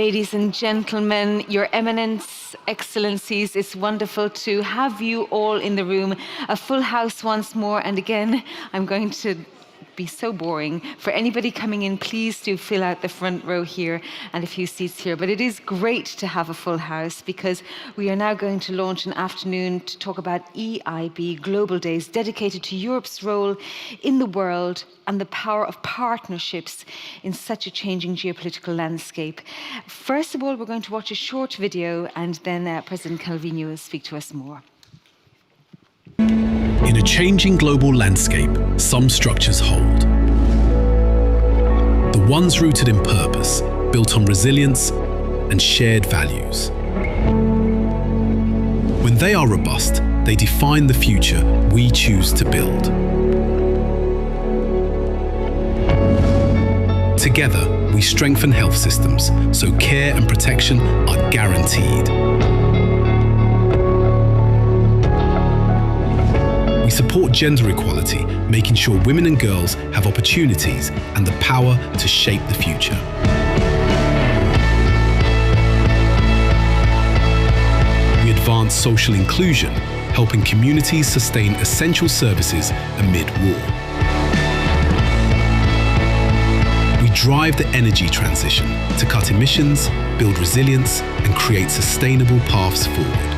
Ladies and gentlemen, Your Eminence, Excellencies, it's wonderful to have you all in the room. A full house once more. And again, I'm going to be so boring. For anybody coming in, please do fill out the front row here and a few seats here. But it is great to have a full house because we are now going to launch an afternoon to talk about EIB Global Days dedicated to Europe's role in the world and the power of partnerships in such a changing geopolitical landscape. First of all, we're going to watch a short video and then President Calvino will speak to us more. In a changing global landscape, some structures hold. The ones rooted in purpose, built on resilience and shared values. When they are robust, they define the future we choose to build. Together, we strengthen health systems so care and protection are guaranteed. We support gender equality, making sure women and girls have opportunities and the power to shape the future. We advance social inclusion, helping communities sustain essential services amid war. We drive the energy transition to cut emissions, build resilience, and create sustainable paths forward.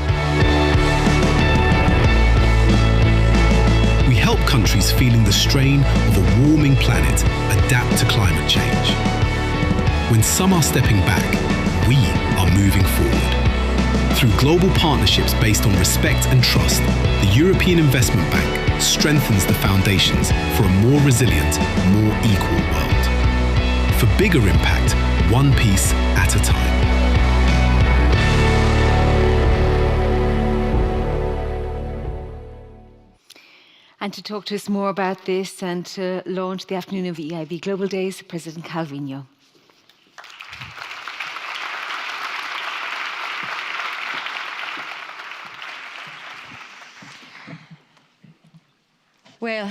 Help countries feeling the strain of a warming planet adapt to climate change. When some are stepping back, we are moving forward. Through global partnerships based on respect and trust, the European Investment Bank strengthens the foundations for a more resilient, more equal world. For bigger impact, one piece at a time. And to talk to us more about this and to launch the afternoon of EIB Global Days, President Calvino. Well,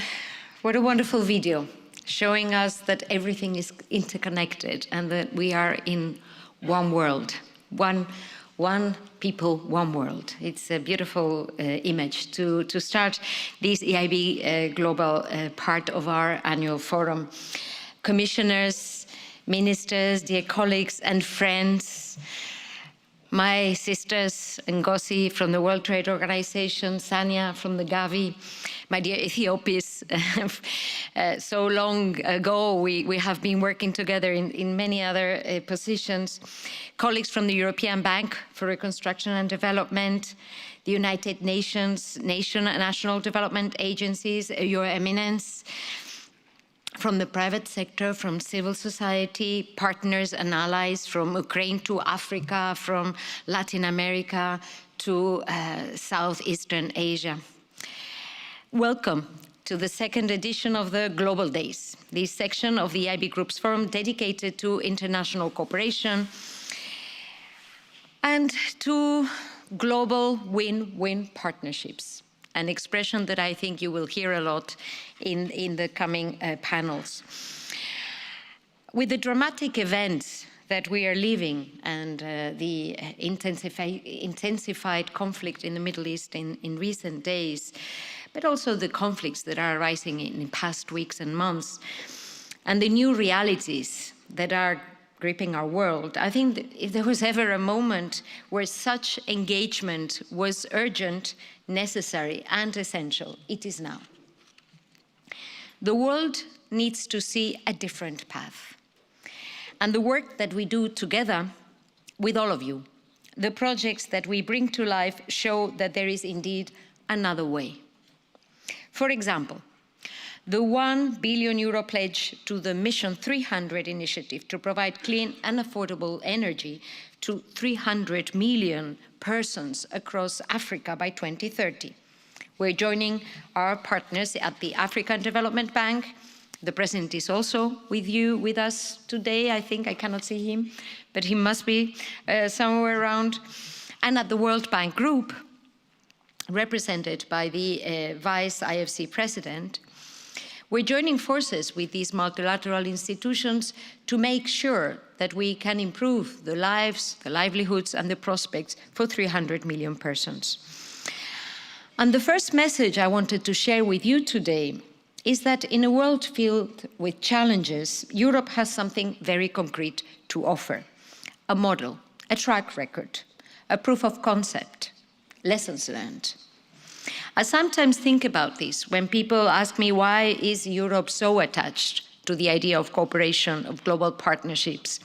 what a wonderful video showing us that everything is interconnected and that we are in one world, one people, one world. It's a beautiful image to start this EIB Global part of our annual forum. Commissioners, ministers, dear colleagues and friends, my sisters, Ngozi from the World Trade Organization, Sanya from the Gavi, my dear Ethiopians, so long ago we have been working together in many other positions, colleagues from the European Bank for Reconstruction and Development, the United Nations, national development agencies, Your Eminence, from the private sector, from civil society, partners and allies, from Ukraine to Africa, from Latin America to Southeastern Asia. Welcome to the second edition of the Global Days, this section of the EIB Group's forum dedicated to international cooperation and to global win-win partnerships, an expression that I think you will hear a lot in the coming panels. With the dramatic events that we are living and the intensified conflict in the Middle East in recent days, but also the conflicts that are arising in past weeks and months, and the new realities that are gripping our world, I think that if there was ever a moment where such engagement was urgent, necessary, and essential, it is now. The world needs to see a different path. And the work that we do together with all of you, the projects that we bring to life show that there is indeed another way. For example, the €1 billion pledge to the Mission 300 initiative to provide clean and affordable energy to 300 million persons across Africa by 2030. We're joining our partners at the African Development Bank. The President is also with us today. I think I cannot see him, but he must be somewhere around. And at the World Bank Group, represented by the Vice IFC President, We're joining forces with these multilateral institutions to make sure that we can improve the lives, the livelihoods, and the prospects for 300 million persons. And the first message I wanted to share with you today is that in a world filled with challenges, Europe has something very concrete to offer: a model, a track record, a proof of concept, lessons learned. I sometimes think about this when people ask me, why is Europe so attached to the idea of cooperation, of global partnerships?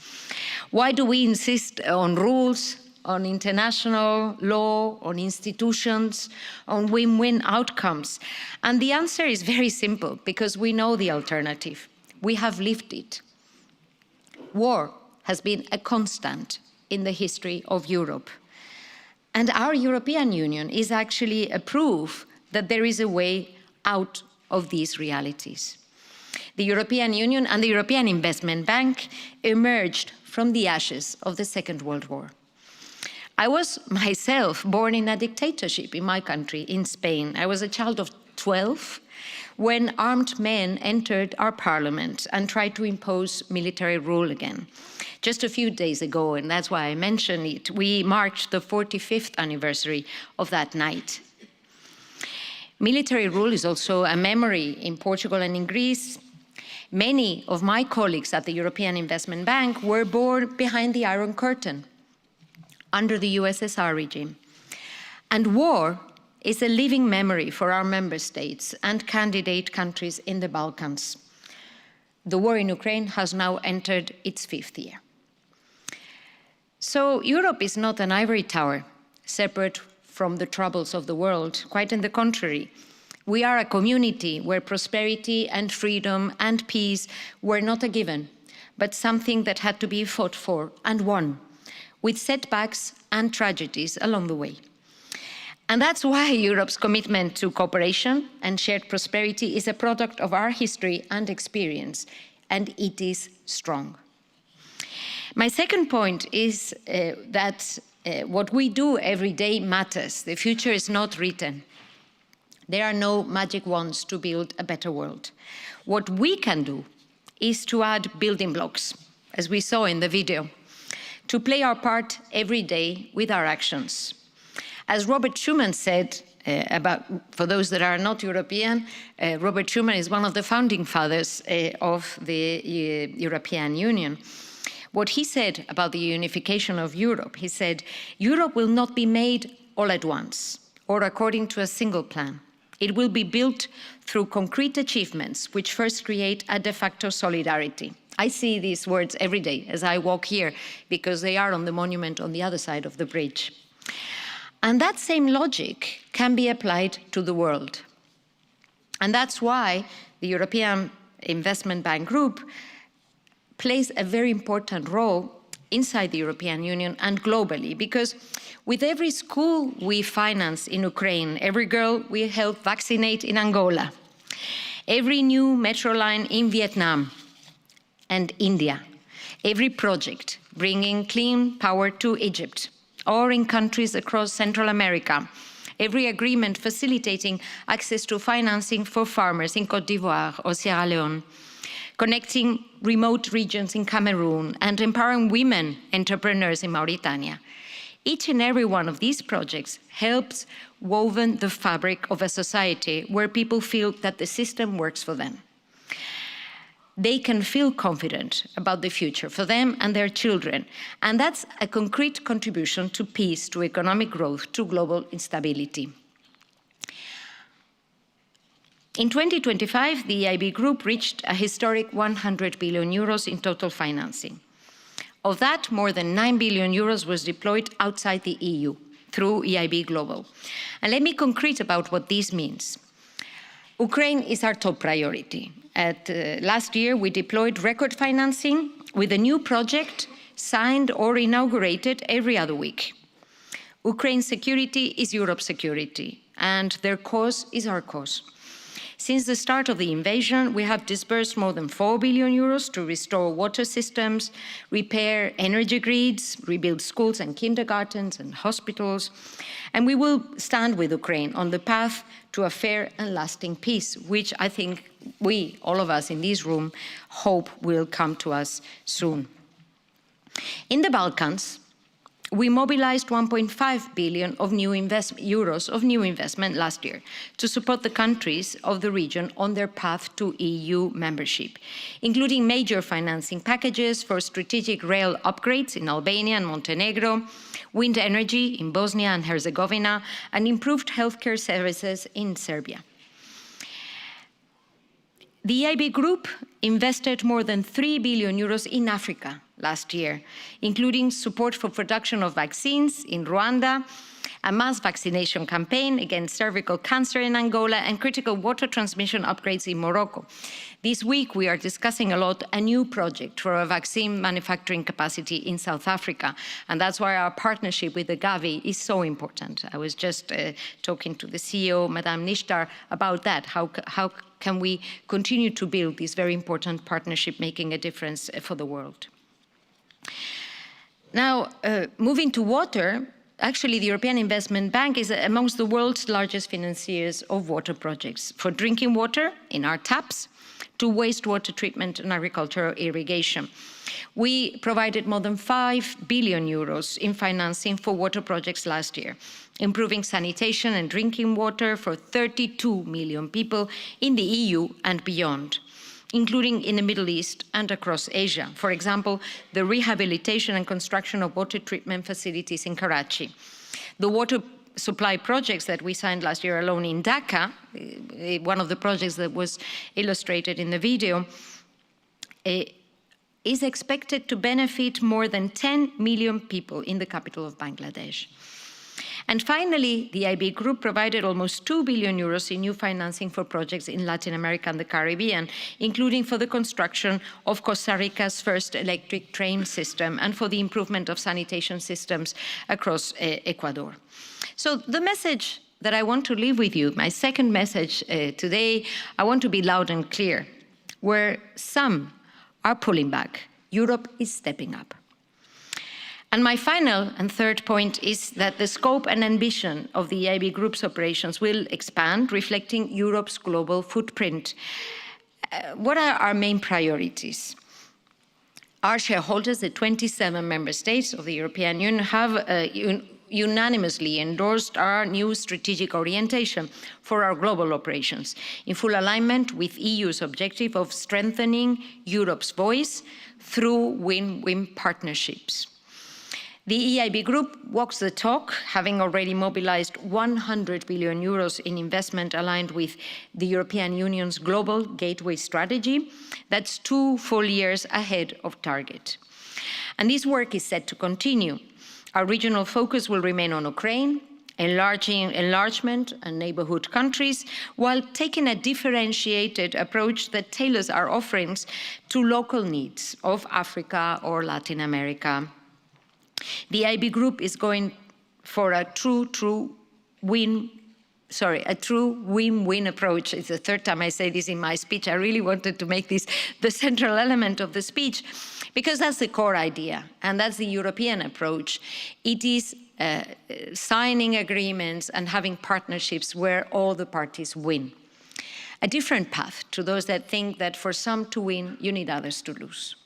Why do we insist on rules, on international law, on institutions, on win-win outcomes? And the answer is very simple, because we know the alternative. We have lived it. War has been a constant in the history of Europe. And our European Union is actually a proof that there is a way out of these realities. The European Union and the European Investment Bank emerged from the ashes of the Second World War. I was myself born in a dictatorship in my country, in Spain. I was a child of 12 when armed men entered our parliament and tried to impose military rule again. Just a few days ago, and that's why I mention it, we marked the 45th anniversary of that night. Military rule is also a memory in Portugal and in Greece. Many of my colleagues at the European Investment Bank were born behind the Iron Curtain, under the USSR regime. And war is a living memory for our member states and candidate countries in the Balkans. The war in Ukraine has now entered its 5th year. So Europe is not an ivory tower, separate from the troubles of the world. Quite on the contrary, we are a community where prosperity and freedom and peace were not a given, but something that had to be fought for and won, with setbacks and tragedies along the way. And that's why Europe's commitment to cooperation and shared prosperity is a product of our history and experience, and it is strong. My second point is that what we do every day matters. The future is not written. There are no magic wands to build a better world. What we can do is to add building blocks, as we saw in the video, to play our part every day with our actions. As Robert Schuman said, for those that are not European, Robert Schuman is one of the founding fathers of the European Union. What he said about the unification of Europe, he said, Europe will not be made all at once or according to a single plan. It will be built through concrete achievements, which first create a de facto solidarity. I see these words every day as I walk here, because they are on the monument on the other side of the bridge. And that same logic can be applied to the world. And that's why the European Investment Bank Group plays a very important role inside the European Union and globally, because with every school we finance in Ukraine, every girl we help vaccinate in Angola, every new metro line in Vietnam and India, every project bringing clean power to Egypt, or in countries across Central America, every agreement facilitating access to financing for farmers in Côte d'Ivoire or Sierra Leone, connecting remote regions in Cameroon and empowering women entrepreneurs in Mauritania. Each and every one of these projects helps woven the fabric of a society where people feel that the system works for them. They can feel confident about the future for them and their children. And that's a concrete contribution to peace, to economic growth, to global instability. In 2025, the EIB Group reached a historic 100 billion euros in total financing. Of that, more than 9 billion euros was deployed outside the EU through EIB Global. And let me be concrete about what this means. Ukraine is our top priority. Last year, we deployed record financing with a new project signed or inaugurated every other week. Ukraine's security is Europe's security, and their cause is our cause. Since the start of the invasion, we have disbursed more than 4 billion euros to restore water systems, repair energy grids, rebuild schools and kindergartens and hospitals. And we will stand with Ukraine on the path to a fair and lasting peace, which I think we, all of us in this room, hope will come to us soon. In the Balkans, we mobilized 1.5 billion of new investment last year to support the countries of the region on their path to EU membership, including major financing packages for strategic rail upgrades in Albania and Montenegro, wind energy in Bosnia and Herzegovina, and improved healthcare services in Serbia. The EIB Group invested more than 3 billion euros in Africa last year, including support for production of vaccines in Rwanda, a mass vaccination campaign against cervical cancer in Angola, and critical water transmission upgrades in Morocco. This week, we are discussing a lot a new project for a vaccine manufacturing capacity in South Africa, and that's why our partnership with the Gavi is so important. I was just talking to the CEO, Madame Nishtar, about that. How can we continue to build this very important partnership, making a difference for the world? Now, moving to water, actually the European Investment Bank is amongst the world's largest financiers of water projects, for drinking water in our taps to wastewater treatment and agricultural irrigation. We provided more than 5 billion euros in financing for water projects last year, improving sanitation and drinking water for 32 million people in the EU and beyond, including in the Middle East and across Asia. For example, the rehabilitation and construction of water treatment facilities in Karachi. The water supply projects that we signed last year alone in Dhaka, one of the projects that was illustrated in the video, is expected to benefit more than 10 million people in the capital of Bangladesh. And finally, the EIB Group provided almost 2 billion euros in new financing for projects in Latin America and the Caribbean, including for the construction of Costa Rica's first electric train system and for the improvement of sanitation systems across Ecuador. So the message that I want to leave with you, my second message today, I want to be loud and clear. Where some are pulling back, Europe is stepping up. And my final and third point is that the scope and ambition of the EIB Group's operations will expand, reflecting Europe's global footprint. What are our main priorities? Our shareholders, the 27 member states of the European Union, have unanimously endorsed our new strategic orientation for our global operations, in full alignment with EU's objective of strengthening Europe's voice through win-win partnerships. The EIB Group walks the talk, having already mobilized 100 billion euros in investment aligned with the European Union's Global Gateway strategy. That's 2 full years ahead of target. And this work is set to continue. Our regional focus will remain on Ukraine, enlargement and neighborhood countries, while taking a differentiated approach that tailors our offerings to local needs of Africa or Latin America. The EIB Group is going for a true win-win approach. It's the third time I say this in my speech. I really wanted to make this the central element of the speech, because that's the core idea, and that's the European approach. It is signing agreements and having partnerships where all the parties win. A different path to those that think that for some to win, you need others to lose.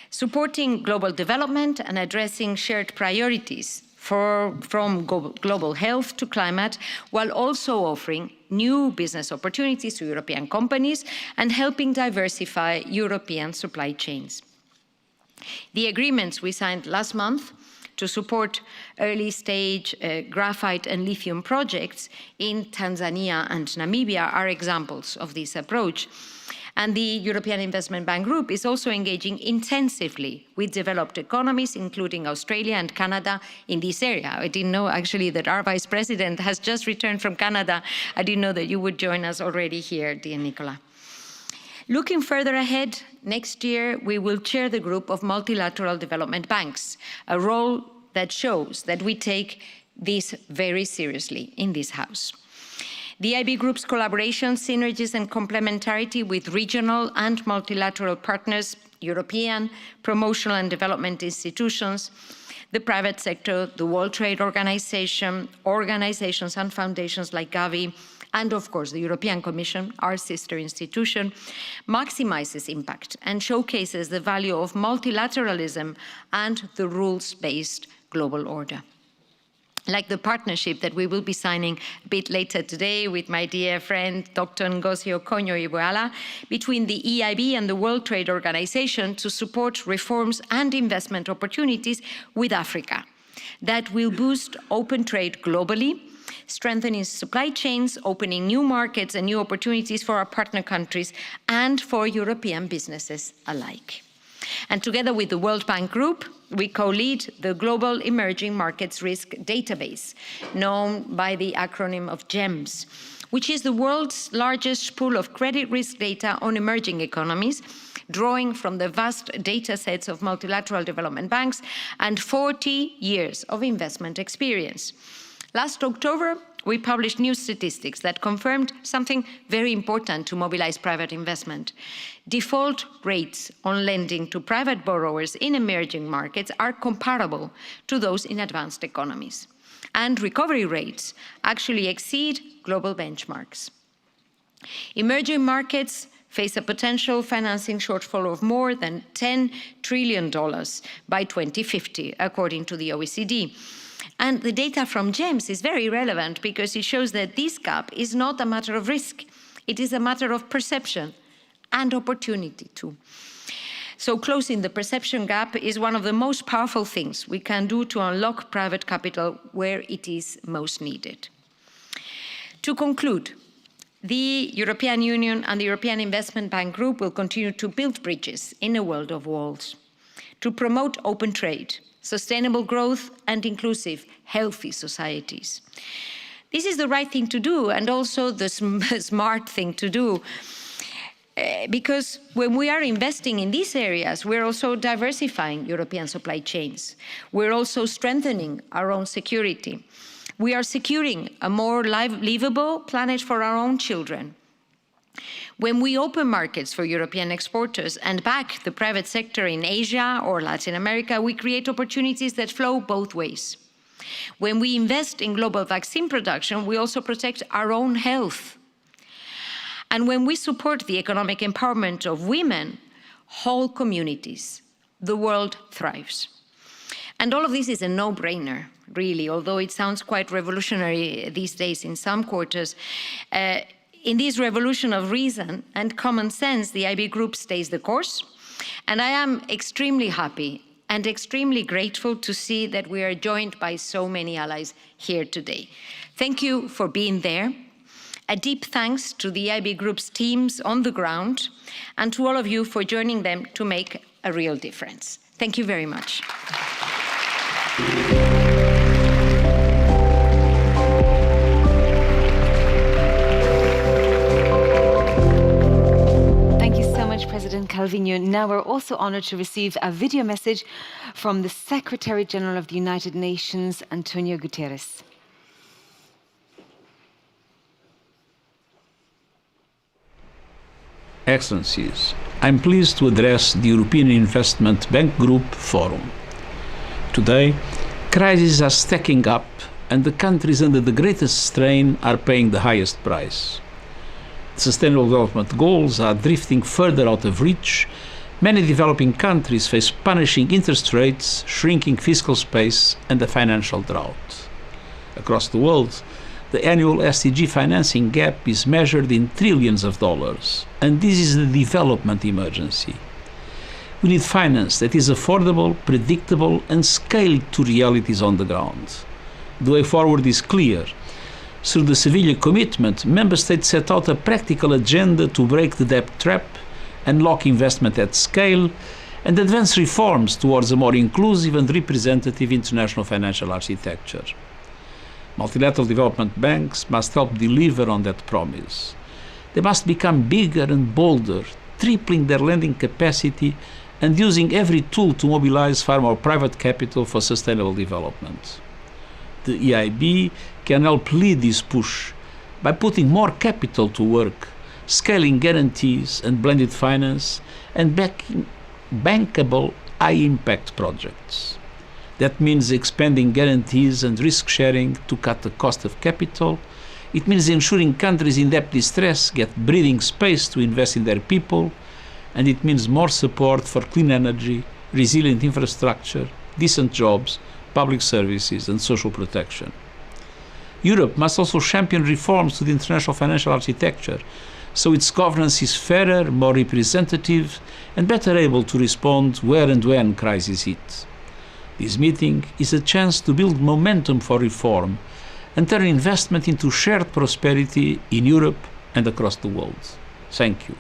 Supporting global development and addressing shared priorities from global health to climate, while also offering new business opportunities to European companies and helping diversify European supply chains. The agreements we signed last month to support early-stage graphite and lithium projects in Tanzania and Namibia are examples of this approach. And the European Investment Bank Group is also engaging intensively with developed economies, including Australia and Canada, in this area. I didn't know, actually, that our Vice President has just returned from Canada. I didn't know that you would join us already here, dear Nicola. Looking further ahead, next year, we will chair the group of multilateral development banks, a role that shows that we take this very seriously in this House. The EIB Group's collaboration, synergies and complementarity with regional and multilateral partners, European, promotional and development institutions, the private sector, the World Trade Organization, organizations and foundations like Gavi, and of course the European Commission, our sister institution, maximizes impact and showcases the value of multilateralism and the rules-based global order. Like the partnership that we will be signing a bit later today with my dear friend, Dr. Ngozi Okonjo-Iweala, between the EIB and the World Trade Organization to support reforms and investment opportunities with Africa that will boost open trade globally, strengthening supply chains, opening new markets and new opportunities for our partner countries and for European businesses alike. And together with the World Bank Group, we co-lead the Global Emerging Markets Risk Database, known by the acronym of GEMS, which is the world's largest pool of credit risk data on emerging economies, drawing from the vast data sets of multilateral development banks and 40 years of investment experience. Last October, we published new statistics that confirmed something very important to mobilize private investment. Default rates on lending to private borrowers in emerging markets are comparable to those in advanced economies. And recovery rates actually exceed global benchmarks. Emerging markets face a potential financing shortfall of more than $10 trillion by 2050, according to the OECD. And the data from GEMS is very relevant because it shows that this gap is not a matter of risk. It is a matter of perception and opportunity too. So closing the perception gap is one of the most powerful things we can do to unlock private capital where it is most needed. To conclude, the European Union and the European Investment Bank Group will continue to build bridges in a world of walls, to promote open trade, sustainable growth and inclusive, healthy societies. This is the right thing to do and also the smart thing to do because when we are investing in these areas, we're also diversifying European supply chains. We're also strengthening our own security. We are securing a more livable planet for our own children. When we open markets for European exporters and back the private sector in Asia or Latin America, we create opportunities that flow both ways. When we invest in global vaccine production, we also protect our own health. And when we support the economic empowerment of women, whole communities, the world thrives. And all of this is a no-brainer, really, although it sounds quite revolutionary these days in some quarters. In this revolution of reason and common sense, the EIB Group stays the course. And I am extremely happy and extremely grateful to see that we are joined by so many allies here today. Thank you for being there. A deep thanks to the EIB Group's teams on the ground and to all of you for joining them to make a real difference. Thank you very much. President Calvino. Now we're also honored to receive a video message from the Secretary General of the United Nations, Antonio Guterres. Excellencies, I'm pleased to address the European Investment Bank Group Forum. Today, crises are stacking up and the countries under the greatest strain are paying the highest price. Sustainable Development Goals are drifting further out of reach. Many developing countries face punishing interest rates, shrinking fiscal space, and a financial drought. Across the world, the annual SDG financing gap is measured in trillions of dollars, and this is the development emergency. We need finance that is affordable, predictable, and scaled to realities on the ground. The way forward is clear. Through the Seville commitment, Member States set out a practical agenda to break the debt trap, unlock investment at scale, and advance reforms towards a more inclusive and representative international financial architecture. Multilateral development banks must help deliver on that promise. They must become bigger and bolder, tripling their lending capacity and using every tool to mobilize far more private capital for sustainable development. The EIB can help lead this push by putting more capital to work, scaling guarantees and blended finance, and backing bankable high-impact projects. That means expanding guarantees and risk sharing to cut the cost of capital. It means ensuring countries in debt distress get breathing space to invest in their people. And it means more support for clean energy, resilient infrastructure, decent jobs, public services, and social protection. Europe must also champion reforms to the international financial architecture, so its governance is fairer, more representative, and better able to respond where and when crises hit. This meeting is a chance to build momentum for reform and turn investment into shared prosperity in Europe and across the world. Thank you.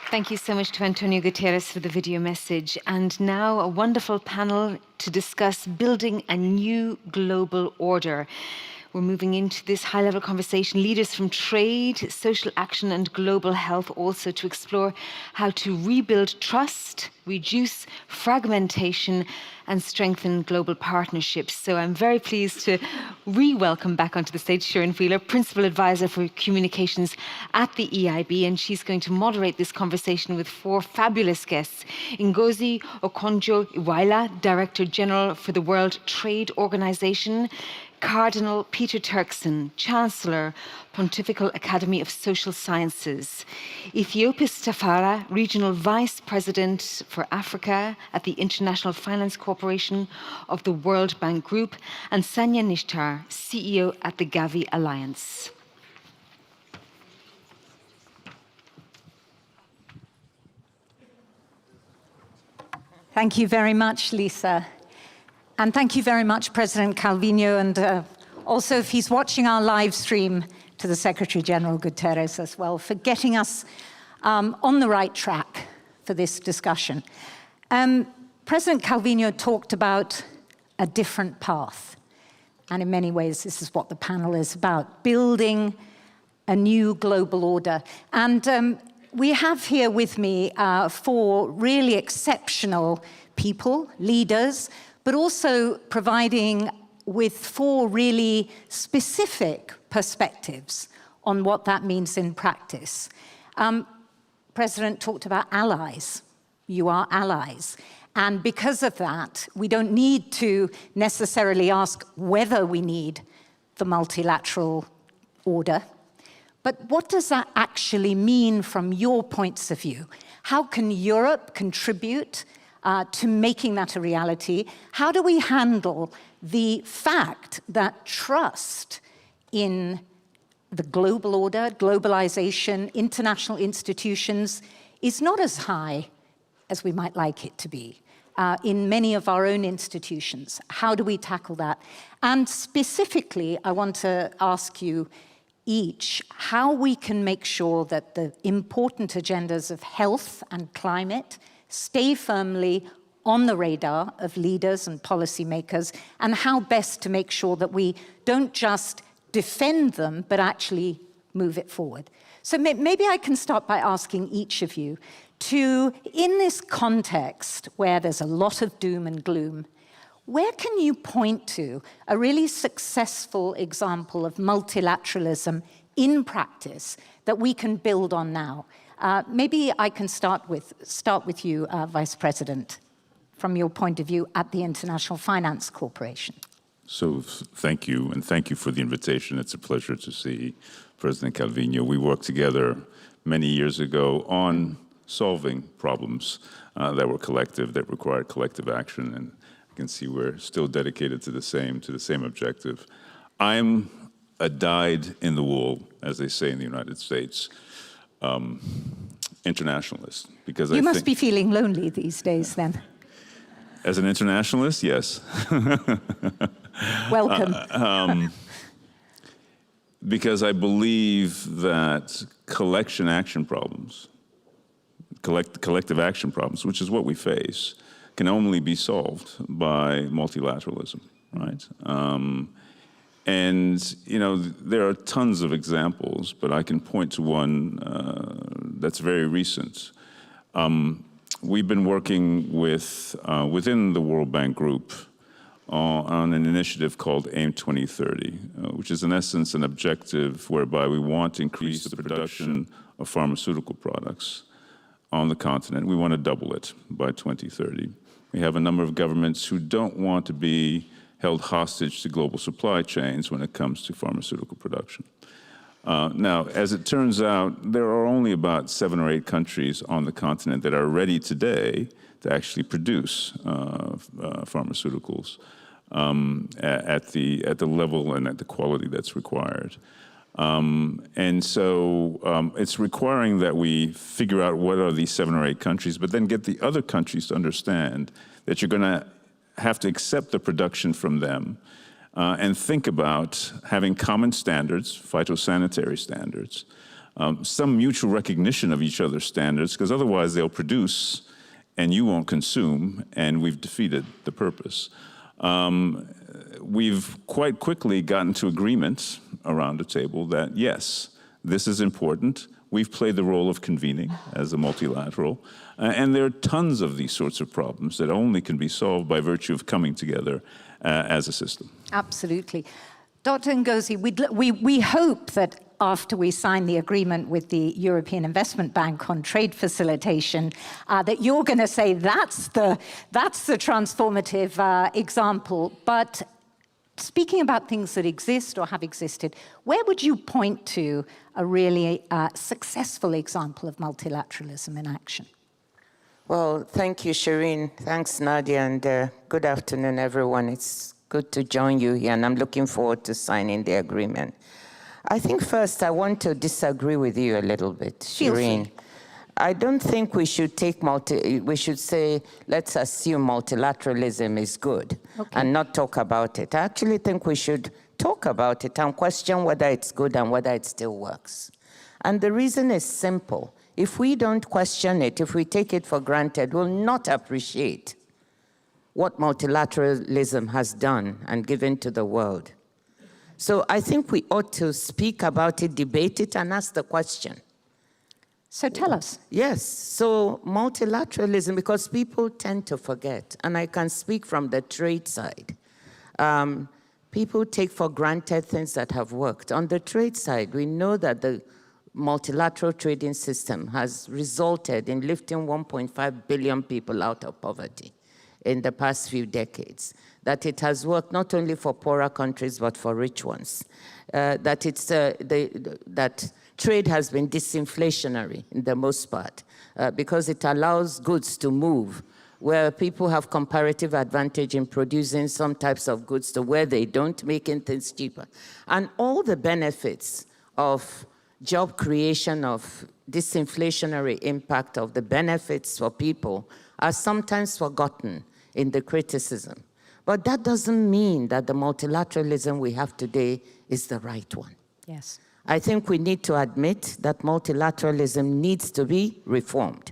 Thank you so much to Antonio Guterres for the video message. And now a wonderful panel to discuss building a new global order. We're moving into this high-level conversation, leaders from trade, social action and global health, also to explore how to rebuild trust, reduce fragmentation and strengthen global partnerships. So I'm very pleased to re-welcome back onto the stage Sharon Wheeler, Principal Advisor for Communications at the EIB, and she's going to moderate this conversation with four fabulous guests. Ngozi Okonjo-Iweala, Director General for the World Trade Organization, Cardinal Peter Turkson, Chancellor, Pontifical Academy of Social Sciences, Ethiopis Tafara, Regional Vice President for Africa at the International Finance Corporation of the World Bank Group, and Sanya Nishtar, CEO at the Gavi Alliance. Thank you very much, Lisa. And thank you very much, President Calvino, and also, if he's watching our live stream, to the Secretary General Guterres as well, for getting us on the right track for this discussion. President Calvino talked about a different path. And in many ways, this is what the panel is about, building a new global order. And we have here with me four really exceptional people, leaders, but also providing with four really specific perspectives on what that means in practice. President talked about allies. You are allies. And because of that, we don't need to necessarily ask whether we need the multilateral order, but what does that actually mean from your points of view? How can Europe contribute to making that a reality? How do we handle the fact that trust in the global order, globalization, international institutions is not as high as we might like it to be in many of our own institutions? How do we tackle that? And specifically, I want to ask you each how we can make sure that the important agendas of health and climate stay firmly on the radar of leaders and policymakers, and how best to make sure that we don't just defend them, but actually move it forward. So maybe I can start by asking each of you to, in this context where there's a lot of doom and gloom, where can you point to a really successful example of multilateralism in practice that we can build on now? Maybe I can start with you, Vice President, from your point of view at the International Finance Corporation. So thank you, and thank you for the invitation. It's a pleasure to see President Calvino. We worked together many years ago on solving problems that were collective, that required collective action, and I can see we're still dedicated to the same objective. I'm a dyed in the wool, as they say in the United States, internationalist, because you must be feeling lonely these days, then. As an internationalist, yes. Welcome. Because I believe that collective action problems, which is what we face, can only be solved by multilateralism, right? And, you know, there are tons of examples, but I can point to one that's very recent. we've been working with, within the World Bank Group on an initiative called AIM 2030, which is in essence an objective whereby we want to increase the production of pharmaceutical products on the continent. We want to double it by 2030. We have a number of governments who don't want to be held hostage to global supply chains when it comes to pharmaceutical production. Now, as it turns out, there are only about 7 or 8 countries on the continent that are ready today to actually produce pharmaceuticals at the level and at the quality that's required. And so it's requiring that we figure out what are these 7 or 8 countries, but then get the other countries to understand that you're going to have to accept the production from them and think about having common standards, phytosanitary standards, some mutual recognition of each other's standards, because otherwise they'll produce and you won't consume, and we've defeated the purpose. We've quite quickly gotten to agreement around the table that, yes, this is important. We've played the role of convening as a multilateral, and there are tons of these sorts of problems that only can be solved by virtue of coming together as a system. Absolutely. Dr. Ngozi, we hope that after we sign the agreement with the European Investment Bank on trade facilitation, that you're going to say that's the transformative example. But speaking about things that exist or have existed, where would you point to a really successful example of multilateralism in action? Well, thank you, Shireen. Thanks, Nadia, and good afternoon, everyone. It's good to join you here, and I'm looking forward to signing the agreement. I think first I want to disagree with you a little bit, Shireen. I don't think we should we should say, let's assume multilateralism is good and not talk about it. I actually think we should talk about it and question whether it's good and whether it still works. And the reason is simple. If we don't question it, if we take it for granted, we'll not appreciate what multilateralism has done and given to the world. So I think we ought to speak about it, debate it, and ask the question. So tell us. Yes, so multilateralism, because people tend to forget, and I can speak from the trade side. People take for granted things that have worked. On the trade side, we know that the multilateral trading system has resulted in lifting 1.5 billion people out of poverty in the past few decades. That it has worked not only for poorer countries, but for rich ones. That trade has been disinflationary in the most part because it allows goods to move where people have comparative advantage in producing some types of goods to where they don't, making things cheaper. And all the benefits of job creation, of disinflationary impact, of the benefits for people are sometimes forgotten in the criticism. But that doesn't mean that the multilateralism we have today is the right one. Yes. I think we need to admit that multilateralism needs to be reformed,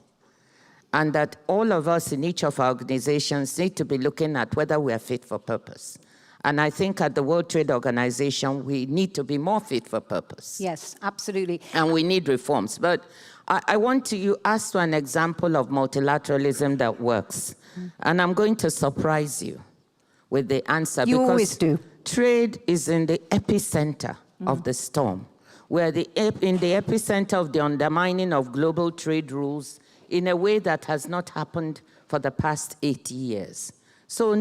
and that all of us in each of our organizations need to be looking at whether we are fit for purpose. And I think at the World Trade Organization, we need to be more fit for purpose. Yes, absolutely. And we need reforms. But I want you ask for an example of multilateralism that works. And I'm going to surprise you with the answer. You because always do. Trade is in the epicenter of the storm. We're in the epicenter of the undermining of global trade rules in a way that has not happened for the past 80 years. So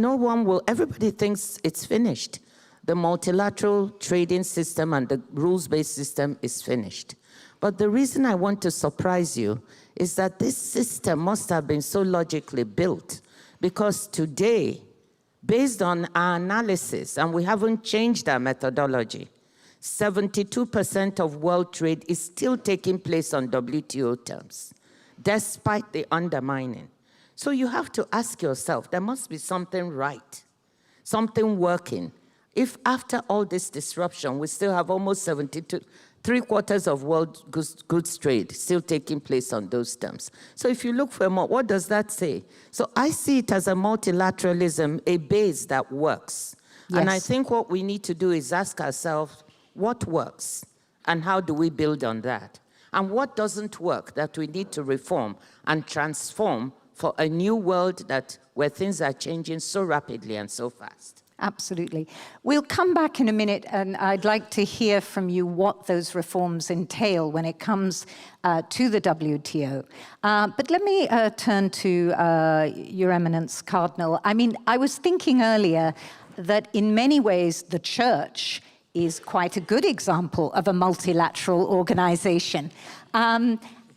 everybody thinks it's finished. The multilateral trading system and the rules-based system is finished. But the reason I want to surprise you is that this system must have been so logically built, because today, based on our analysis, and we haven't changed our methodology, 72% of world trade is still taking place on WTO terms, despite the undermining. So you have to ask yourself, there must be something right, something working. If after all this disruption, we still have almost 3/4 of world goods trade still taking place on those terms. So if you look for more, what does that say? So I see it as a multilateralism, a base that works. Yes. And I think what we need to do is ask ourselves, what works and how do we build on that? And what doesn't work that we need to reform and transform for a new world where things are changing so rapidly and so fast. Absolutely. We'll come back in a minute, and I'd like to hear from you what those reforms entail when it comes to the WTO. But let me turn to Your Eminence, Cardinal. I mean, I was thinking earlier that in many ways the Church is quite a good example of a multilateral organization.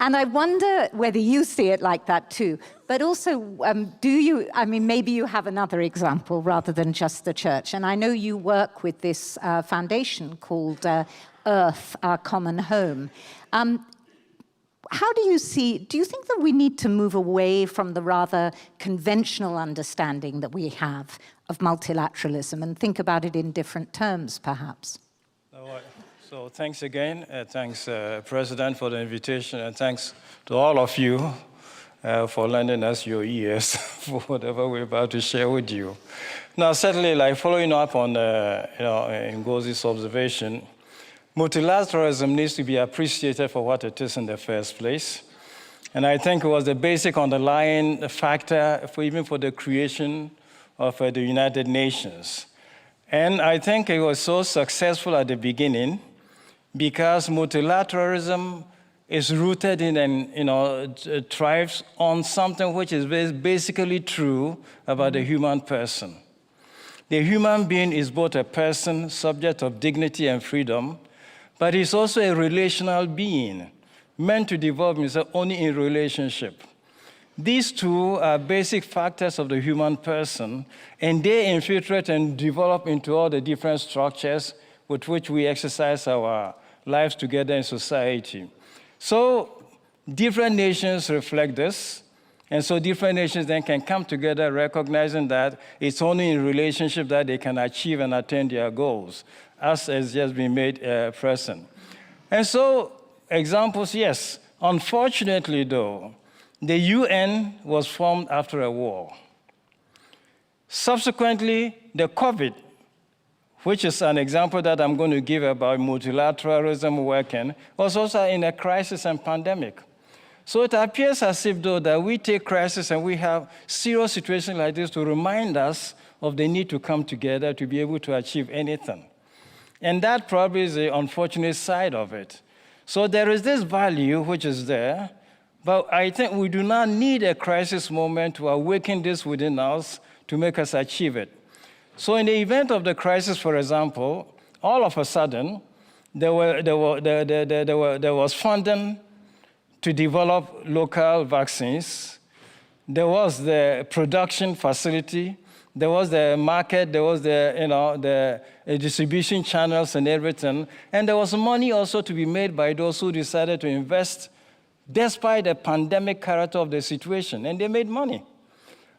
And I wonder whether you see it like that too. But also, maybe you have another example rather than just the Church. And I know you work with this foundation called Earth, Our Common Home. How do you think that we need to move away from the rather conventional understanding that we have of multilateralism and think about it in different terms, perhaps? So thanks again. Thanks, President, for the invitation, and thanks to all of you for lending us your ears for whatever we're about to share with you. Now, certainly, like following up on Ngozi's observation, multilateralism needs to be appreciated for what it is in the first place. And I think it was the basic underlying factor even for the creation of the United Nations. And I think it was so successful at the beginning because multilateralism is rooted in and thrives on something which is basically true about the human person. The human being is both a person, subject of dignity and freedom, but he's also a relational being, meant to develop himself only in relationship. These two are basic factors of the human person, and they infiltrate and develop into all the different structures with which we exercise our lives together in society. So different nations reflect this, and so different nations then can come together recognizing that it's only in relationship that they can achieve and attain their goals, as has just been made present. And so examples, yes. Unfortunately, though, the UN was formed after a war. Subsequently, the COVID, which is an example that I'm going to give about multilateralism working, was also in a crisis and pandemic. So it appears as if, though, that we take crisis and we have serious situations like this to remind us of the need to come together to be able to achieve anything. And that probably is the unfortunate side of it. So there is this value which is there, but I think we do not need a crisis moment to awaken this within us to make us achieve it. So in the event of the crisis, for example, all of a sudden, there was funding to develop local vaccines. There was the production facility. There was the market. There was the distribution channels and everything. And there was money also to be made by those who decided to invest despite the pandemic character of the situation. And they made money.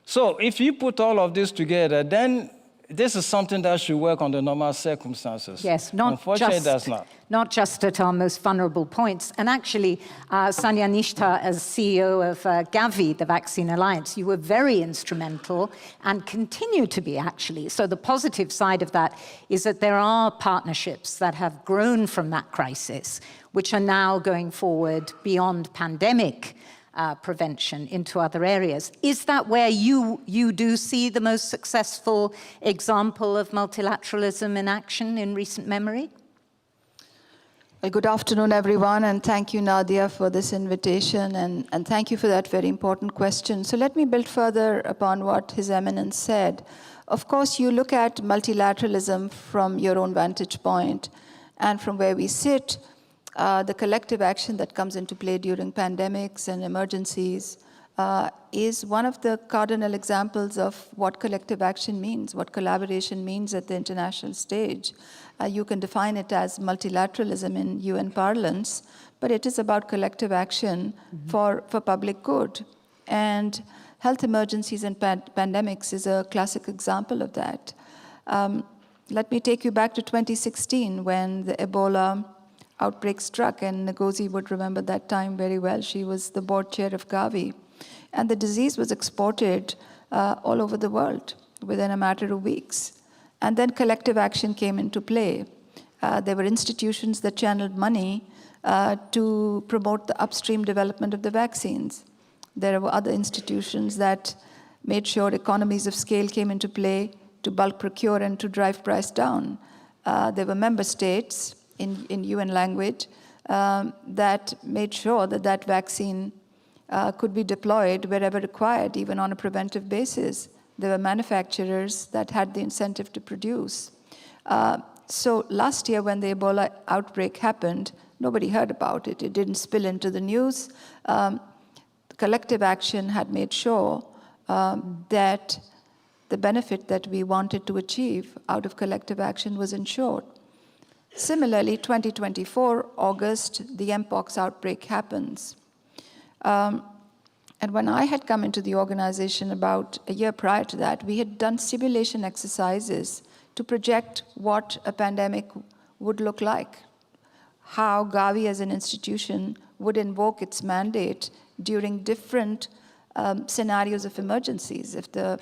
So if you put all of this together, then this is something that should work on the normal circumstances. Yes, unfortunately, it does not. Not just at our most vulnerable points. And actually, Sanya Nishta, as CEO of Gavi, the Vaccine Alliance, you were very instrumental and continue to be, actually. So the positive side of that is that there are partnerships that have grown from that crisis, which are now going forward beyond pandemic prevention into other areas. Is that where you do see the most successful example of multilateralism in action in recent memory? Well, good afternoon, everyone, and thank you, Nadia, for this invitation, and thank you for that very important question. So let me build further upon what His Eminence said. Of course, you look at multilateralism from your own vantage point, and from where we sit, the collective action that comes into play during pandemics and emergencies is one of the cardinal examples of what collective action means, what collaboration means at the international stage. You can define it as multilateralism in UN parlance, but it is about collective action for public good. And health emergencies and pandemics is a classic example of that. Let me take you back to 2016 when the Ebola outbreak struck, and Ngozi would remember that time very well. She was the board chair of Gavi. And the disease was exported all over the world within a matter of weeks. And then collective action came into play. There were institutions that channeled money to promote the upstream development of the vaccines. There were other institutions that made sure economies of scale came into play to bulk procure and to drive price down. There were member states in UN language that made sure that that vaccine could be deployed wherever required, even on a preventive basis. There were manufacturers that had the incentive to produce. So last year when the Ebola outbreak happened, nobody heard about it. It didn't spill into the news. Collective action had made sure that the benefit that we wanted to achieve out of collective action was ensured. Similarly, 2024, August, the Mpox outbreak happens. And when I had come into the organization about a year prior to that, we had done simulation exercises to project what a pandemic would look like, how Gavi as an institution would invoke its mandate during different scenarios of emergencies. If the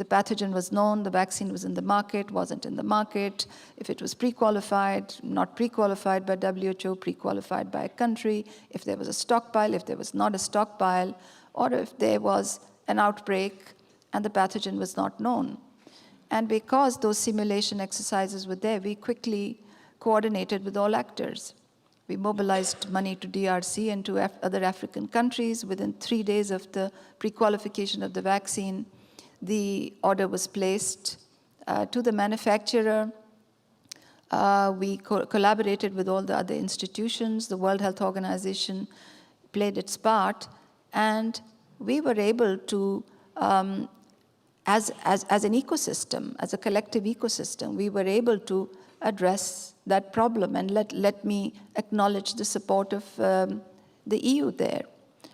pathogen was known, the vaccine was in the market, wasn't in the market, if it was pre-qualified, not pre-qualified by WHO, pre-qualified by a country, if there was a stockpile, if there was not a stockpile, or if there was an outbreak and the pathogen was not known. And because those simulation exercises were there, we quickly coordinated with all actors. We mobilized money to DRC and to other African countries. Within 3 days of the pre-qualification of the vaccine, the order was placed to the manufacturer. We collaborated with all the other institutions. The World Health Organization played its part, and we were able to, as an ecosystem, as a collective ecosystem, we were able to address that problem. And let me acknowledge the support of the EU there,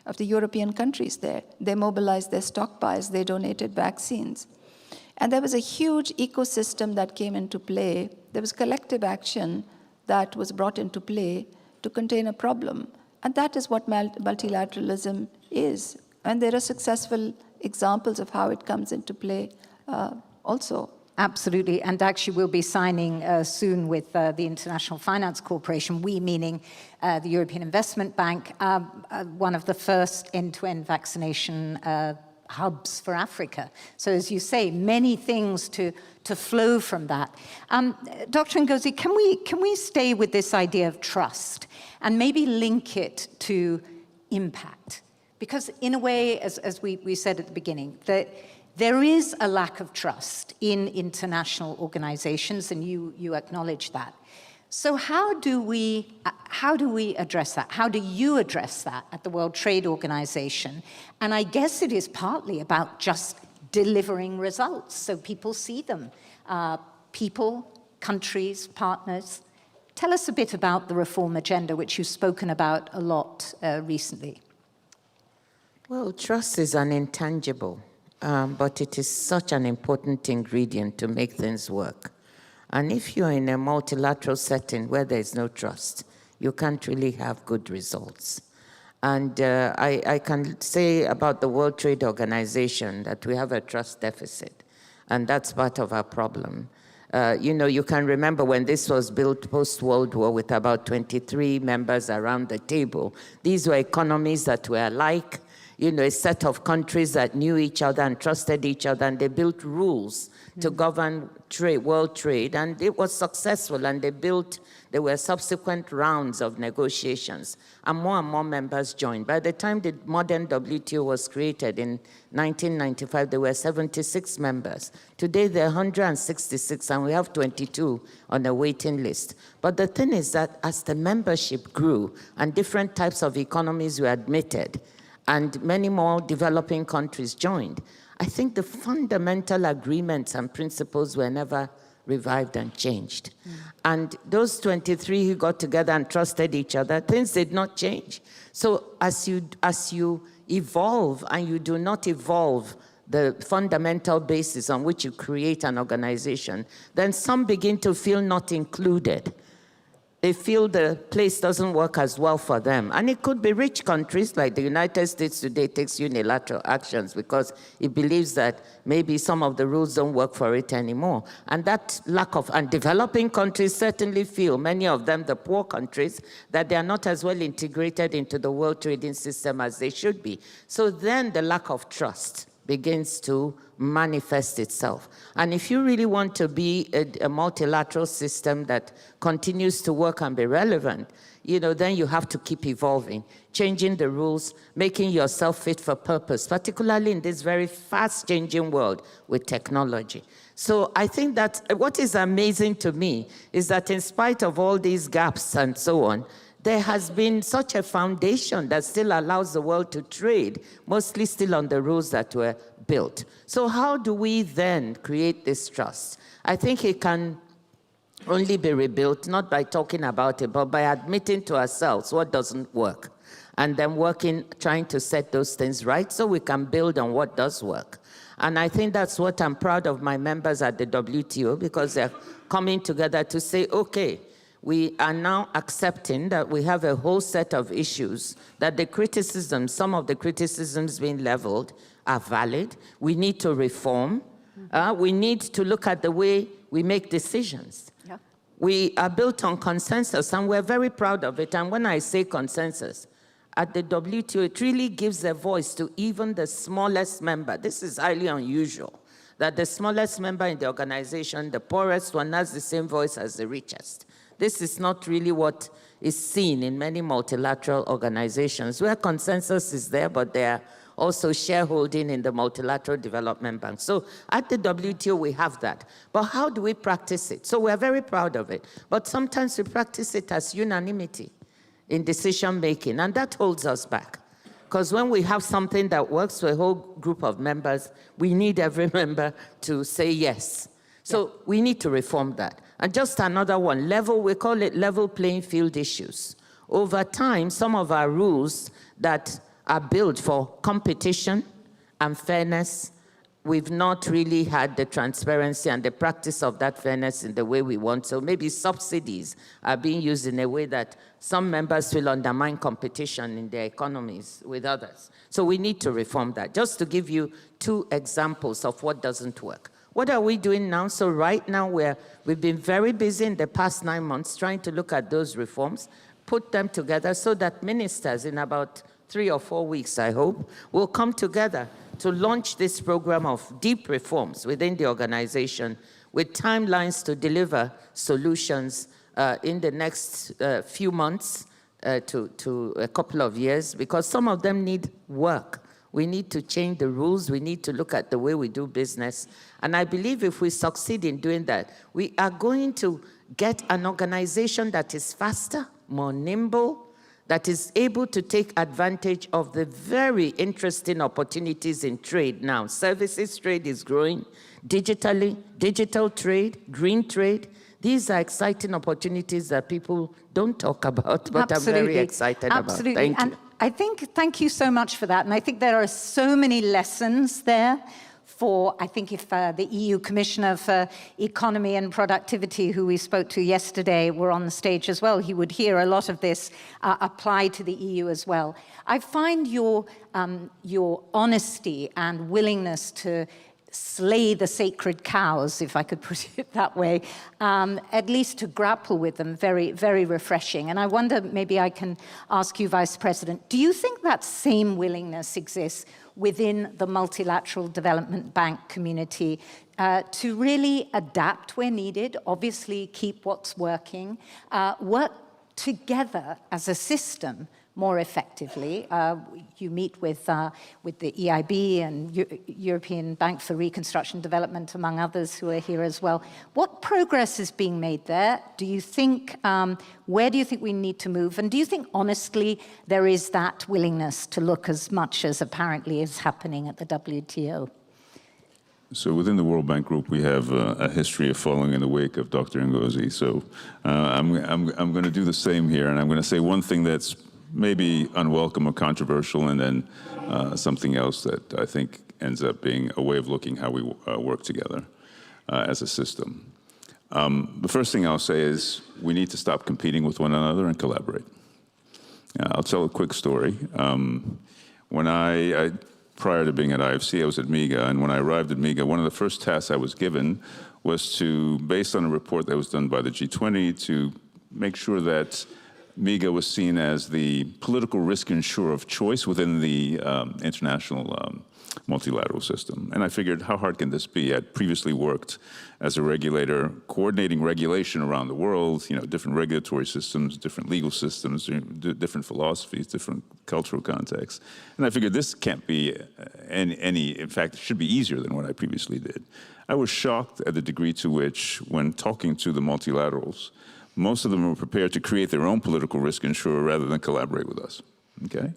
of the European countries there. They mobilized their stockpiles, they donated vaccines. And there was a huge ecosystem that came into play. There was collective action that was brought into play to contain a problem. And that is what multilateralism is. And there are successful examples of how it comes into play also. Absolutely, and actually we'll be signing soon with the International Finance Corporation, we meaning the European Investment Bank, one of the first end-to-end vaccination hubs for Africa. So as you say, many things to flow from that. Dr. Ngozi, can we stay with this idea of trust and maybe link it to impact? Because in a way, as we said at the beginning, that there is a lack of trust in international organizations, and you acknowledge that. So how do we address that? How do you address that at the World Trade Organization? And I guess it is partly about just delivering results so people see them. People, countries, partners. Tell us a bit about the reform agenda, which you've spoken about a lot recently. Well, trust is an intangible. But it is such an important ingredient to make things work. And if you're in a multilateral setting where there's no trust, you can't really have good results. And I can say about the World Trade Organization that we have a trust deficit, and that's part of our problem. You can remember when this was built post-World War with about 23 members around the table. These were economies that were alike, a set of countries that knew each other and trusted each other, and they built rules to govern trade, world trade, and it was successful, and there were subsequent rounds of negotiations, and more members joined. By the time the modern WTO was created in 1995, there were 76 members. Today, there are 166, and we have 22 on a waiting list. But the thing is that as the membership grew and different types of economies were admitted, and many more developing countries joined, I think the fundamental agreements and principles were never revived and changed. And those 23 who got together and trusted each other, things did not change. So as you evolve and you do not evolve the fundamental basis on which you create an organization, then some begin to feel not included. they feel the place doesn't work as well for them. And it could be rich countries like the United States today takes unilateral actions because it believes that maybe some of the rules don't work for it anymore. And that lack of, and developing countries certainly feel, many of them, the poor countries, that they are not as well integrated into the world trading system as they should be. So then the lack of trust begins to manifest itself. And if you really want to be a multilateral system that continues to work and be relevant, then you have to keep evolving, changing the rules, making yourself fit for purpose, particularly in this very fast-changing world with technology. So I think that what is amazing to me is that in spite of all these gaps and so on, there has been such a foundation that still allows the world to trade, mostly still on the rules that were built. So how do we then create this trust? I think it can only be rebuilt, not by talking about it, but by admitting to ourselves what doesn't work, and then trying to set those things right so we can build on what does work. And I think that's what I'm proud of my members at the WTO, because they're coming together to say, okay, we are now accepting that we have a whole set of issues, that the criticisms, some of the criticisms being leveled are valid. We need to reform. We need to look at the way we make decisions. Yeah. We are built on consensus, and we're very proud of it. And when I say consensus, at the WTO, it really gives a voice to even the smallest member. This is highly unusual, that the smallest member in the organization, the poorest one, has the same voice as the richest. This is not really what is seen in many multilateral organizations, where consensus is there, but they are also shareholding in the Multilateral Development Bank. So at the WTO, we have that. But how do we practice it? So we're very proud of it. But sometimes we practice it as unanimity in decision-making, and that holds us back. Because when we have something that works for a whole group of members, we need every member to say yes. So we need to reform that. And just another one, we call it level playing field issues. Over time, some of our rules that are built for competition and fairness, we've not really had the transparency and the practice of that fairness in the way we want. So maybe subsidies are being used in a way that some members will undermine competition in their economies with others. So we need to reform that. Just to give you two examples of what doesn't work. What are we doing now? So right now, we've been very busy in the past 9 months trying to look at those reforms, put them together so that ministers in about 3 or 4 weeks, I hope, will come together to launch this program of deep reforms within the organization with timelines to deliver solutions in the next few months to a couple of years, because some of them need work. We need to change the rules. We need to look at the way we do business. And I believe if we succeed in doing that, we are going to get an organization that is faster, more nimble, that is able to take advantage of the very interesting opportunities in trade now. Services trade is growing, digital trade, green trade. These are exciting opportunities that people don't talk about, but Absolutely. I'm very excited about. Thank you. Thank you so much for that. And I think there are so many lessons there for, I think if the EU Commissioner for Economy and Productivity, who we spoke to yesterday, were on the stage as well, he would hear a lot of this apply to the EU as well. I find your honesty and willingness to slay the sacred cows, if I could put it that way, at least to grapple with them, very, very refreshing. And I wonder, maybe I can ask you, Vice President, do you think that same willingness exists within the multilateral development bank community to really adapt where needed, obviously keep what's working, work together as a system more effectively? You meet with the EIB and European Bank for Reconstruction and Development, among others who are here as well. What progress is being made there? Do you think, where do you think we need to move? And do you think, honestly, there is that willingness to look as much as apparently is happening at the WTO? So within the World Bank Group, we have a history of following in the wake of Dr. Ngozi. So I'm going to do the same here, and I'm going to say one thing that's maybe unwelcome or controversial, and then something else that I think ends up being a way of looking how we work together as a system. The first thing I'll say is we need to stop competing with one another and collaborate. I'll tell a quick story. When prior to being at IFC, I was at MIGA, and when I arrived at MIGA, one of the first tasks I was given was to, based on a report that was done by the G20, to make sure that MIGA was seen as the political risk insurer of choice within the international multilateral system. And I figured, how hard can this be? I'd previously worked as a regulator, coordinating regulation around the world, different regulatory systems, different legal systems, different philosophies, different cultural contexts. And I figured this can't be in fact, it should be easier than what I previously did. I was shocked at the degree to which, when talking to the multilaterals, most of them were prepared to create their own political risk insurer rather than collaborate with us, okay?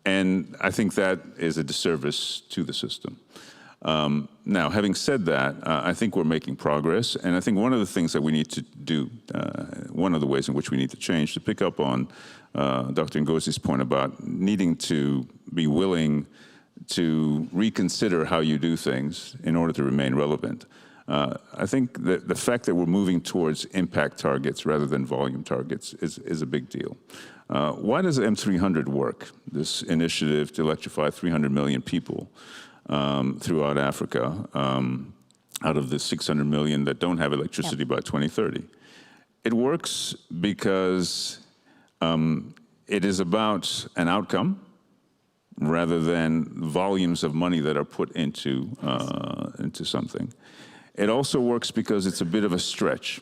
And I think that is a disservice to the system. Now, having said that, I think we're making progress, and I think one of the things that we need to do, one of the ways in which we need to change, to pick up on Dr. Ngozi's point about needing to be willing to reconsider how you do things in order to remain relevant. I think that the fact that we're moving towards impact targets rather than volume targets is a big deal. Why does M300 work, this initiative to electrify 300 million people throughout Africa, out of the 600 million that don't have electricity by 2030? It works because it is about an outcome rather than volumes of money that are put into something. It also works because it's a bit of a stretch.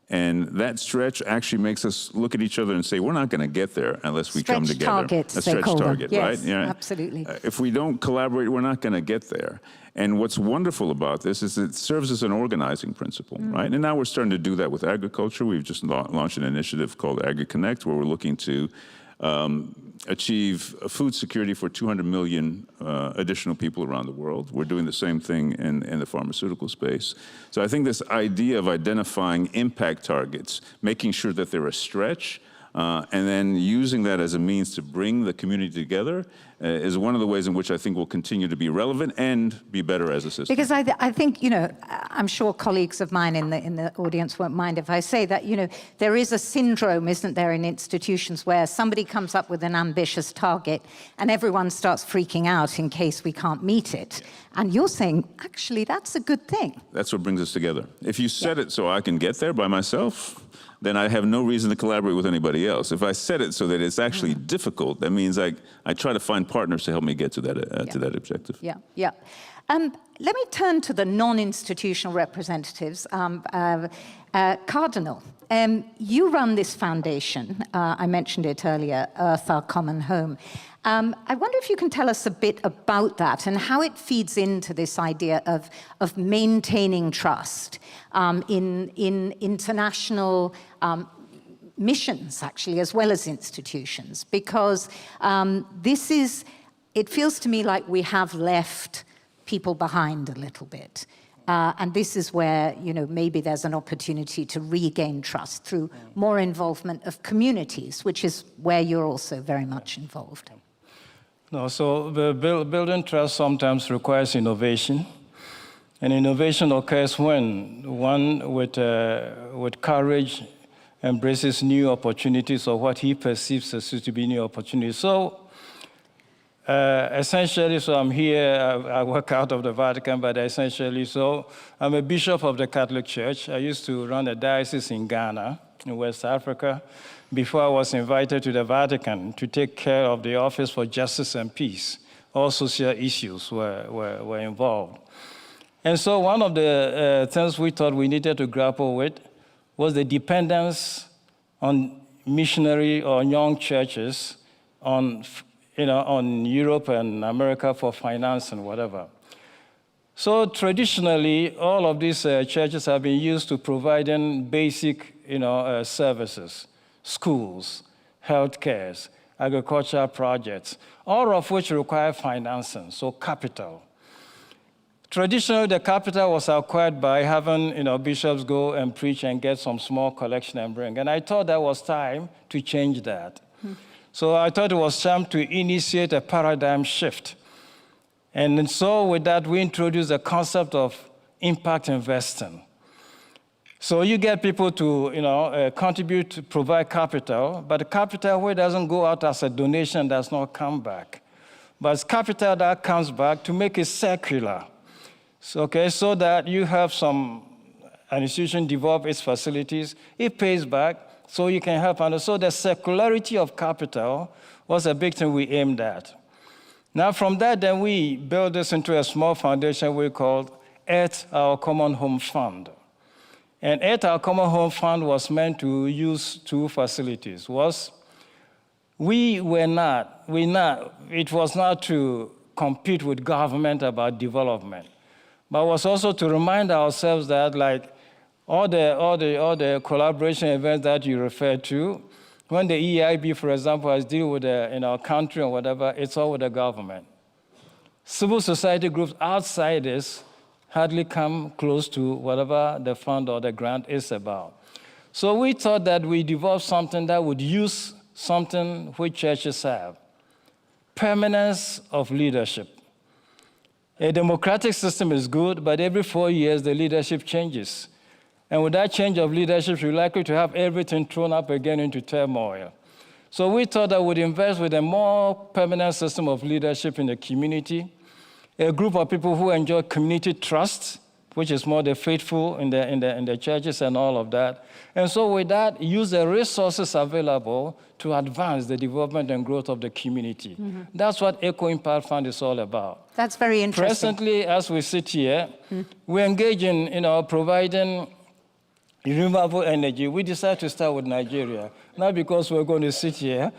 And that stretch actually makes us look at each other and say, we're not going to get there unless we come together. Targets, a stretch target, right? Yes, absolutely. If we don't collaborate, we're not going to get there. And what's wonderful about this is it serves as an organizing principle, right? And now we're starting to do that with agriculture. We've just launched an initiative called AgriConnect, where we're looking to achieve food security for 200 million additional people around the world. We're doing the same thing in the pharmaceutical space. So I think this idea of identifying impact targets, making sure that they're a stretch, and then using that as a means to bring the community together is one of the ways in which I think we'll continue to be relevant and be better as a system. Because I think, I'm sure colleagues of mine in the audience won't mind if I say that, there is a syndrome, isn't there, in institutions where somebody comes up with an ambitious target and everyone starts freaking out in case we can't meet it. And you're saying, actually, that's a good thing. That's what brings us together. If you set it so I can get there by myself, then I have no reason to collaborate with anybody else. If I set it so that it's actually difficult, that means I try to find partners to help me get to that objective. Yeah, yeah. Let me turn to the non-institutional representatives. Cardinal, you run this foundation. I mentioned it earlier, Earth, Our Common Home. I wonder if you can tell us a bit about that and how it feeds into this idea of maintaining trust in international missions, actually, as well as institutions, because it feels to me like we have left people behind a little bit. And this is where, maybe there's an opportunity to regain trust through more involvement of communities, which is where you're also very much involved. No, so the building trust sometimes requires innovation. And innovation occurs when one with courage embraces new opportunities or what he perceives as to be new opportunities. So essentially, I'm here, I work out of the Vatican, but essentially, I'm a bishop of the Catholic Church. I used to run a diocese in Ghana, in West Africa, before I was invited to the Vatican to take care of the Office for Justice and Peace. All social issues were involved. And so one of the things we thought we needed to grapple with was the dependence on missionary or young churches on Europe and America for finance and whatever. So traditionally, all of these churches have been used to providing basic, services, schools, healthcare, agricultural projects, all of which require financing, so capital. Traditionally, the capital was acquired by having bishops go and preach and get some small collection and bring. And I thought that was time to change that. So I thought it was time to initiate a paradigm shift. And so with that, we introduced the concept of impact investing. So you get people to contribute to provide capital, but the capital where it doesn't go out as a donation does not come back. But it's capital that comes back to make it circular. So that you have an institution develop its facilities, it pays back, so you can help. And so the circularity of capital was a big thing we aimed at. Now from that, then we built this into a small foundation we called Earth Our Common Home Fund. And Earth Our Common Home Fund was meant to use two facilities. It was not to compete with government about development, but was also to remind ourselves that, like all the collaboration events that you referred to, when the EIB, for example, has deal with in our country or whatever, it's all with the government. Civil society groups outside this hardly come close to whatever the fund or the grant is about. So we thought that we developed something that would use something which churches have: permanence of leadership. A democratic system is good, but every 4 years the leadership changes. And with that change of leadership, you're likely to have everything thrown up again into turmoil. So we thought that we'd invest with a more permanent system of leadership in the community, a group of people who enjoy community trust, which is more the faithful in the churches and all of that. And so with that, use the resources available to advance the development and growth of the community. Mm-hmm. That's what Eco Impact Fund is all about. That's very interesting. Presently, as we sit here, we engage in providing renewable energy. We decided to start with Nigeria, not because we're going to sit here,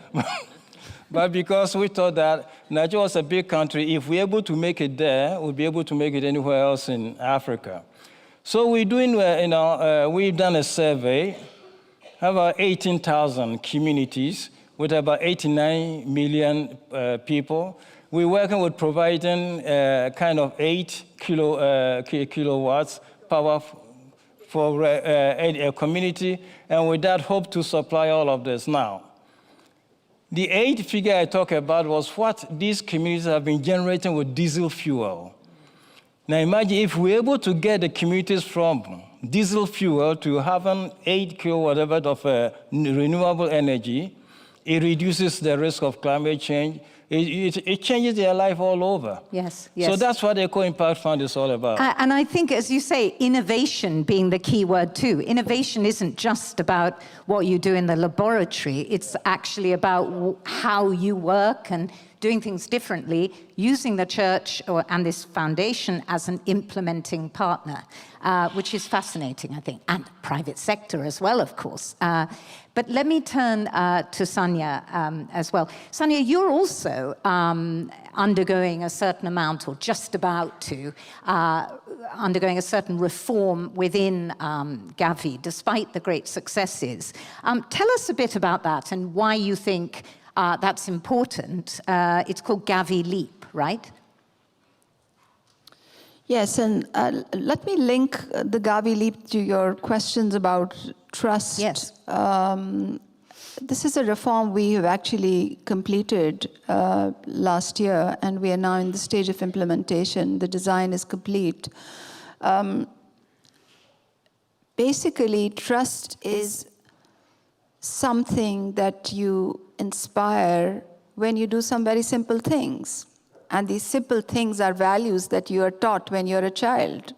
but because we thought that Nigeria was a big country. If we're able to make it there, we'll be able to make it anywhere else in Africa. So we're doing, we've done a survey, about 18,000 communities with about 89 million people. We're working with providing kind of 8 kilowatts power for a community, and with that hope to supply all of this now. The 8 figure I talked about was what these communities have been generating with diesel fuel. Now imagine if we're able to get the communities from diesel fuel to having 8 kilowatt of renewable energy, it reduces the risk of climate change. It changes their life all over. Yes, yes. So that's what the Eco Impact Fund is all about. And I think, as you say, innovation being the key word too. Innovation isn't just about what you do in the laboratory. It's actually about how you work and doing things differently, using the church and this foundation as an implementing partner, which is fascinating, I think, and private sector as well, of course. But let me turn to Sanya as well. Sanya, you're also undergoing a certain amount, or just about to, undergoing a certain reform within Gavi, despite the great successes. Tell us a bit about that and why you think that's important. It's called Gavi Leap, right? Yes, and let me link the Gavi Leap to your questions about trust. Yes. This is a reform we have actually completed last year, and we are now in the stage of implementation. The design is complete. Basically, trust is something that you inspire when you do some very simple things. And these simple things are values that you are taught when you're a child.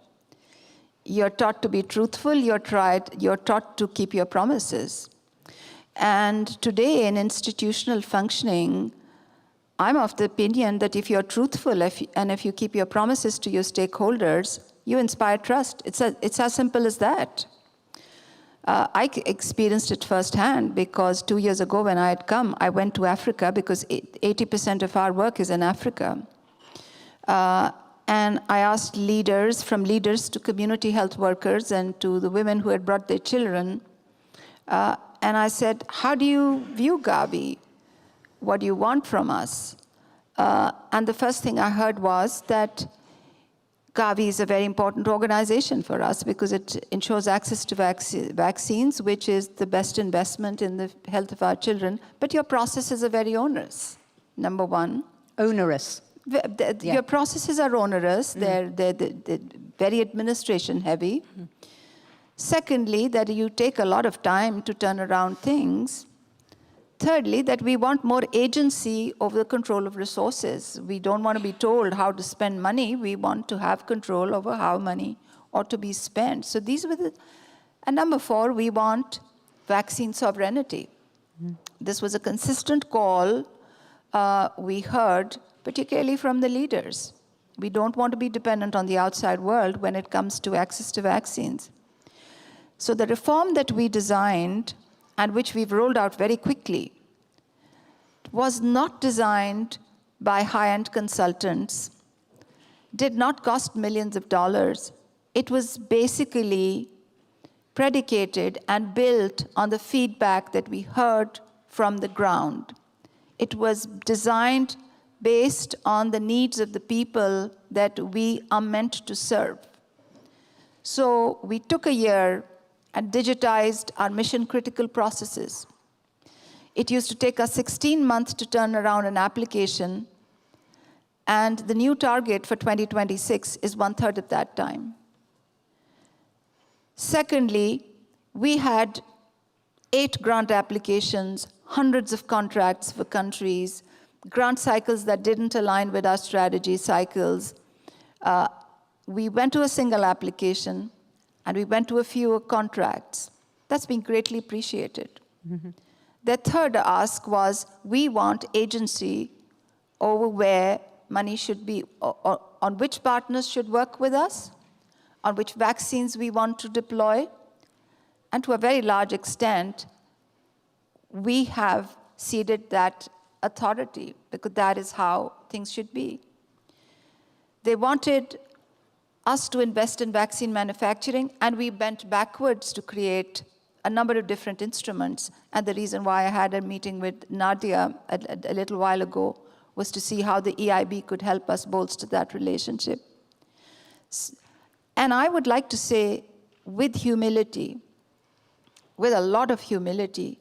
You're taught to be truthful, you're taught to keep your promises. And today in institutional functioning, I'm of the opinion that if you're truthful and if you keep your promises to your stakeholders, you inspire trust. It's as simple as that. I experienced it firsthand because 2 years ago when I had come, I went to Africa because 80% of our work is in Africa. And I asked leaders, from leaders to community health workers and to the women who had brought their children, and I said, how do you view Gavi? What do you want from us? And the first thing I heard was that Gavi is a very important organization for us because it ensures access to vaccines, which is the best investment in the health of our children. But your processes are very onerous, number one. Onerous. Your processes are onerous. They're very administration heavy. Secondly, that you take a lot of time to turn around things. Thirdly, that we want more agency over the control of resources. We don't want to be told how to spend money. We want to have control over how money ought to be spent. So these were the... And number 4, we want vaccine sovereignty. This was a consistent call we heard, particularly from the leaders. We don't want to be dependent on the outside world when it comes to access to vaccines. So the reform that we designed, and which we've rolled out very quickly, was not designed by high-end consultants, did not cost millions of dollars. It was basically predicated and built on the feedback that we heard from the ground. It was designed based on the needs of the people that we are meant to serve. So we took a year and digitized our mission-critical processes. It used to take us 16 months to turn around an application, and the new target for 2026 is 1/3 of that time. Secondly, we had 8 grant applications, hundreds of contracts for countries, grant cycles that didn't align with our strategy cycles. We went to a single application, and we went to a fewer contracts. That's been greatly appreciated. Mm-hmm. The third ask was, we want agency over where money should be, on which partners should work with us, on which vaccines we want to deploy, and to a very large extent, we have ceded that authority, because that is how things should be. They wanted us to invest in vaccine manufacturing, and we bent backwards to create a number of different instruments. And the reason why I had a meeting with Nadia a little while ago was to see how the EIB could help us bolster that relationship. And I would like to say, with humility, with a lot of humility,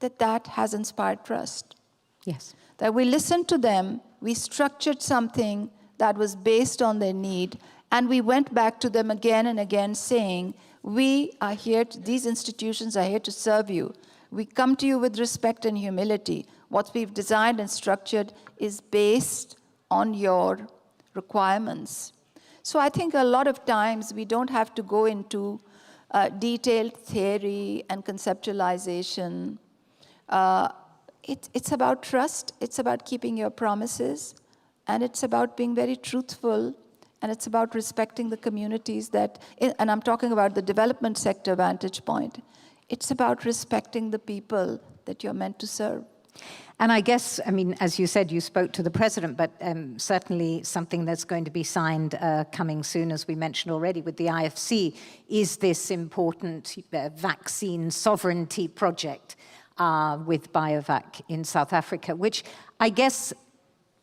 that has inspired trust. Yes. That we listened to them, we structured something that was based on their need, and we went back to them again and again saying, we are here, these institutions are here to serve you. We come to you with respect and humility. What we've designed and structured is based on your requirements. So I think a lot of times we don't have to go into detailed theory and conceptualization. It's about trust, it's about keeping your promises, and it's about being very truthful, and it's about respecting the communities that, and I'm talking about the development sector vantage point, it's about respecting the people that you're meant to serve. And I guess, I mean, as you said, you spoke to the president, but certainly something that's going to be signed coming soon, as we mentioned already with the IFC, is this important vaccine sovereignty project with BioVac in South Africa, which I guess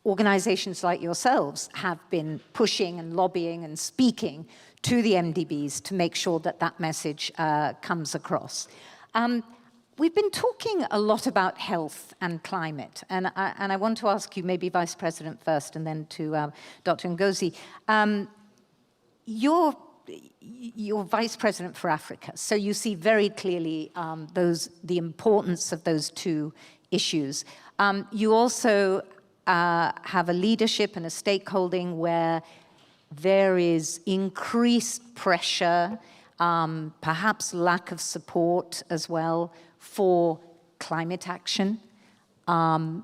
organizations like yourselves have been pushing and lobbying and speaking to the MDBs to make sure that that message comes across. We've been talking a lot about health and climate, and I want to ask you, maybe Vice President first, and then to Dr. Ngozi. You're Vice President for Africa, so you see very clearly the importance of those two issues. You also have a leadership and a stakeholding where there is increased pressure, perhaps lack of support as well for climate action,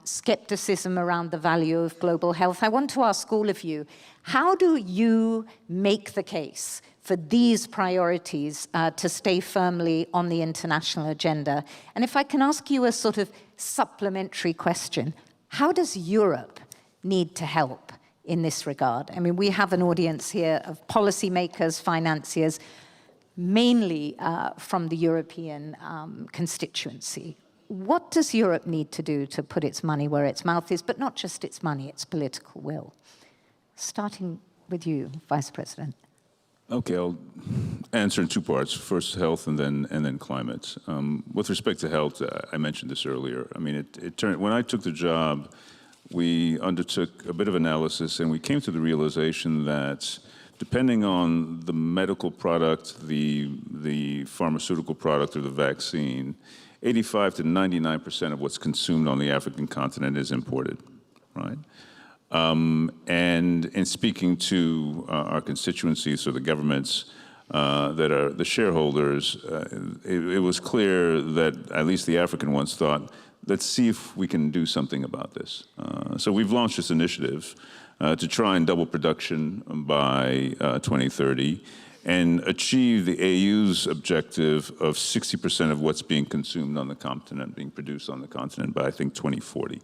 skepticism around the value of global health. I want to ask all of you, how do you make the case for these priorities to stay firmly on the international agenda? And if I can ask you a sort of supplementary question, how does Europe need to help in this regard? I mean, we have an audience here of policymakers, financiers, mainly from the European constituency. What does Europe need to do to put its money where its mouth is, but not just its money, its political will? Starting with you, Vice President. Okay, I'll answer in 2 parts. First, health, and then climate. With respect to health, I mentioned this earlier. I mean, it turned, when I took the job, we undertook a bit of analysis, and we came to the realization that depending on the medical product, the pharmaceutical product, or the vaccine, 85 to 99% of what's consumed on the African continent is imported, right? And in speaking to our constituencies, or the governments that are the shareholders, it was clear that at least the African ones thought, let's see if we can do something about this. So we've launched this initiative to try and double production by 2030 and achieve the AU's objective of 60% of what's being consumed on the continent, being produced on the continent by, I think, 2040.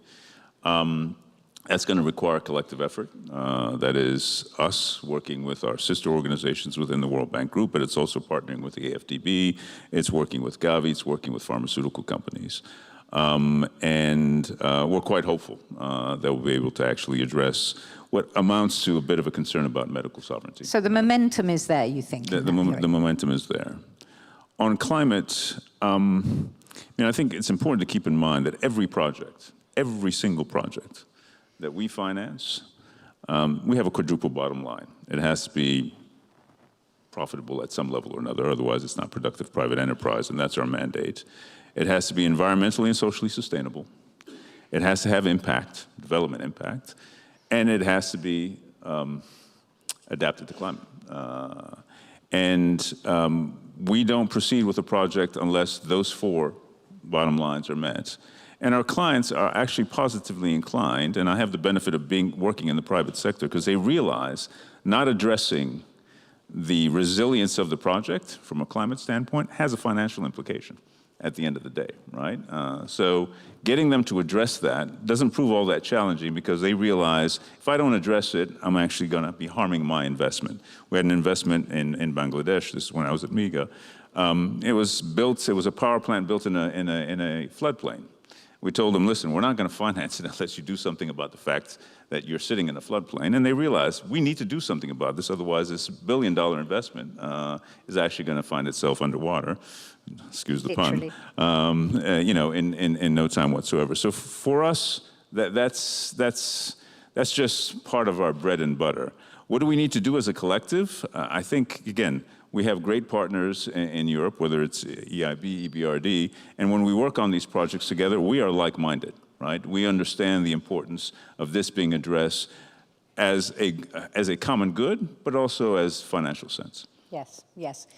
That's going to require a collective effort. That is us working with our sister organizations within the World Bank Group, but it's also partnering with the AFDB, it's working with Gavi, it's working with pharmaceutical companies. And we're quite hopeful that we'll be able to actually address what amounts to a bit of a concern about medical sovereignty. So the momentum is there, you think? The momentum is there. On climate, I think it's important to keep in mind that every project, every single project that we finance, we have a quadruple bottom line. It has to be profitable at some level or another, otherwise it's not productive private enterprise, and that's our mandate. It has to be environmentally and socially sustainable. It has to have impact, development impact, and it has to be adapted to climate. We don't proceed with a project unless those four bottom lines are met. And our clients are actually positively inclined, and I have the benefit of working in the private sector, because they realize not addressing the resilience of the project from a climate standpoint has a financial implication at the end of the day, right? So getting them to address that doesn't prove all that challenging, because they realize if I don't address it, I'm actually going to be harming my investment. We had an investment in Bangladesh. This is when I was at MIGA. It was a power plant built in a floodplain. We told them, listen, we're not going to finance it unless you do something about the fact that you're sitting in a floodplain. And they realized we need to do something about this, otherwise this billion-dollar investment is actually going to find itself underwater. Excuse the pun. In no time whatsoever. So for us, that's just part of our bread and butter. What do we need to do as a collective? I think, again, we have great partners in Europe, whether it's EIB, EBRD, and when we work on these projects together, we are like-minded, right? We understand the importance of this being addressed as a common good, but also as financial sense. Yes, yes.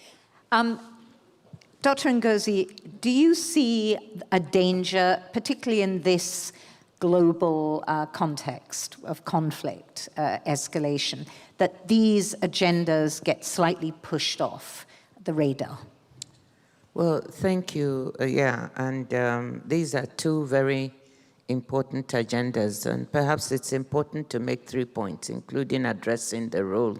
Dr. Ngozi, do you see a danger, particularly in this global context of conflict, escalation, that these agendas get slightly pushed off the radar? Well, thank you. And these are two very important agendas, and perhaps it's important to make 3 points, including addressing the role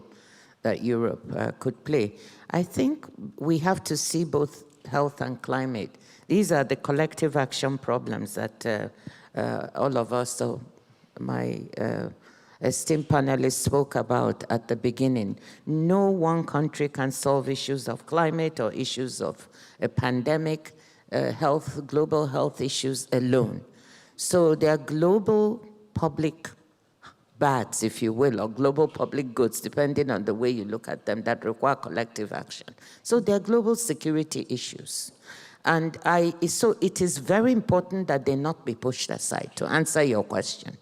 that Europe could play. I think we have to see both health and climate. These are the collective action problems that all of us, so my esteemed panelists spoke about at the beginning. No one country can solve issues of climate or issues of a pandemic, global health issues alone. So there are global public bads, if you will, or global public goods, depending on the way you look at them, that require collective action. So there are global security issues. And so it is very important that they not be pushed aside, to answer your question.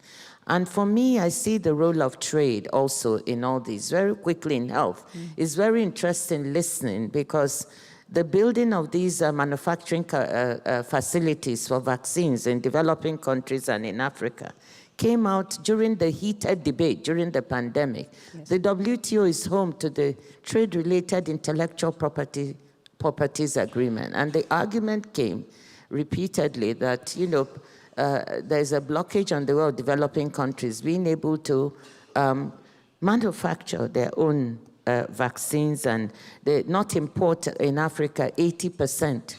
And for me, I see the role of trade also in all these. Very quickly in health, it's very interesting listening, because the building of these manufacturing facilities for vaccines in developing countries and in Africa came out during the heated debate during the pandemic. Yes. The WTO is home to the trade-related intellectual properties agreement, and the argument came repeatedly that, there's a blockage on the way of developing countries being able to manufacture their own vaccines, and they not import in Africa 80%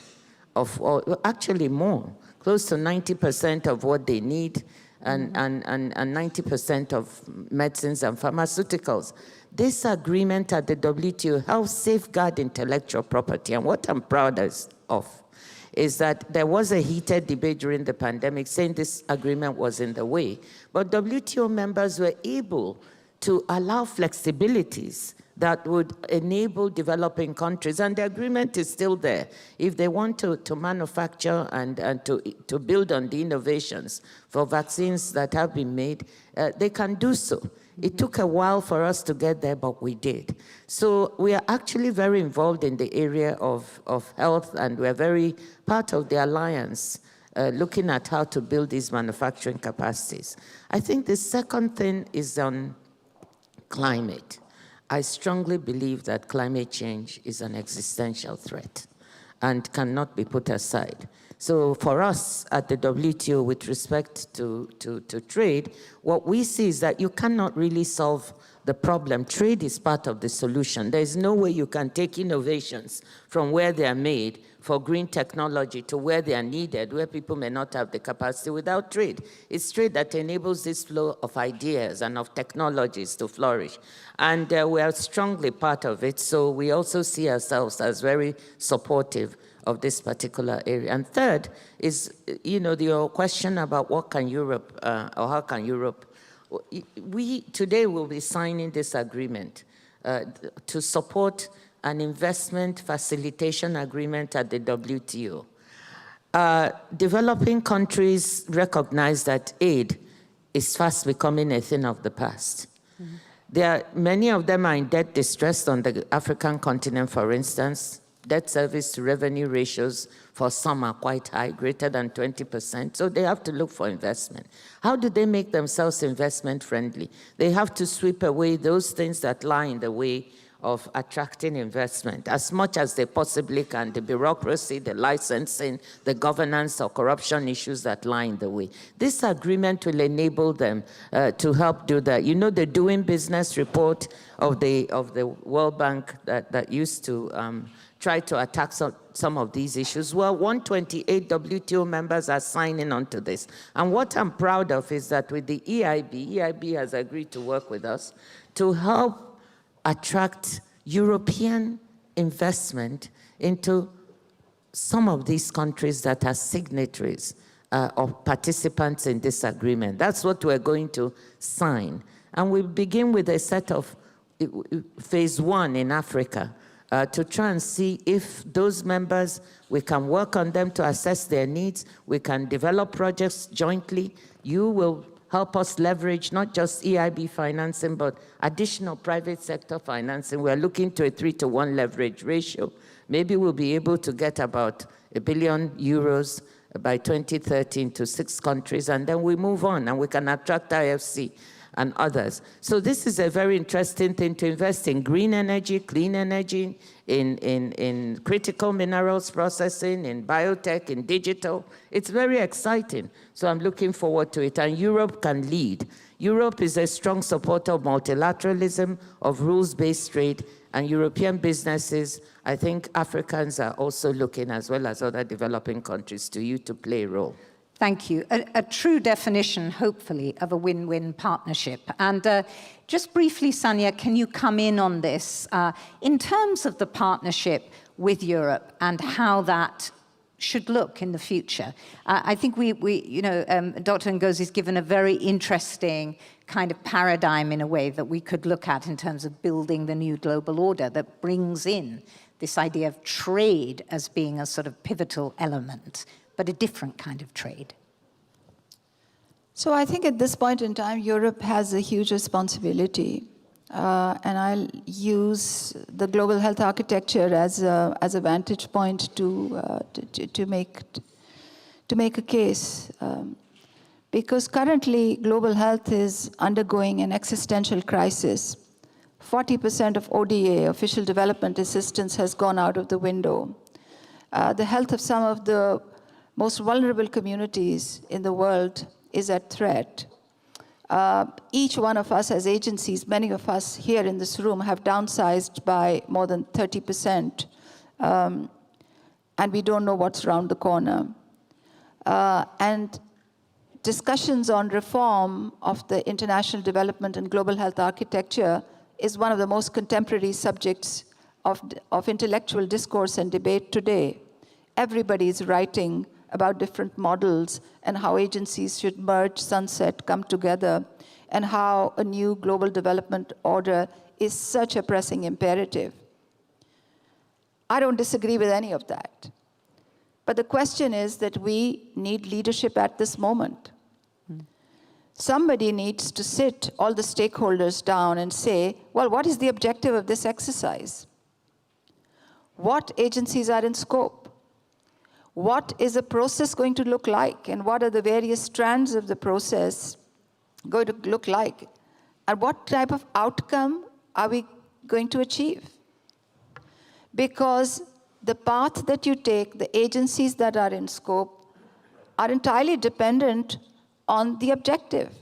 of, or actually more, close to 90% of what they need, and 90% of medicines and pharmaceuticals. This agreement at the WTO helps safeguard intellectual property, and what I'm proud of is that there was a heated debate during the pandemic saying this agreement was in the way, but WTO members were able to allow flexibilities that would enable developing countries, and the agreement is still there. If they want to manufacture and to build on the innovations for vaccines that have been made, they can do so. It took a while for us to get there, but we did. So we are actually very involved in the area of health, and we're very part of the alliance looking at how to build these manufacturing capacities. I think the second thing is on climate. I strongly believe that climate change is an existential threat and cannot be put aside. So for us at the WTO, with respect to trade, what we see is that you cannot really solve the problem. Trade is part of the solution. There is no way you can take innovations from where they are made for green technology to where they are needed, where people may not have the capacity without trade. It's trade that enables this flow of ideas and of technologies to flourish. And we are strongly part of it, so we also see ourselves as very supportive of this particular area. And third is, your question about what can Europe, or how can Europe, we today will be signing this agreement to support an investment facilitation agreement at the WTO. Developing countries recognize that aid is fast becoming a thing of the past. Many of them are in debt distress on the African continent, for instance. Debt service to revenue ratios for some are quite high, greater than 20%, so they have to look for investment. How do they make themselves investment friendly? They have to sweep away those things that lie in the way of attracting investment as much as they possibly can, the bureaucracy, the licensing, the governance or corruption issues that lie in the way. This agreement will enable them to help do that. You know, the Doing Business report of the World Bank that used to try to attack some of these issues. Well, 128 WTO members are signing on to this. And what I'm proud of is that with the EIB has agreed to work with us to help attract European investment into some of these countries that are signatories or participants in this agreement. That's what we're going to sign. And we begin with a set of phase 1 in Africa to try and see if those members, we can work on them to assess their needs, we can develop projects jointly. You will help us leverage not just EIB financing, but additional private sector financing. We're looking to a 3-to-1 leverage ratio. Maybe we'll be able to get about €1 billion by 2013 to 6 countries, and then we move on, and we can attract IFC and others. So this is a very interesting thing to invest in: green energy, clean energy, in critical minerals processing, in biotech, in digital. It's very exciting. So I'm looking forward to it. And Europe can lead. Europe is a strong supporter of multilateralism, of rules-based trade, and European businesses. I think Africans are also looking, as well as other developing countries, to you to play a role. Thank you. A true definition, hopefully, of a win-win partnership. And just briefly, Sanya, can you come in on this in terms of the partnership with Europe and how that should look in the future? I think Dr. Ngozi's given a very interesting kind of paradigm in a way that we could look at in terms of building the new global order that brings in this idea of trade as being a sort of pivotal element, but a different kind of trade. So I think at this point in time, Europe has a huge responsibility. And I'll use the global health architecture as a vantage point to make a case. Because currently, global health is undergoing an existential crisis. 40% of ODA, official development assistance, has gone out of the window. The health of some of the most vulnerable communities in the world is at threat. Each one of us as agencies, many of us here in this room, have downsized by more than 30%, and we don't know what's around the corner. And discussions on reform of the international development and global health architecture is one of the most contemporary subjects of intellectual discourse and debate today. Everybody is writing about different models and how agencies should merge, sunset, come together, and how a new global development order is such a pressing imperative. I don't disagree with any of that. But the question is that we need leadership at this moment. Somebody needs to sit all the stakeholders down and say, well, what is the objective of this exercise? What agencies are in scope? What is the process going to look like? And what are the various strands of the process going to look like? And what type of outcome are we going to achieve? Because the path that you take, the agencies that are in scope, are entirely dependent on the objective.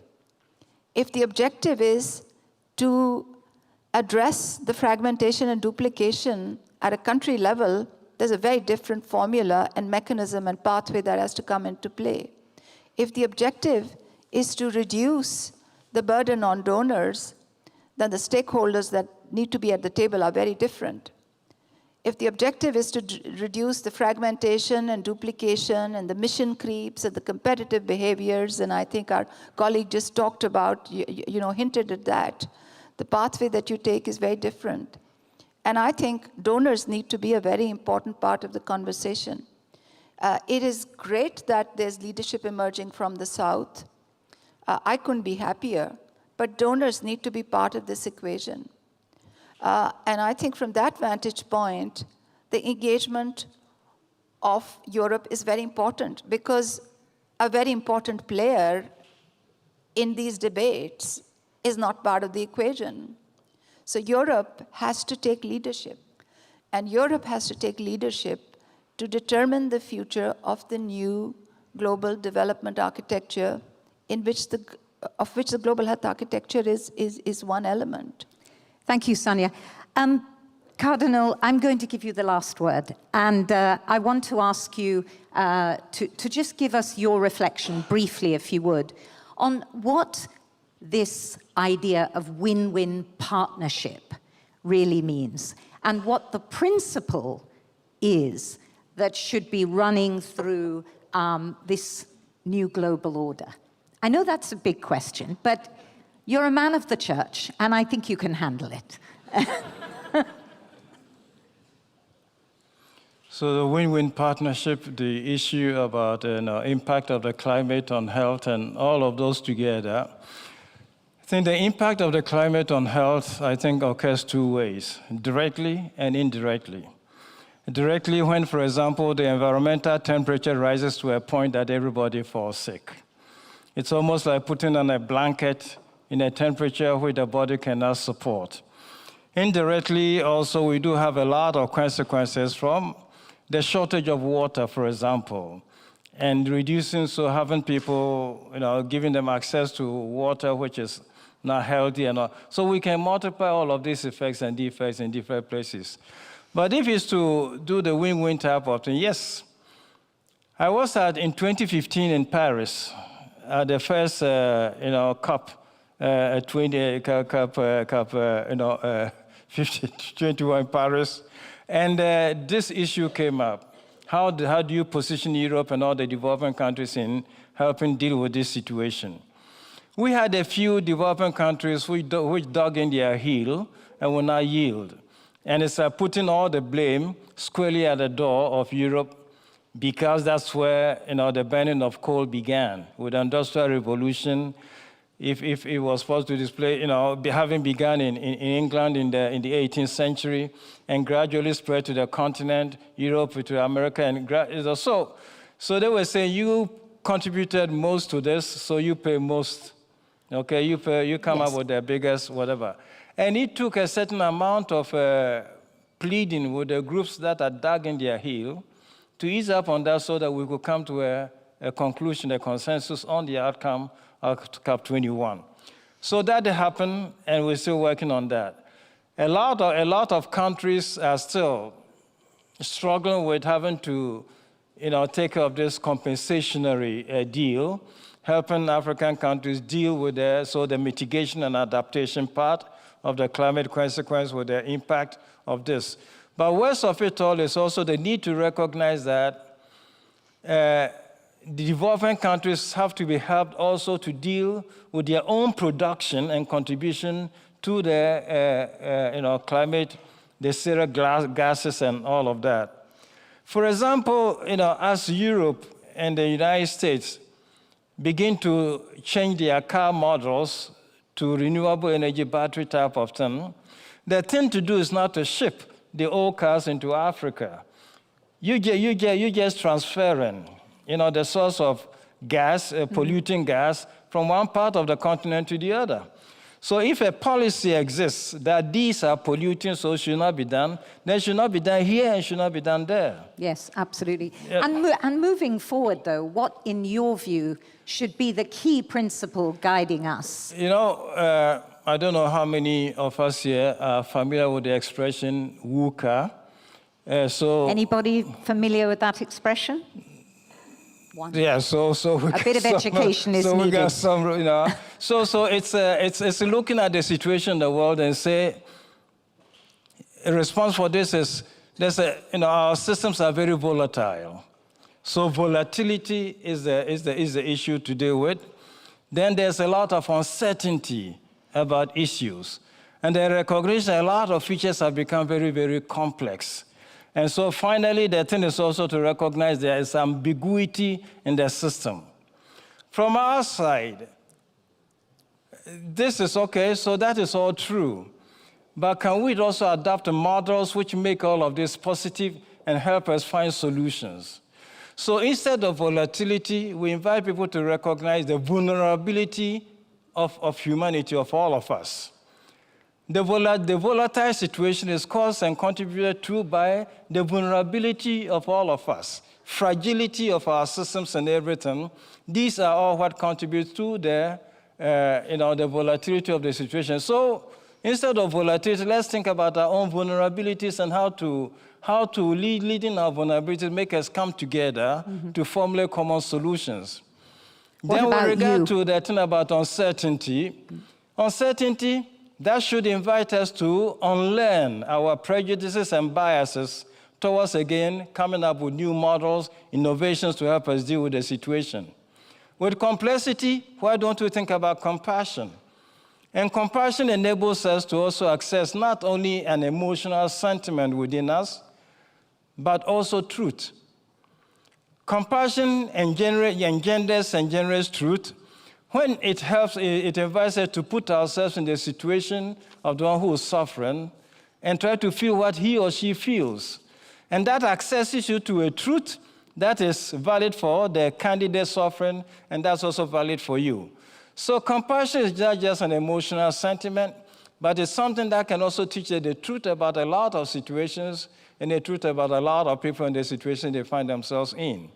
If the objective is to address the fragmentation and duplication at a country level, there's a very different formula and mechanism and pathway that has to come into play. If the objective is to reduce the burden on donors, then the stakeholders that need to be at the table are very different. If the objective is to reduce the fragmentation and duplication and the mission creeps and the competitive behaviors, and I think our colleague just talked about, hinted at that, the pathway that you take is very different. And I think donors need to be a very important part of the conversation. It is great that there's leadership emerging from the South. I couldn't be happier, but donors need to be part of this equation. And I think from that vantage point, the engagement of Europe is very important, because a very important player in these debates is not part of the equation. So Europe has to take leadership, and Europe has to take leadership to determine the future of the new global development architecture of which the global health architecture is one element. Thank you, Sonia. Cardinal, I'm going to give you the last word, and I want to ask you to just give us your reflection briefly, if you would, on what this idea of win-win partnership really means, and what the principle is that should be running through this new global order. I know that's a big question, but you're a man of the church, and I think you can handle it. So the win-win partnership, the issue about impact of the climate on health and all of those together, I think the impact of the climate on health, I think, occurs two ways, directly and indirectly. Directly when, for example, the environmental temperature rises to a point that everybody falls sick. It's almost like putting on a blanket in a temperature which the body cannot support. Indirectly, also, we do have a lot of consequences from the shortage of water, for example, and reducing, so having people, giving them access to water which is not healthy and all. So we can multiply all of these effects and defects in different places. But if it's to do the win-win type of thing, yes. I was in 2015 in Paris, at the first, COP 21 in Paris, and this issue came up. How do you position Europe and all the developing countries in helping deal with this situation? We had a few developing countries which dug in their heel and will not yield. And it's putting all the blame squarely at the door of Europe, because that's where the burning of coal began. With the Industrial Revolution, if it was supposed to display, having begun in England in the 18th century and gradually spread to the continent, Europe to America, and so they were saying, you contributed most to this, so you pay most. Okay, you come up with the biggest whatever. And it took a certain amount of pleading with the groups that are dug in their heel to ease up on that, so that we could come to a conclusion, a consensus on the outcome of COP21. So that happened, and we're still working on that. A lot of countries are still struggling with having to take care of this compensationary deal, helping African countries deal with the mitigation and adaptation part of the climate consequence with the impact of this. But worst of it all is also the need to recognize that the developing countries have to be helped also to deal with their own production and contribution to the climate, the zero gases and all of that. For example, as Europe and the United States begin to change their car models to renewable energy battery type of thing, the thing to do is not to ship the old cars into Africa. You just transferring, the source of gas, polluting gas, from one part of the continent to the other. So if a policy exists that these are polluting, so it should not be done, then it should not be done here and should not be done there. Yes, absolutely. Yeah. And moving forward, though, what, in your view, should be the key principle guiding us? I don't know how many of us here are familiar with the expression WUCA. Anybody familiar with that expression? One. Yeah, so we a bit of education is needed. So we got some, So it's looking at the situation in the world and say, a response for this is, our systems are very volatile. So volatility is the issue to deal with. Then there's a lot of uncertainty about issues. And the recognition, a lot of features have become very, very complex. And so finally, the thing is also to recognize there is ambiguity in the system. From our side, this is okay, so that is all true. But can we also adapt models which make all of this positive and help us find solutions? So instead of volatility, we invite people to recognize the vulnerability of humanity, of all of us. The volatile situation is caused and contributed to by the vulnerability of all of us, fragility of our systems and everything. These are all what contributes to the volatility of the situation. So instead of volatility, let's think about our own vulnerabilities and how to leading our vulnerabilities, make us come together to formulate common solutions. Then with regard to the thing about uncertainty, that should invite us to unlearn our prejudices and biases towards, again, coming up with new models, innovations to help us deal with the situation. With complexity, why don't we think about compassion? And compassion enables us to also access not only an emotional sentiment within us, but also truth. Compassion engenders and generates truth. When it helps, it invites us to put ourselves in the situation of the one who is suffering and try to feel what he or she feels. And that accesses you to a truth that is valid for the candidate suffering, and that's also valid for you. So compassion is not just an emotional sentiment, but it's something that can also teach you the truth about a lot of situations and the truth about a lot of people in the situation they find themselves in.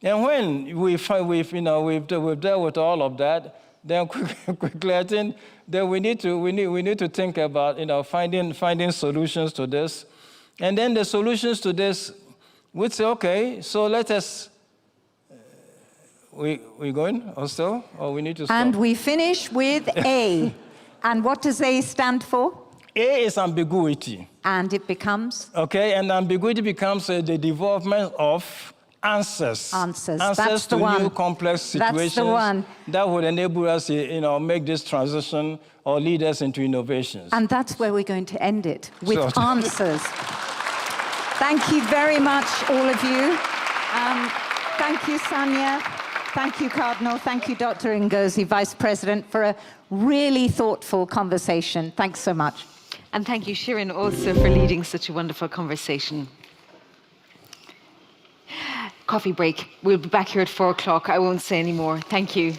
And when we've dealt with all of that, then quickly I think that we need to think about finding solutions to this, and then the solutions to this, we'd say, okay, so let us. We going also, or we need to stop? And we finish with A. And what does A stand for? A is ambiguity. And it becomes? Okay, and ambiguity becomes the development of answers. That's to the one. New complex situations. That's the one. That would enable us to make this transition or lead us into innovations. And that's where we're going to end it, with So- answers. Thank you very much, all of you. Thank you, Sanya. Thank you, Cardinal. Thank you, Dr. Ngozi, Vice President, for a really thoughtful conversation. Thanks so much. And thank you, Shirin, also for leading such a wonderful conversation. Coffee break. We'll be back here at 4 o'clock. I won't say any more. Thank you.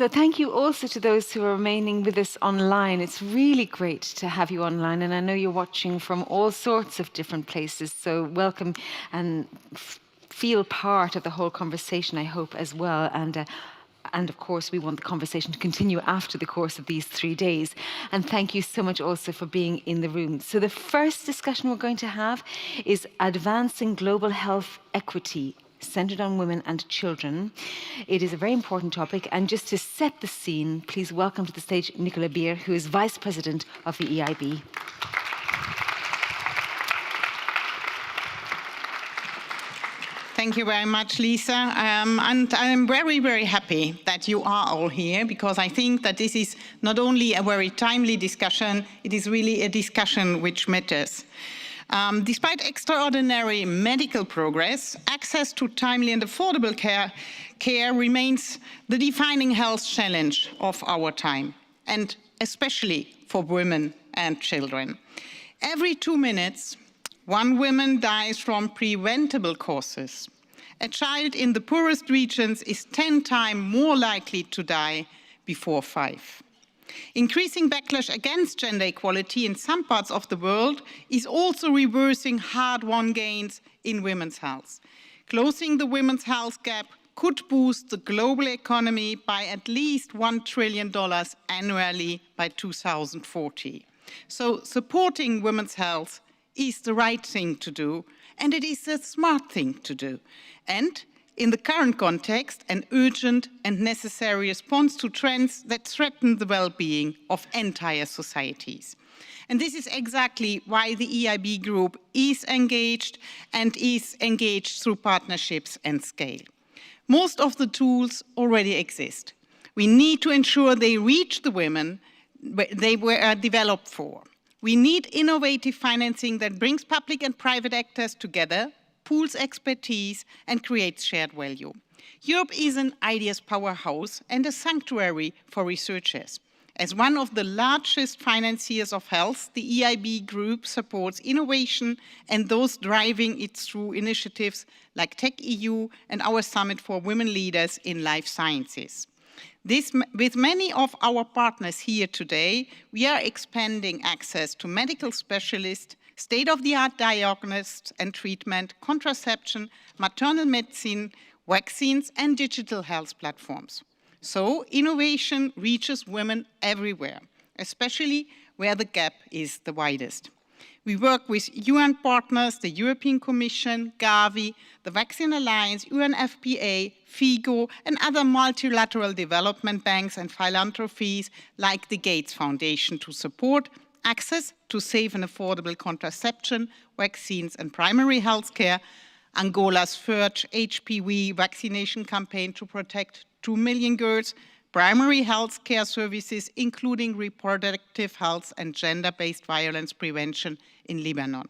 So thank you also to those who are remaining with us online. It's really great to have you online, and I know you're watching from all sorts of different places, so welcome and feel part of the whole conversation, I hope, as well. And of course, we want the conversation to continue after the course of these 3 days. And thank you so much also for being in the room. So the first discussion we're going to have is advancing global health equity centered on women and children. It is a very important topic. And just to set the scene, please welcome to the stage Nicola Beer, who is Vice President of the EIB. Thank you very much, Lisa. And I'm very, very happy that you are all here, because I think that this is not only a very timely discussion, it is really a discussion which matters. Despite extraordinary medical progress, access to timely and affordable care remains the defining health challenge of our time, and especially for women and children. Every 2 minutes, one woman dies from preventable causes. A child in the poorest regions is 10 times more likely to die before 5. Increasing backlash against gender equality in some parts of the world is also reversing hard-won gains in women's health. Closing the women's health gap could boost the global economy by at least $1 trillion annually by 2040. So supporting women's health is the right thing to do, and it is a smart thing to do. And in the current context, an urgent and necessary response to trends that threaten the well-being of entire societies. And this is exactly why the EIB Group is engaged, and is engaged through partnerships and scale. Most of the tools already exist. We need to ensure they reach the women they were developed for. We need innovative financing that brings public and private actors together, pools expertise, and creates shared value. Europe is an ideas powerhouse and a sanctuary for researchers. As one of the largest financiers of health, the EIB Group supports innovation and those driving it through initiatives like TechEU and our Summit for Women Leaders in Life Sciences. With many of our partners here today, we are expanding access to medical specialists, state-of-the-art diagnosis and treatment, contraception, maternal medicine, vaccines, and digital health platforms. So innovation reaches women everywhere, especially where the gap is the widest. We work with UN partners, the European Commission, Gavi, the Vaccine Alliance, UNFPA, FIGO, and other multilateral development banks and philanthropies like the Gates Foundation to support access to safe and affordable contraception, vaccines, and primary health care, Angola's first HPV vaccination campaign to protect 2 million girls, primary health care services, including reproductive health and gender-based violence prevention in Lebanon.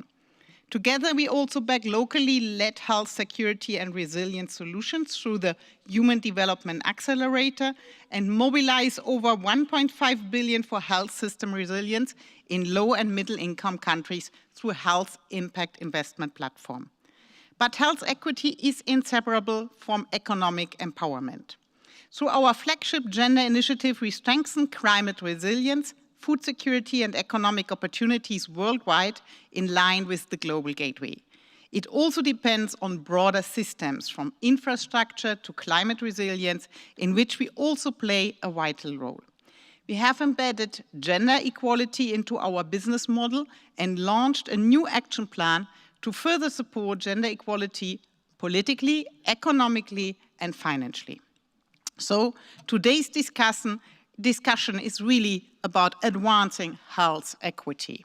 Together, we also back locally led health security and resilience solutions through the Human Development Accelerator and mobilize over 1.5 billion for health system resilience in low and middle income countries through a health impact investment platform. But health equity is inseparable from economic empowerment. Through our flagship gender initiative, we strengthen climate resilience, food security, and economic opportunities worldwide in line with the Global Gateway. It also depends on broader systems, from infrastructure to climate resilience, in which we also play a vital role. We have embedded gender equality into our business model and launched a new action plan to further support gender equality politically, economically, and financially. So today's discussion is really about advancing health equity.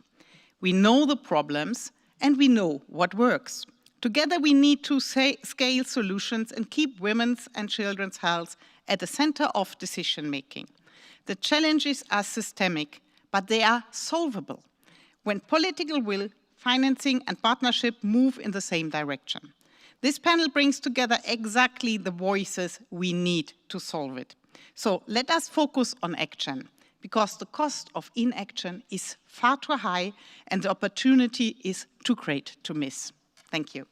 We know the problems and we know what works. Together we need to scale solutions and keep women's and children's health at the center of decision-making. The challenges are systemic, but they are solvable when political will, financing, and partnership move in the same direction. This panel brings together exactly the voices we need to solve it. So let us focus on action, because the cost of inaction is far too high and the opportunity is too great to miss. Thank you.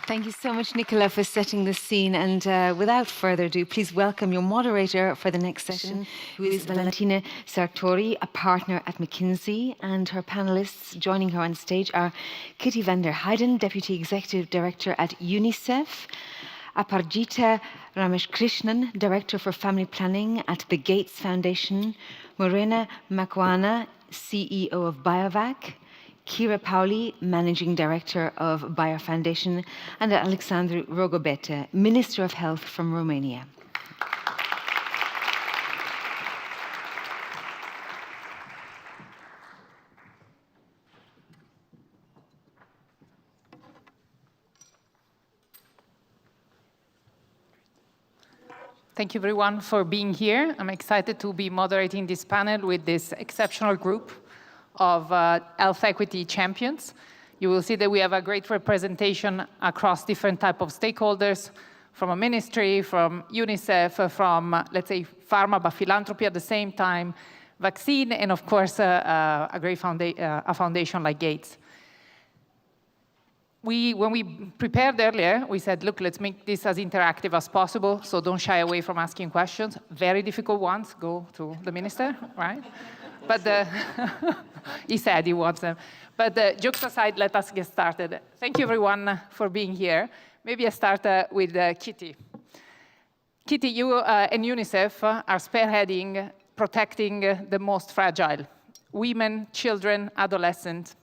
Thank you so much, Nicola, for setting the scene. And without further ado, please welcome your moderator for the next session, who is Valentina Sartori, a partner at McKinsey. And her panelists joining her on stage are Kitty van der Heijden, Deputy Executive Director at UNICEF, Aparjita Rameshkrishnan, Director for Family Planning at the Gates Foundation, Morena Makwana, CEO of Biovac, Kira Pauli, Managing Director of Bayer Foundation, and Alexandru Rogobete, Minister of Health from Romania. Thank you everyone for being here. I'm excited to be moderating this panel with this exceptional group of health equity champions. You will see that we have a great representation across different types of stakeholders, from a ministry, from UNICEF, from, let's say, pharma, but philanthropy at the same time, vaccine, and of course, a great foundation like Gates. When we prepared earlier, we said, look, let's make this as interactive as possible, so don't shy away from asking questions. Very difficult ones, go to the minister, right? But he said he wants them. But jokes aside, let us get started. Thank you, everyone, for being here. Maybe I start with Kitty. Kitty, you and UNICEF are spearheading, protecting the most fragile, women, children, adolescents.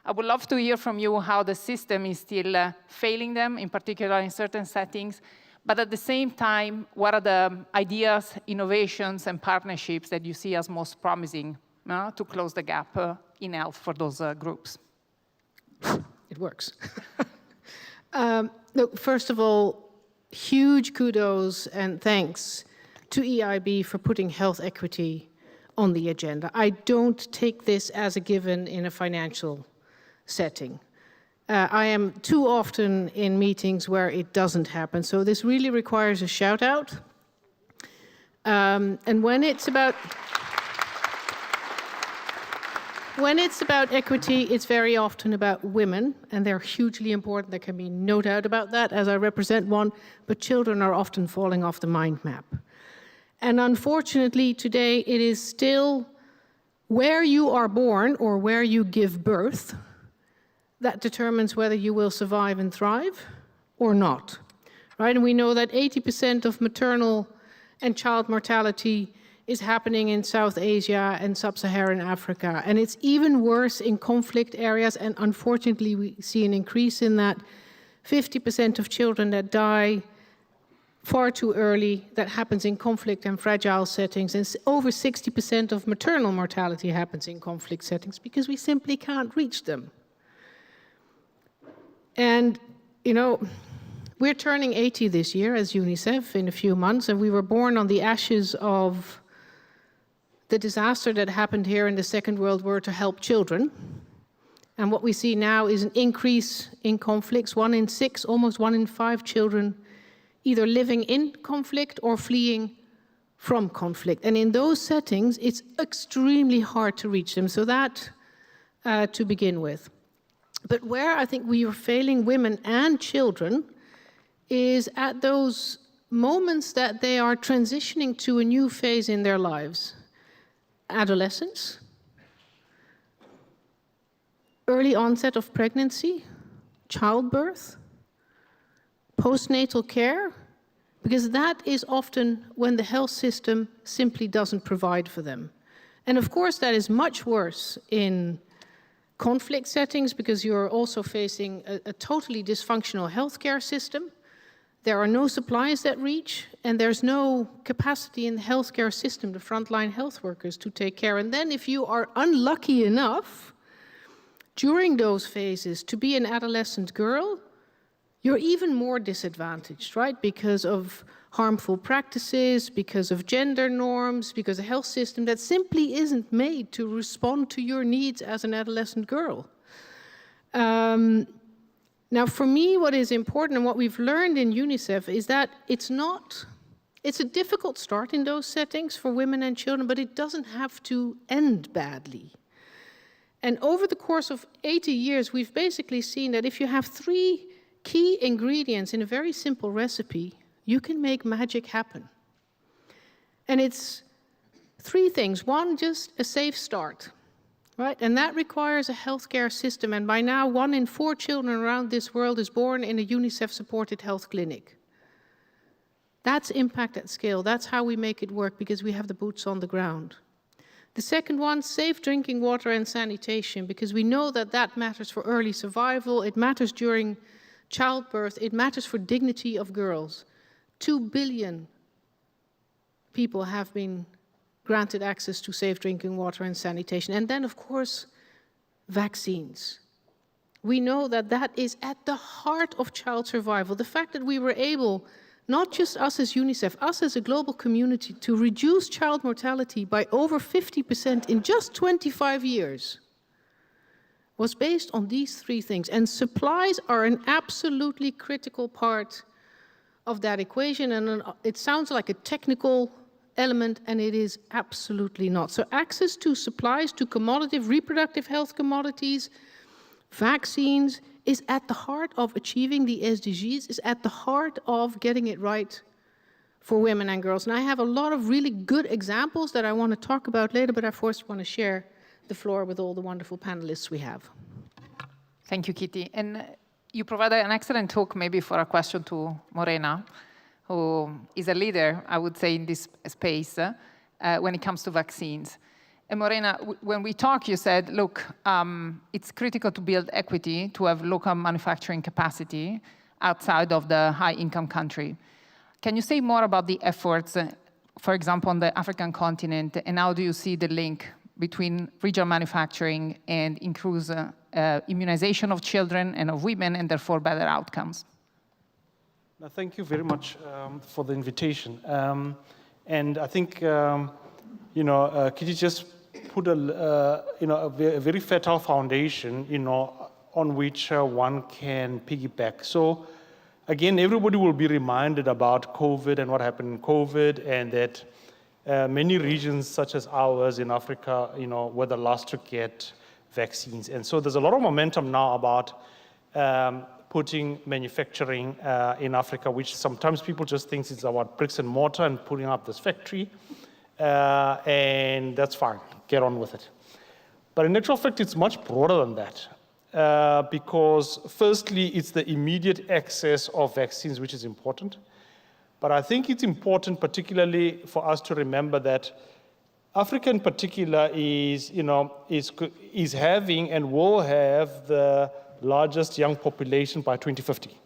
I would love to hear from you how the system is still failing them, in particular in certain settings, but at the same time, what are the ideas, innovations, and partnerships that you see as most promising to close the gap in health for those groups? It works. Look, first of all, huge kudos and thanks to EIB for putting health equity on the agenda. I don't take this as a given in a financial setting. I am too often in meetings where it doesn't happen, so this really requires a shout out. And when it's about equity, it's very often about women, and they're hugely important. There can be no doubt about that, as I represent one, but children are often falling off the mind map. And unfortunately, today, it is still where you are born or where you give birth that determines whether you will survive and thrive or not, right? And we know that 80% of maternal and child mortality is happening in South Asia and Sub-Saharan Africa. And it's even worse in conflict areas, and unfortunately we see an increase in that. 50% of children that die far too early, that happens in conflict and fragile settings, and over 60% of maternal mortality happens in conflict settings because we simply can't reach them. And, you know, we're turning 80 this year as UNICEF in a few months, and we were born on the ashes of the disaster that happened here in the Second World War to help children. And what we see now is an increase in conflicts. 1 in 6, almost 1 in 5 children either living in conflict or fleeing from conflict. And in those settings, it's extremely hard to reach them. So that to begin with. But where I think we are failing women and children is at those moments that they are transitioning to a new phase in their lives. Adolescence, early onset of pregnancy, childbirth, postnatal care, because that is often when the health system simply doesn't provide for them. And of course, that is much worse in conflict settings because you're also facing a totally dysfunctional healthcare system. There are no supplies that reach, and there's no capacity in the healthcare system, the frontline health workers, to take care. And then if you are unlucky enough during those phases to be an adolescent girl, you're even more disadvantaged, right? Because of harmful practices, because of gender norms, because a health system that simply isn't made to respond to your needs as an adolescent girl. Now, for me, what is important and what we've learned in UNICEF is that it's a difficult start in those settings for women and children, but it doesn't have to end badly. And over the course of 80 years, we've basically seen that if you have 3 key ingredients in a very simple recipe, you can make magic happen. And it's 3 things. 1, just a safe start, right? And that requires a healthcare system. And by now, 1 in 4 children around this world is born in a UNICEF-supported health clinic. That's impact at scale. That's how we make it work, because we have the boots on the ground. The second one, safe drinking water and sanitation, because we know that that matters for early survival, it matters during childbirth, it matters for dignity of girls. 2 billion people have been granted access to safe drinking water and sanitation. And then, of course, vaccines. We know that that is at the heart of child survival. The fact that we were able, not just us as UNICEF, us as a global community, to reduce child mortality by over 50% in just 25 years was based on these 3 things. And supplies are an absolutely critical part of that equation. And it sounds like a technical element, and it is absolutely not. So access to supplies, to commodity, reproductive health commodities, vaccines, is at the heart of achieving the SDGs, is at the heart of getting it right for women and girls. And I have a lot of really good examples that I want to talk about later, but I first want to share the floor with all the wonderful panelists we have. Thank you, Kitty. And you provided an excellent talk maybe for a question to Morena, who is a leader, I would say, in this space when it comes to vaccines. And Morena, when we talked, you said, look, it's critical to build equity, to have local manufacturing capacity outside of the high-income country. Can you say more about the efforts, for example, on the African continent, and how do you see the link between regional manufacturing and increased immunization of children and of women, and therefore better outcomes? Thank you very much for the invitation. And I think, Kitty just put a very fertile foundation, on which one can piggyback. So again, everybody will be reminded about COVID and what happened in COVID, and that many regions such as ours in Africa, were the last to get vaccines. And so there's a lot of momentum now about putting manufacturing in Africa, which sometimes people just think it's about bricks and mortar and putting up this factory. And that's fine, get on with it. But in actual fact, it's much broader than that. Because firstly, it's the immediate access of vaccines, which is important. But I think it's important, particularly for us to remember that Africa in particular is having and will have the largest young population by 2050.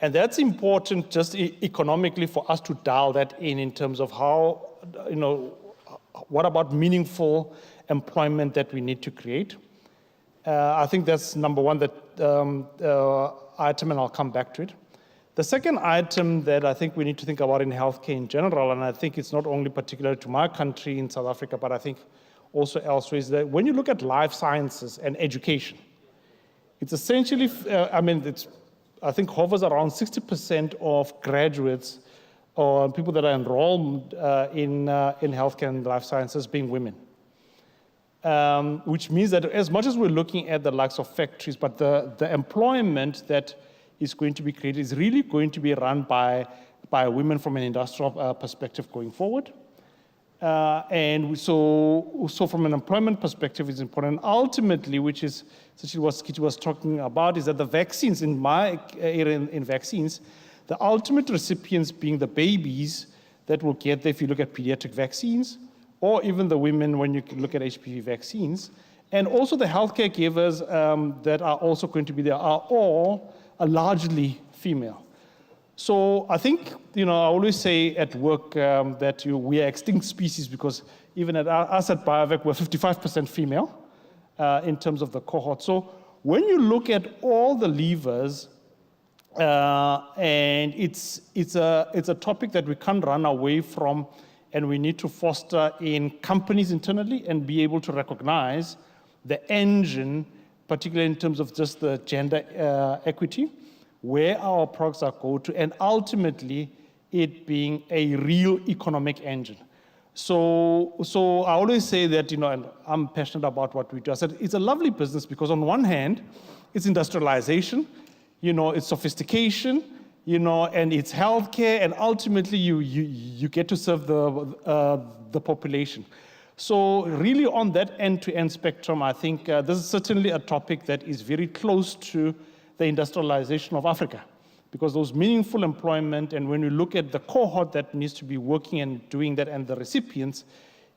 And that's important just economically for us to dial that in terms of how, what about meaningful employment that we need to create. I think that's number one, that item, and I'll come back to it. The second item that I think we need to think about in healthcare in general, and I think it's not only particular to my country in South Africa, but I think also elsewhere, is that when you look at life sciences and education, it's essentially, I think hovers around 60% of graduates or people that are enrolled in healthcare and life sciences being women. Which means that as much as we're looking at the likes of factories, but the employment that is going to be created is really going to be run by women from an industrial perspective going forward. And so from an employment perspective, it's important. Ultimately, which is essentially what Kitty was talking about, is that the vaccines, in my area in vaccines, the ultimate recipients being the babies that will get there if you look at pediatric vaccines, or even the women when you look at HPV vaccines. And also the healthcare givers that are also going to be there are all largely female. So I think, I always say at work that we are extinct species, because even at us at BioVac, we're 55% female in terms of the cohort. So when you look at all the levers, and it's a topic that we can't run away from, and we need to foster in companies internally and be able to recognize the engine, particularly in terms of just the gender equity, where our products are go to, and ultimately it being a real economic engine. So I always say that, and I'm passionate about what we do. I said it's a lovely business because on one hand, it's industrialization, its sophistication, and its healthcare, and ultimately you get to serve the population. So really on that end-to-end spectrum, I think this is certainly a topic that is very close to the industrialization of Africa, because those meaningful employment, and when we look at the cohort that needs to be working and doing that and the recipients,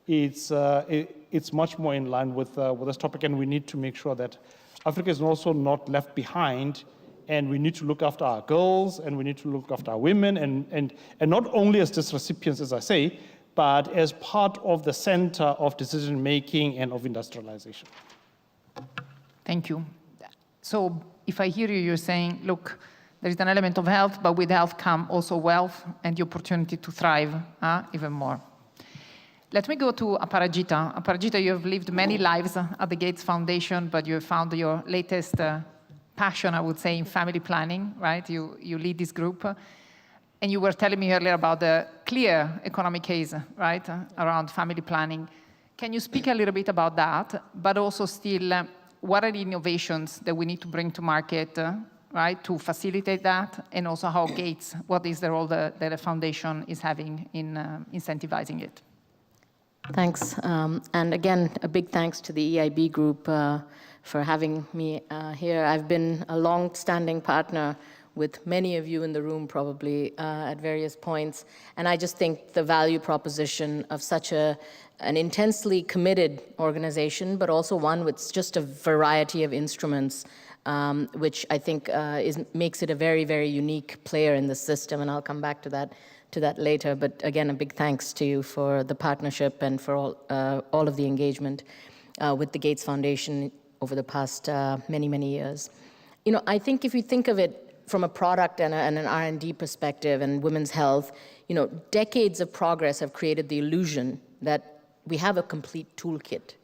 it's much more in line with this topic, and we need to make sure that Africa is also not left behind, and we need to look after our girls, and we need to look after our women, and not only as just recipients, as I say, but as part of the center of decision-making and of industrialization. Thank you. So if I hear you, you're saying, look, there is an element of health, but with health come also wealth and the opportunity to thrive even more. Let me go to Aparajita. Aparajita, you have lived many lives at the Gates Foundation, but you have found your latest passion, I would say, in family planning, right? You lead this group. And you were telling me earlier about the clear economic case, right, around family planning. Can you speak a little bit about that, but also still, what are the innovations that we need to bring to market, right, to facilitate that, and also how Gates, what is the role that the foundation is having in incentivizing it? Thanks. And again, a big thanks to the EIB group for having me here. I've been a long-standing partner with many of you in the room probably at various points. And I just think the value proposition of such an intensely committed organization, but also one with just a variety of instruments, which I think makes it a very, very unique player in the system. And I'll come back to that later. But again, a big thanks to you for the partnership and for all of the engagement with the Gates Foundation over the past many, many years. I think if you think of it from a product and an R&D perspective and women's health, decades of progress have created the illusion that we have a complete toolkit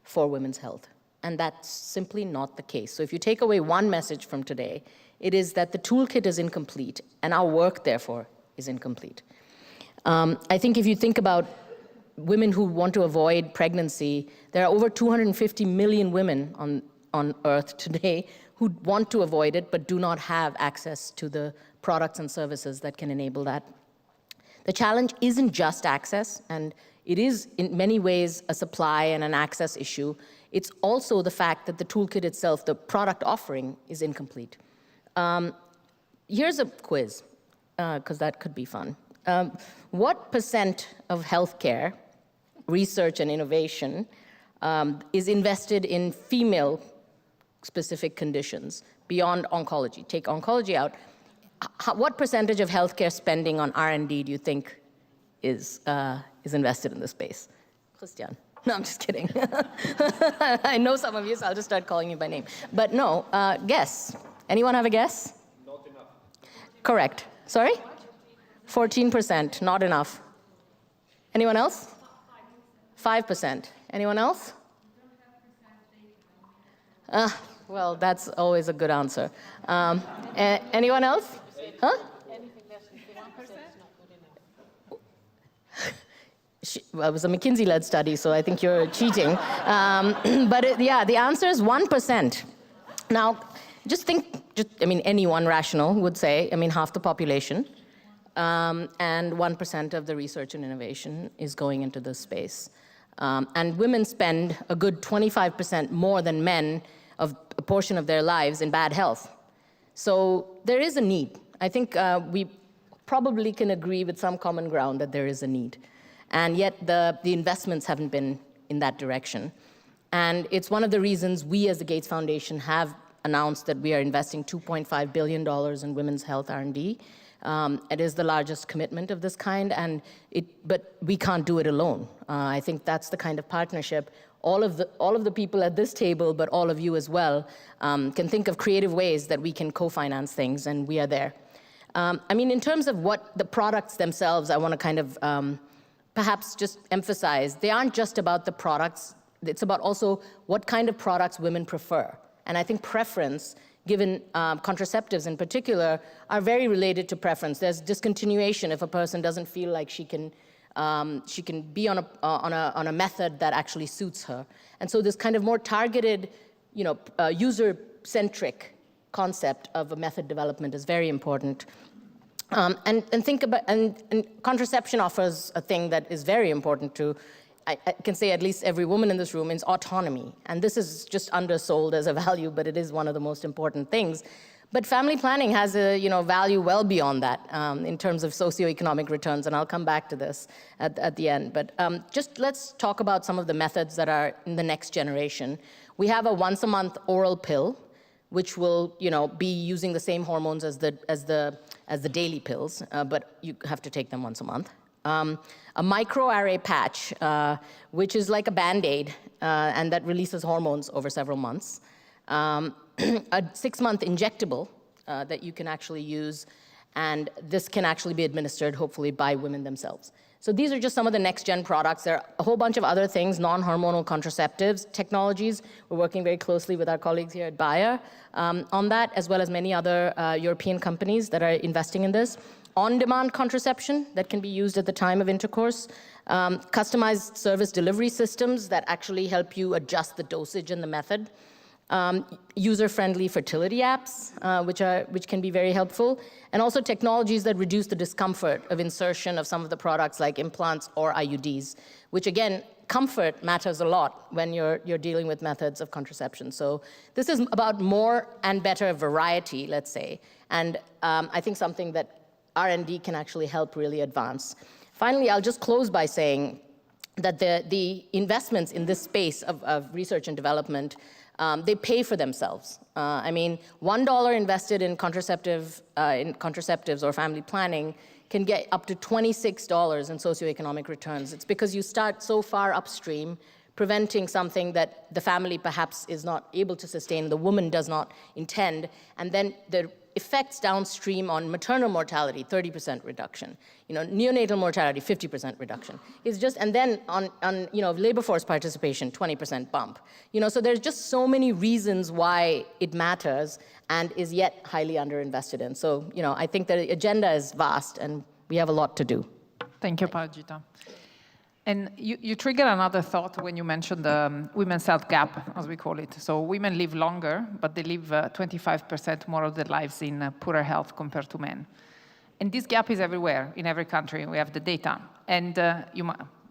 for women's health. And that's simply not the case. So if you take away one message from today, it is that the toolkit is incomplete, and our work, therefore, is incomplete. I think if you think about women who want to avoid pregnancy, there are over 250 million women on Earth today who want to avoid it but do not have access to the products and services that can enable that. The challenge isn't just access, and it is in many ways a supply and an access issue. It's also the fact that the toolkit itself, the product offering, is incomplete. Here's a quiz, because that could be fun. What % of healthcare, research and innovation is invested in female specific conditions beyond oncology? Take oncology out. What percentage of healthcare spending on R&D do you think is invested in this space? Christian. No, I'm just kidding. I know some of you, so I'll just start calling you by name. But no, guess. Anyone have a guess? Not enough. Correct. Sorry? 14%, not enough. Anyone else? 5%. Anyone else? Well, that's always a good answer. Anyone else? Huh? Well, it was a McKinsey-led study, so I think you're cheating. But yeah, the answer is 1%. Now, anyone rational would say, half the population, and 1% of the research and innovation is going into this space. And women spend a good 25% more than men of a portion of their lives in bad health. So there is a need. I think we probably can agree with some common ground that there is a need. And yet the investments haven't been in that direction. And it's one of the reasons we as the Gates Foundation have announced that we are investing $2.5 billion in women's health R&D. It is the largest commitment of this kind, but we can't do it alone. I think that's the kind of partnership all of the people at this table, but all of you as well, can think of creative ways that we can co-finance things, and we are there. In terms of what the products themselves, I want to kind of perhaps just emphasize, they aren't just about the products, it's about also what kind of products women prefer. And I think preference, given contraceptives in particular, are very related to preference. There's discontinuation if a person doesn't feel like she can be on a method that actually suits her. And so this kind of more targeted, user-centric concept of a method development is very important. And think about, and contraception offers a thing that is very important to, I can say at least every woman in this room, is autonomy. And this is just undersold as a value, but it is one of the most important things. But family planning has a value well beyond that in terms of socioeconomic returns, and I'll come back to this at the end. But just let's talk about some of the methods that are in the next generation. We have a once-a-month oral pill, which will be using the same hormones as the daily pills, but you have to take them once a month. A microarray patch, which is like a Band-Aid, and that releases hormones over several months. A 6-month injectable that you can actually use, and this can actually be administered, hopefully, by women themselves. So these are just some of the next-gen products. There are a whole bunch of other things, non-hormonal contraceptives, technologies. We're working very closely with our colleagues here at Bayer on that, as well as many other European companies that are investing in this. On-demand contraception that can be used at the time of intercourse. Customized service delivery systems that actually help you adjust the dosage and the method. User-friendly fertility apps, which can be very helpful, and also technologies that reduce the discomfort of insertion of some of the products like implants or IUDs, which again, comfort matters a lot when you're dealing with methods of contraception. So this is about more and better variety, let's say, and I think something that R&D can actually help really advance. Finally, I'll just close by saying that the investments in this space of research and development, they pay for themselves. I mean, $1 invested in contraceptives or family planning can get up to $26 in socioeconomic returns. It's because you start so far upstream, preventing something that the family perhaps is not able to sustain, the woman does not intend, and then the effects downstream on maternal mortality, 30% reduction. Neonatal mortality, 50% reduction. It's just, and then on labor force participation, 20% bump. So there's just so many reasons why it matters and is yet highly underinvested in. So, I think the agenda is vast and we have a lot to do. Thank you, Parajita. And you triggered another thought when you mentioned the women's health gap, as we call it. So women live longer, but they live 25% more of their lives in poorer health compared to men. And this gap is everywhere, in every country. We have the data. And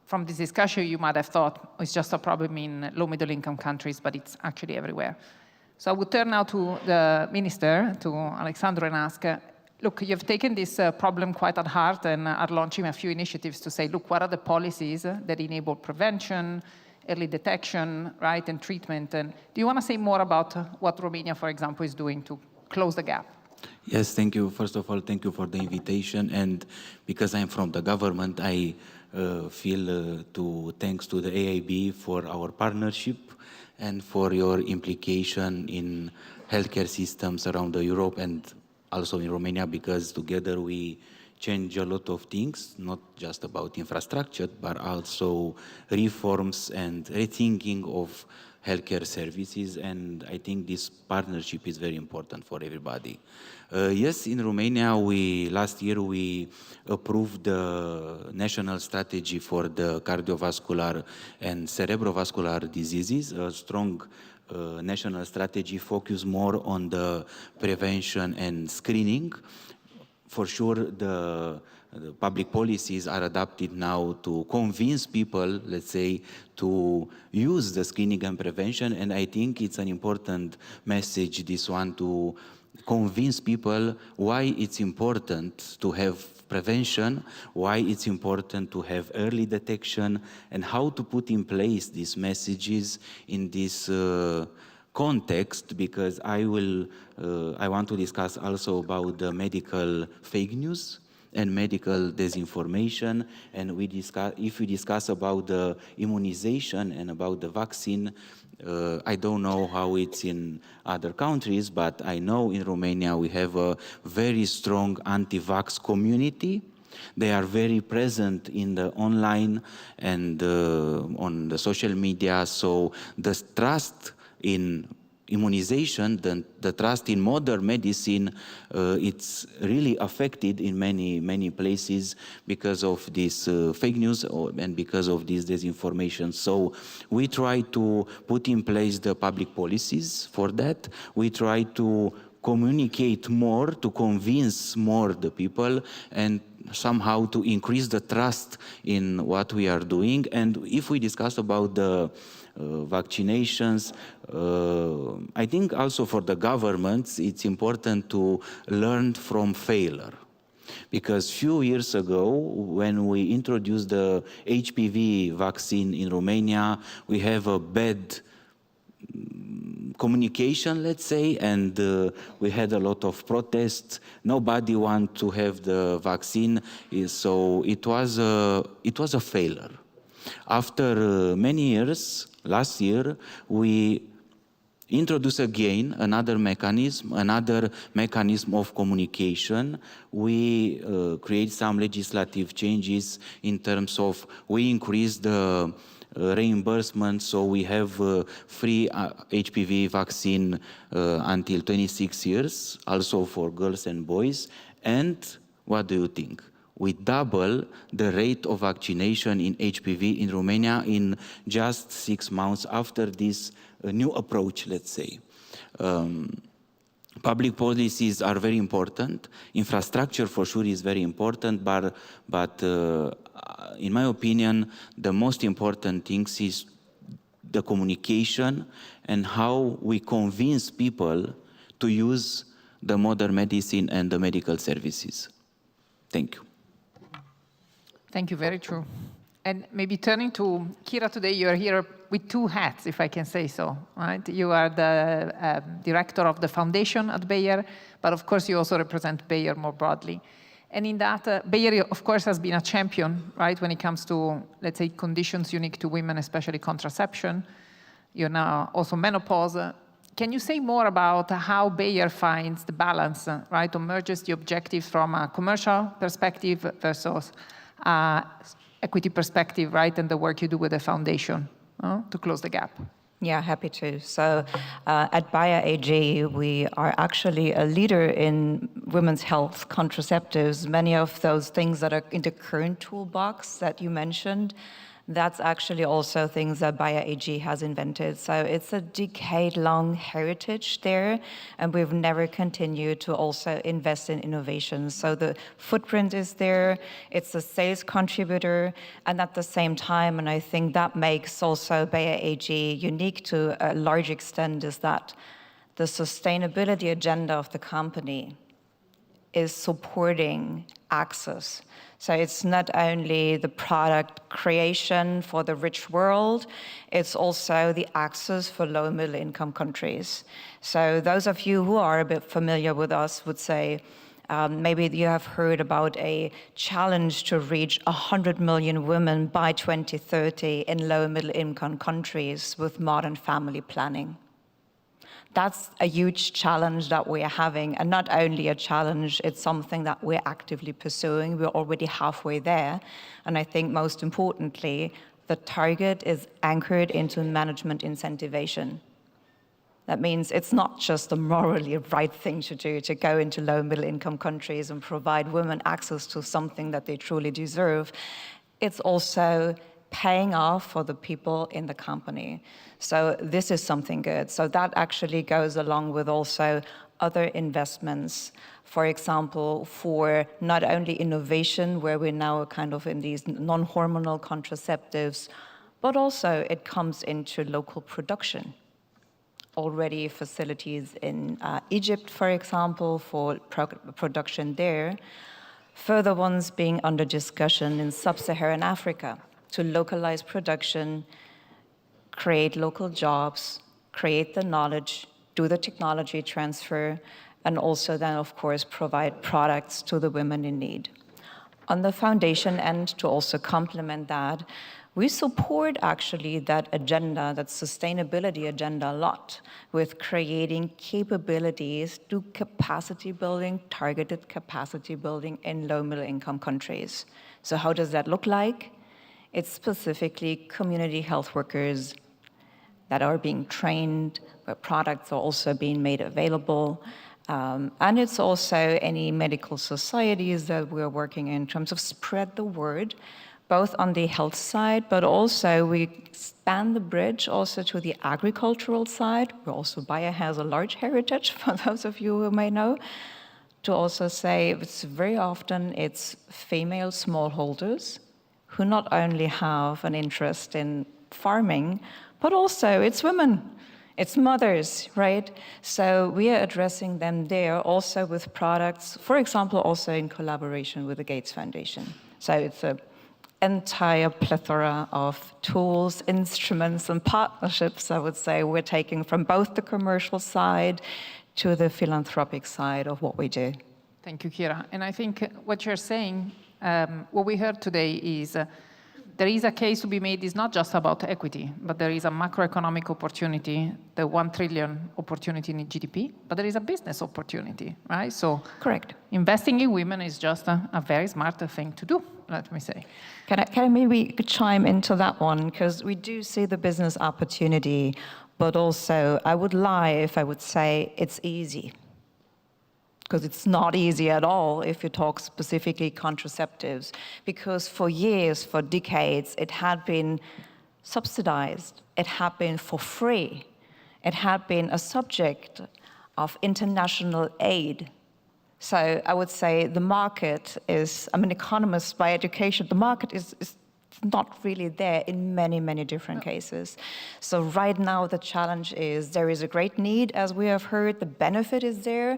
from this discussion, you might have thought it's just a problem in low middle income countries, but it's actually everywhere. So I would turn now to the minister, to Alexandru, and ask, look, you've taken this problem quite at heart and are launching a few initiatives to say, look, what are the policies that enable prevention, early detection, right, and treatment? And do you want to say more about what Romania, for example, is doing to close the gap? Yes, thank you. First of all, thank you for the invitation. And because I'm from the government, I feel thanks to the EIB for our partnership and for your implication in healthcare systems around Europe and also in Romania, because together we change a lot of things, not just about infrastructure, but also reforms and rethinking of healthcare services. And I think this partnership is very important for everybody. Yes, in Romania, last year we approved the national strategy for the cardiovascular and cerebrovascular diseases, a strong national strategy focused more on the prevention and screening. For sure, the public policies are adapted now to convince people, let's say, to use the screening and prevention. And I think it's an important message, this one, to convince people why it's important to have prevention, why it's important to have early detection, and how to put in place these messages in this context, because I want to discuss also about the medical fake news and medical disinformation. And if we discuss about the immunization and about the vaccine, I don't know how it's in other countries, but I know in Romania we have a very strong anti-vax community. They are very present in the online and on the social media. So the trust in immunization, the trust in modern medicine, it's really affected in many places because of this fake news and because of this disinformation. So we try to put in place the public policies for that. We try to communicate more, to convince more the people, and somehow to increase the trust in what we are doing. And if we discuss about the vaccinations, I think also for the governments, it's important to learn from failure. Because few years ago, when we introduced the HPV vaccine in Romania, we have a bad communication, let's say, and we had a lot of protests. Nobody wanted to have the vaccine, so it was a failure. After many years, last year, we introduced again another mechanism of communication. We create some legislative changes in terms of, we increase the reimbursement, so we have free HPV vaccine until 26 years, also for girls and boys. And what do you think? We double the rate of vaccination in HPV in Romania in just 6 months after this new approach, let's say. Public policies are very important. Infrastructure for sure is very important, but in my opinion, the most important thing is the communication and how we convince people to use the modern medicine and the medical services. Thank you. Thank you, very true. And maybe turning to Kira today, you're here with two hats, if I can say so, right? You are the director of the foundation at Bayer, but of course you also represent Bayer more broadly. And in that, Bayer, of course, has been a champion, right, when it comes to, let's say, conditions unique to women, especially contraception. You're now also menopause. Can you say more about how Bayer finds the balance, right, or merges the objectives from a commercial perspective versus equity perspective, right, and the work you do with the foundation to close the gap? Yeah, happy to. So at Bayer AG, we are actually a leader in women's health contraceptives. Many of those things that are in the current toolbox that you mentioned, that's actually also things that Bayer AG has invented. So it's a decade-long heritage there, and we've never continued to also invest in innovation. So the footprint is there, it's a sales contributor, and at the same time, and I think that makes also Bayer AG unique to a large extent, is that the sustainability agenda of the company is supporting access. So it's not only the product creation for the rich world, it's also the access for low and middle income countries. So those of you who are a bit familiar with us would say, maybe you have heard about a challenge to reach 100 million women by 2030 in low and middle income countries with modern family planning. That's a huge challenge that we are having, and not only a challenge, it's something that we're actively pursuing. We're already halfway there, and I think most importantly, the target is anchored into management incentivation. That means it's not just the morally right thing to do to go into low and middle income countries and provide women access to something that they truly deserve. It's also paying off for the people in the company. So this is something good. So that actually goes along with also other investments, for example, for not only innovation, where we're now kind of in these non-hormonal contraceptives, but also it comes into local production. Already facilities in Egypt, for example, for production there. Further ones being under discussion in sub-Saharan Africa to localize production, create local jobs, create the knowledge, do the technology transfer, and also then, of course, provide products to the women in need. On the foundation end, to also complement that, we support actually that agenda, that sustainability agenda a lot, with creating capabilities, do capacity building, targeted capacity building in low middle income countries. So how does that look like? It's specifically community health workers that are being trained, where products are also being made available. And it's also any medical societies that we're working in terms of spread the word, both on the health side, but also we span the bridge also to the agricultural side, where also Bayer has a large heritage, for those of you who may know, to also say it's very often it's female smallholders who not only have an interest in farming, but also it's women, it's mothers, right? So we are addressing them there also with products, for example, also in collaboration with the Gates Foundation. So it's an entire plethora of tools, instruments, and partnerships, I would say, we're taking from both the commercial side to the philanthropic side of what we do. Thank you, Kira. And I think what you're saying, what we heard today is there is a case to be made. It's not just about equity, but there is a macroeconomic opportunity, the 1 trillion opportunity in GDP, but there is a business opportunity, right? So correct. Investing in women is just a very smart thing to do, let me say. Can I maybe chime into that one? Because we do see the business opportunity, but also I would lie if I would say it's easy. Because it's not easy at all if you talk specifically contraceptives, because for years, for decades, it had been subsidized, it had been for free, it had been a subject of international aid. So I would say the market is, I'm an economist by education, the market is not really there in many, many different cases. So right now the challenge is there is a great need, as we have heard, the benefit is there,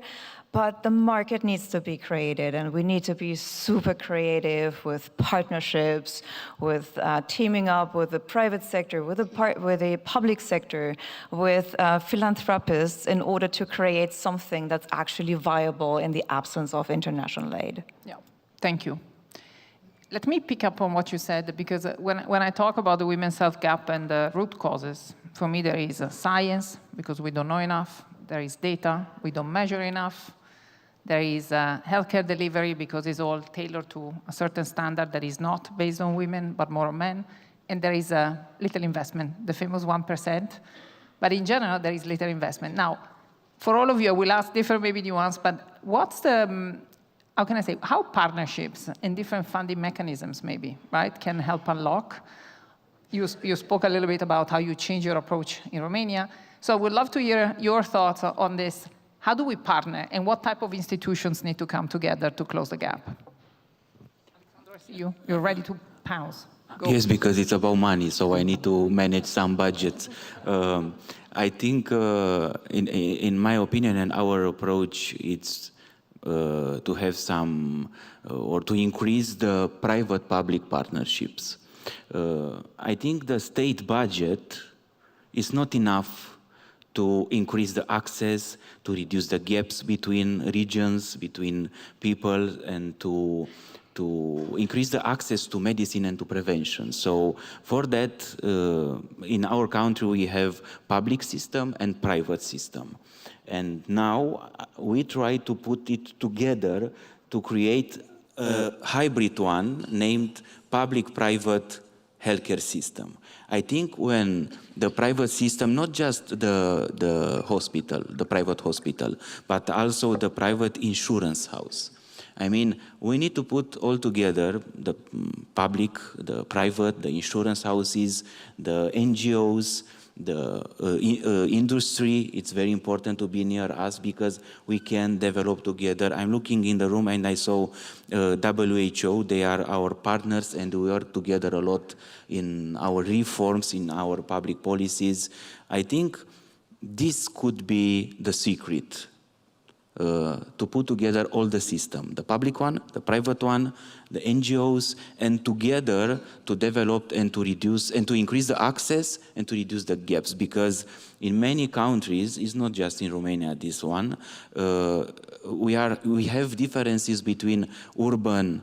but the market needs to be created, and we need to be super creative with partnerships, with teaming up with the private sector, with the public sector, with philanthropists in order to create something that's actually viable in the absence of international aid. Yeah, thank you. Let me pick up on what you said, because when I talk about the women's health gap and the root causes, for me there is science, because we don't know enough. There is data, we don't measure enough. There is healthcare delivery, because it's all tailored to a certain standard that is not based on women, but more on men. And there is little investment, the famous 1%. But in general, there is little investment. Now, for all of you, I will ask different maybe nuance, but what's the, how can I say, how partnerships and different funding mechanisms maybe, right, can help unlock? You spoke a little bit about how you change your approach in Romania. So I would love to hear your thoughts on this. How do we partner, and what type of institutions need to come together to close the gap? Alexandro, I see you. You're ready to pounce. Go. Yes, because it's about money, so I need to manage some budgets. I think, in my opinion and our approach, it's to have some, or to increase the private-public partnerships. I think the state budget is not enough to increase the access, to reduce the gaps between regions, between people, and to increase the access to medicine and to prevention. So for that, in our country, we have public system and private system. And now we try to put it together to create a hybrid one named public-private healthcare system. I think when the private system, not just the hospital, the private hospital, but also the private insurance house. I mean, we need to put all together the public, the private, the insurance houses, the NGOs, the industry. It's very important to be near us because we can develop together. I'm looking in the room and I saw WHO. They are our partners, and we work together a lot in our reforms, in our public policies. I think this could be the secret to put together all the system, the public one, the private one, the NGOs, and together to develop and to reduce and to increase the access and to reduce the gaps. Because in many countries, it's not just in Romania, this one, we have differences between urban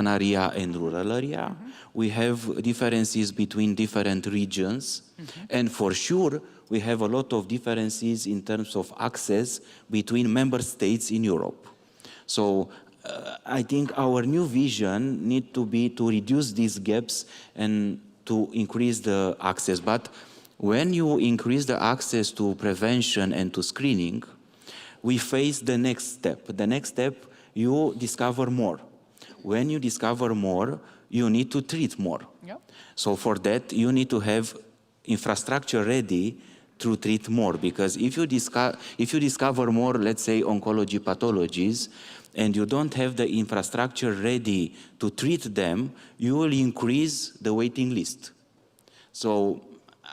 area and rural area. We have differences between different regions. And for sure, we have a lot of differences in terms of access between member states in Europe. So I think our new vision needs to be to reduce these gaps and to increase the access. But when you increase the access to prevention and to screening, we face the next step. The next step, you discover more. When you discover more, you need to treat more. Yeah. So for that, you need to have infrastructure ready to treat more, because if you discover more, let's say, oncology pathologies, and you don't have the infrastructure ready to treat them, you will increase the waiting list. So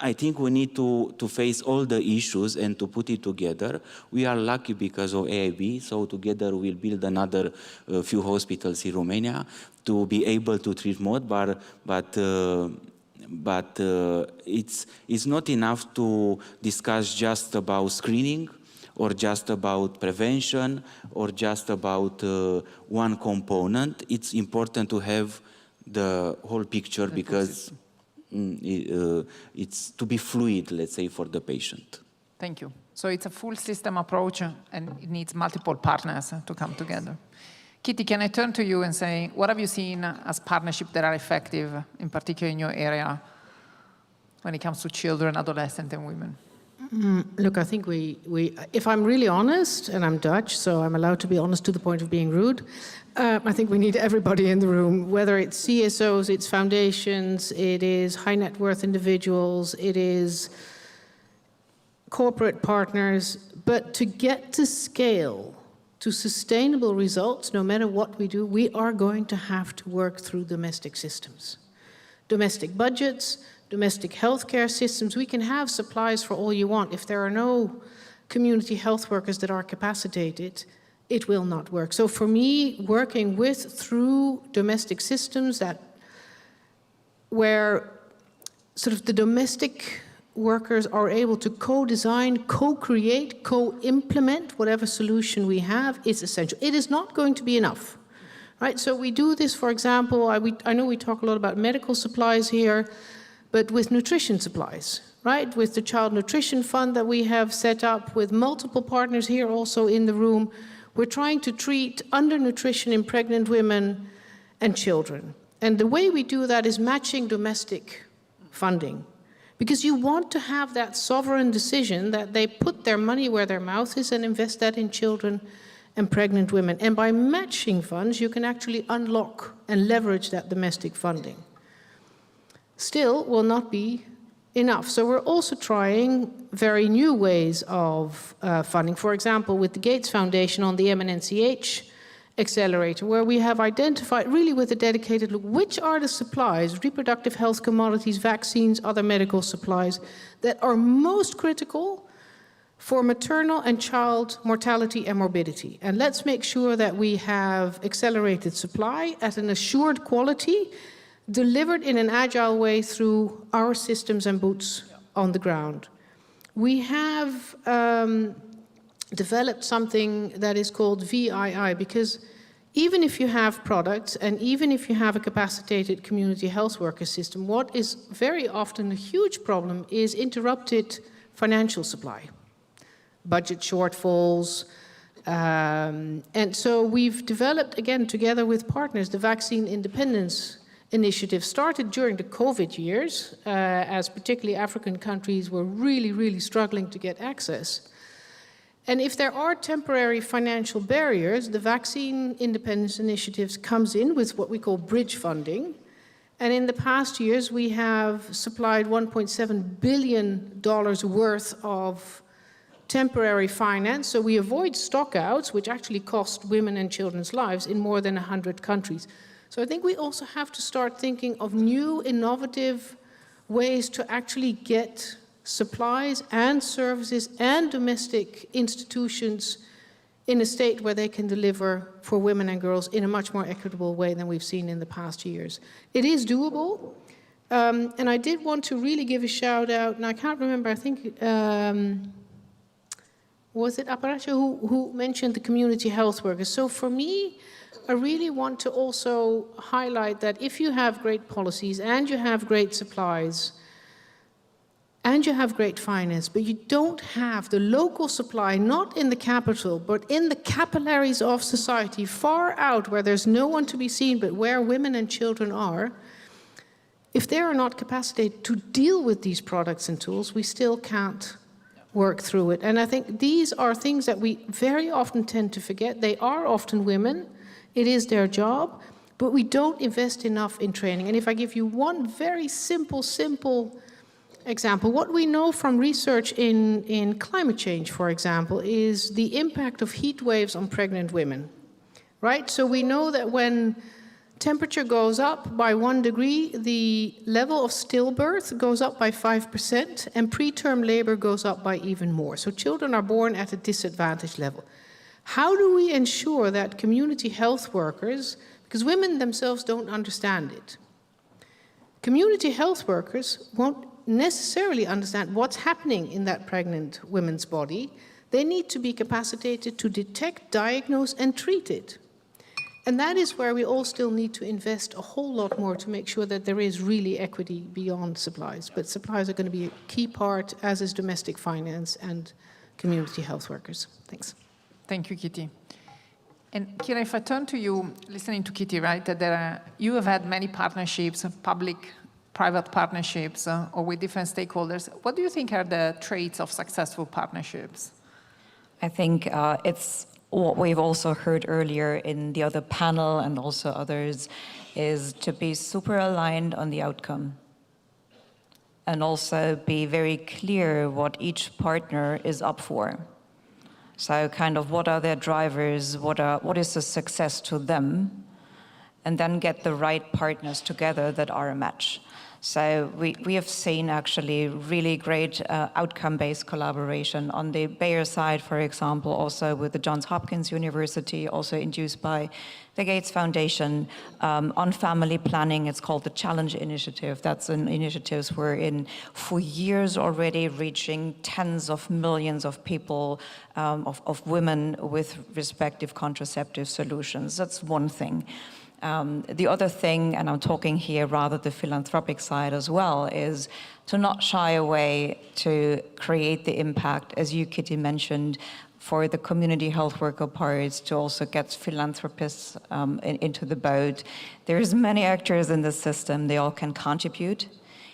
I think we need to face all the issues and to put it together. We are lucky because of EIB, so together we'll build another few hospitals in Romania to be able to treat more, but it's not enough to discuss just about screening or just about prevention or just about one component. It's important to have the whole picture because it's to be fluid, let's say, for the patient. Thank you. So it's a full system approach and it needs multiple partners to come together. Kitty, can I turn to you and say, what have you seen as partnerships that are effective, in particular in your area, when it comes to children, adolescents, and women? Look, I think if I'm really honest, and I'm Dutch, so I'm allowed to be honest to the point of being rude, I think we need everybody in the room, whether it's CSOs, it's foundations, it is high net worth individuals, it is corporate partners, but to get to scale, to sustainable results, no matter what we do, we are going to have to work through domestic systems. Domestic budgets, domestic healthcare systems. We can have supplies for all you want. If there are no community health workers that are capacitated, it will not work. So for me, working through domestic systems where sort of the domestic workers are able to co-design, co-create, co-implement whatever solution we have is essential. It is not going to be enough, right? So we do this, for example, I know we talk a lot about medical supplies here, but with nutrition supplies, right? With the Child Nutrition Fund that we have set up with multiple partners here also in the room, we're trying to treat undernutrition in pregnant women and children. And the way we do that is matching domestic funding. Because you want to have that sovereign decision that they put their money where their mouth is and invest that in children and pregnant women. And by matching funds, you can actually unlock and leverage that domestic funding. Still will not be enough. So we're also trying very new ways of funding. For example, with the Gates Foundation on the MNCH accelerator, where we have identified really with a dedicated look, which are the supplies, reproductive health commodities, vaccines, other medical supplies, that are most critical for maternal and child mortality and morbidity. And let's make sure that we have accelerated supply at an assured quality, delivered in an agile way through our systems and boots on the ground. We have developed something that is called VII, because even if you have products and even if you have a capacitated community health worker system, what is very often a huge problem is interrupted financial supply, budget shortfalls. And so we've developed, again, together with partners, the Vaccine Independence Initiative, started during the COVID years, as particularly African countries were really, really struggling to get access. And if there are temporary financial barriers, the Vaccine Independence Initiative comes in with what we call bridge funding. And in the past years, we have supplied $1.7 billion worth of temporary finance. So we avoid stockouts, which actually cost women and children's lives in more than 100 countries. So I think we also have to start thinking of new, innovative ways to actually get supplies and services and domestic institutions in a state where they can deliver for women and girls in a much more equitable way than we've seen in the past years. It is doable. And I did want to really give a shout out, and I can't remember, I think, was it Aparacho who mentioned the community health workers? So for me, I really want to also highlight that if you have great policies and you have great supplies and you have great finance, but you don't have the local supply, not in the capital, but in the capillaries of society, far out where there's no one to be seen, but where women and children are, if they are not capacitated to deal with these products and tools, we still can't work through it. And I think these are things that we very often tend to forget. They are often women. It is their job, but we don't invest enough in training. And if I give you one very simple example, what we know from research in climate change, for example, is the impact of heat waves on pregnant women, right? So we know that when temperature goes up by 1 degree, the level of stillbirth goes up by 5%, and preterm labor goes up by even more. So children are born at a disadvantaged level. How do we ensure that community health workers, because women themselves don't understand it, community health workers won't necessarily understand what's happening in that pregnant woman's body. They need to be capacitated to detect, diagnose, and treat it. And that is where we all still need to invest a whole lot more to make sure that there is really equity beyond supplies. But supplies are going to be a key part, as is domestic finance and community health workers. Thanks. Thank you, Kitty. And Kira, if I turn to you, listening to Kitty, right, that you have had many partnerships, public-private partnerships, or with different stakeholders. What do you think are the traits of successful partnerships? I think it's what we've also heard earlier in the other panel and also others, is to be super aligned on the outcome and also be very clear what each partner is up for. So kind of what are their drivers, what is the success to them, and then get the right partners together that are a match. So we have seen actually really great outcome-based collaboration on the Bayer side, for example, also with the Johns Hopkins University, also induced by the Gates Foundation. On family planning, it's called the Challenge Initiative. That's an initiative we're for years already, reaching tens of millions of people, of women with respective contraceptive solutions. That's one thing. The other thing, and I'm talking here rather the philanthropic side as well, is to not shy away to create the impact, as you, Kitty, mentioned, for the community health worker parts, to also get philanthropists into the boat. There's many actors in the system, they all can contribute.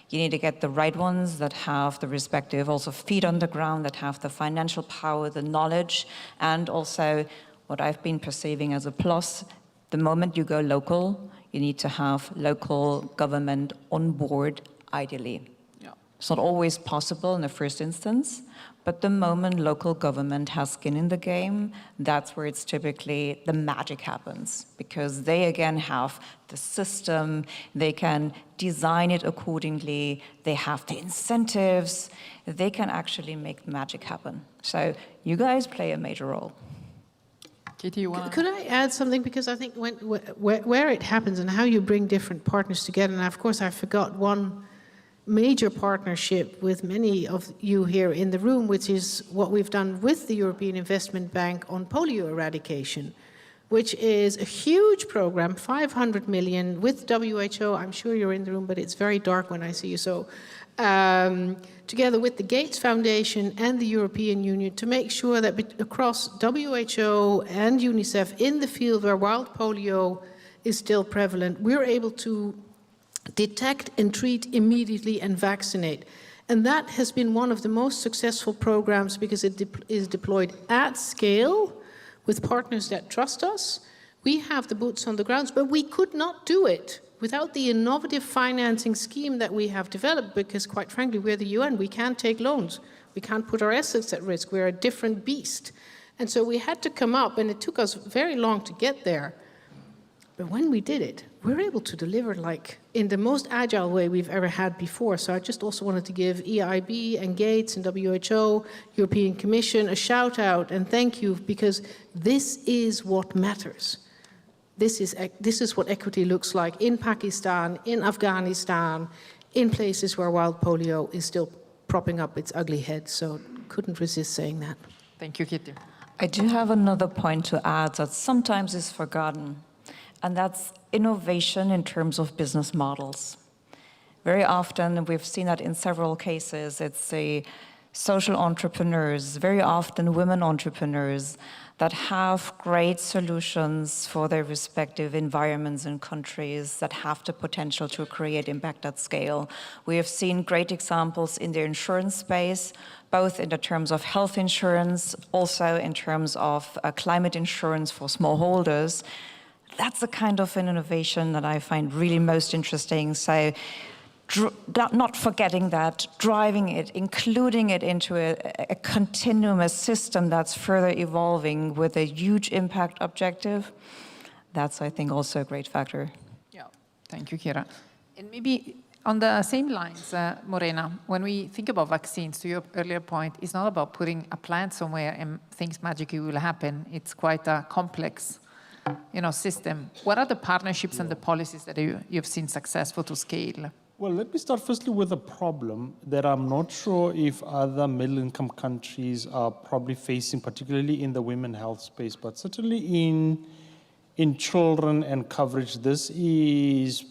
You need to get the right ones that have the respective also feet on the ground, that have the financial power, the knowledge, and also what I've been perceiving as a plus. The moment you go local, you need to have local government on board, ideally. Yeah. It's not always possible in the first instance, but the moment local government has skin in the game, that's where it's typically the magic happens, because they again have the system, they can design it accordingly, they have the incentives, they can actually make magic happen. So you guys play a major role. Kitty, you want Could I add something? Because I think where it happens and how you bring different partners together, and of course I forgot one major partnership with many of you here in the room, which is what we've done with the European Investment Bank on polio eradication, which is a huge program, 500 million with WHO. I'm sure you're in the room, but it's very dark when I see you. So together with the Gates Foundation and the European Union, to make sure that across WHO and UNICEF in the field where wild polio is still prevalent, we're able to detect and treat immediately and vaccinate. And that has been one of the most successful programs because it is deployed at scale with partners that trust us. We have the boots on the ground, but we could not do it without the innovative financing scheme that we have developed, because quite frankly, we're the UN, we can't take loans. We can't put our assets at risk, we're a different beast. And so we had to come up, and it took us very long to get there. But when we did it, we're able to deliver like in the most agile way we've ever had before. So I just also wanted to give EIB and Gates and WHO, European Commission, a shout out and thank you, because this is what matters. This is what equity looks like in Pakistan, in Afghanistan, in places where wild polio is still propping up its ugly head. So couldn't resist saying that. Thank you, Kitty. I do have another point to add that sometimes is forgotten, and that's innovation in terms of business models. Very often, we've seen that in several cases, it's the social entrepreneurs, very often women entrepreneurs, that have great solutions for their respective environments and countries, that have the potential to create impact at scale. We have seen great examples in the insurance space, both in the terms of health insurance, also in terms of climate insurance for smallholders. that's the kind of an innovation that I find really most interesting. So not forgetting that, driving it, including it into a continuous system that's further evolving with a huge impact objective, that's, I think, also a great factor. Yeah, thank you, Kira. And maybe on the same lines, Morena, when we think about vaccines, to your earlier point, it's not about putting a plant somewhere and things magically will happen. It's quite a complex, system. What are the partnerships and the policies that you've seen successful to scale? Well, let me start firstly with a problem that I'm not sure if other middle-income countries are probably facing, particularly in the women's health space, but certainly in children and coverage. This is,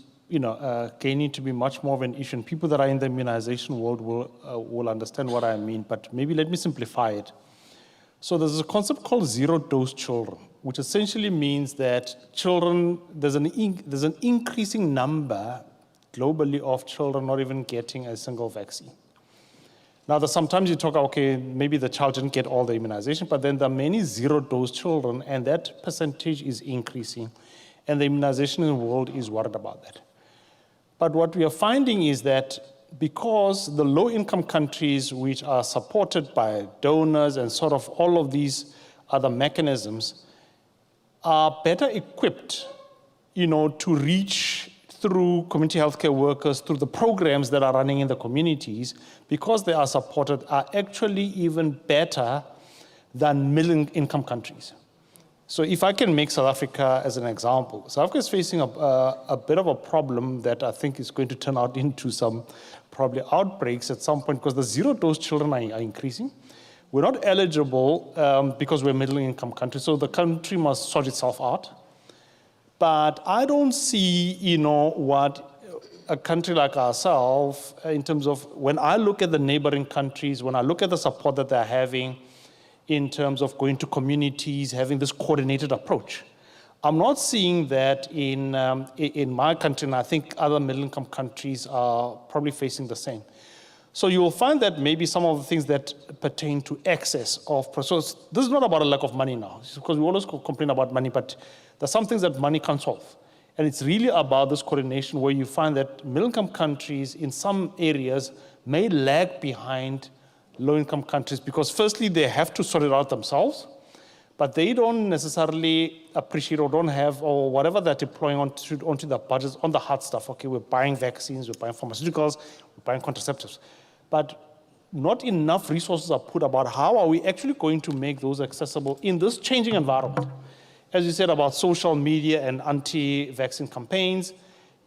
gaining to be much more of an issue. And people that are in the immunization world will understand what I mean, but maybe let me simplify it. So there's a concept called zero-dose children, which essentially means that children, there's an increasing number globally of children not even getting a single vaccine. Now, sometimes you talk, okay, maybe the child didn't get all the immunization, but then there are many zero-dose children, and that percentage is increasing, and the immunization in the world is worried about that. But what we are finding is that because the low-income countries, which are supported by donors and sort of all of these other mechanisms, are better equipped, to reach through community healthcare workers, through the programs that are running in the communities, because they are supported, are actually even better than middle-income countries. So if I can make South Africa as an example, South Africa is facing a bit of a problem that I think is going to turn out into some probably outbreaks at some point, because the zero-dose children are increasing. We're not eligible because we're a middle-income country, so the country must sort itself out. But I don't see, what a country like ourselves, in terms of when I look at the neighboring countries, when I look at the support that they're having in terms of going to communities, having this coordinated approach. I'm not seeing that in my country, and I think other middle-income countries are probably facing the same. So you will find that maybe some of the things that pertain to access of, so this is not about a lack of money now, because we always complain about money, but there's some things that money can't solve. And it's really about this coordination where you find that middle-income countries in some areas may lag behind low-income countries, because firstly, they have to sort it out themselves, but they don't necessarily appreciate or don't have, or whatever they're deploying onto the budgets, on the hard stuff. Okay, we're buying vaccines, we're buying pharmaceuticals, we're buying contraceptives. But not enough resources are put about how are we actually going to make those accessible in this changing environment. As you said about social media and anti-vaccine campaigns,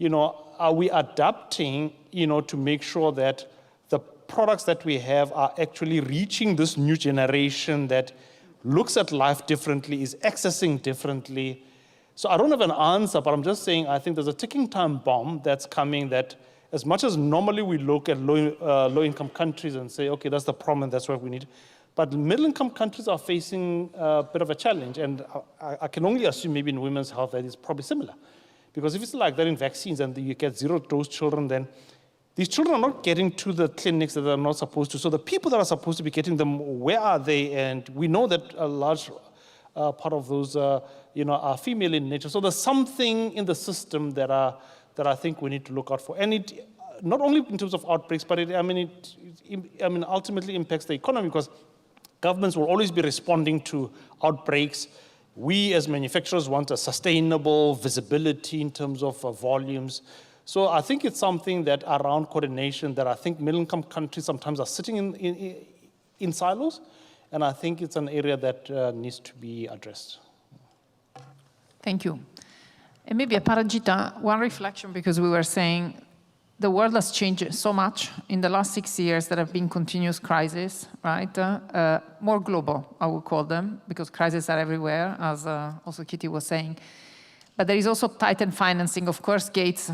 are we adapting, to make sure that the products that we have are actually reaching this new generation that looks at life differently, is accessing differently. So I don't have an answer, but I'm just saying I think there's a ticking time bomb that's coming, that as much as normally we look at low-income countries and say, okay, that's the problem and that's what we need, but middle-income countries are facing a bit of a challenge, and I can only assume maybe in women's health that it's probably similar. Because if it's like that in vaccines and you get zero-dose children, then these children are not getting to the clinics that they're not supposed to. So the people that are supposed to be getting them, where are they? And we know that a large part of those, are female in nature. So there's something in the system that I think we need to look out for. And it, not only in terms of outbreaks, but it ultimately impacts the economy, because governments will always be responding to outbreaks. We as manufacturers want a sustainable visibility in terms of volumes. So I think it's something that around coordination that I think middle-income countries sometimes are sitting in silos, and I think it's an area that needs to be addressed. Thank you. And maybe, Parajita, one reflection, because we were saying the world has changed so much in the last 6 years. There have been continuous crises, right? More global, I would call them, because crises are everywhere, as also Kitty was saying. But there is also tightened financing. Of course, Gates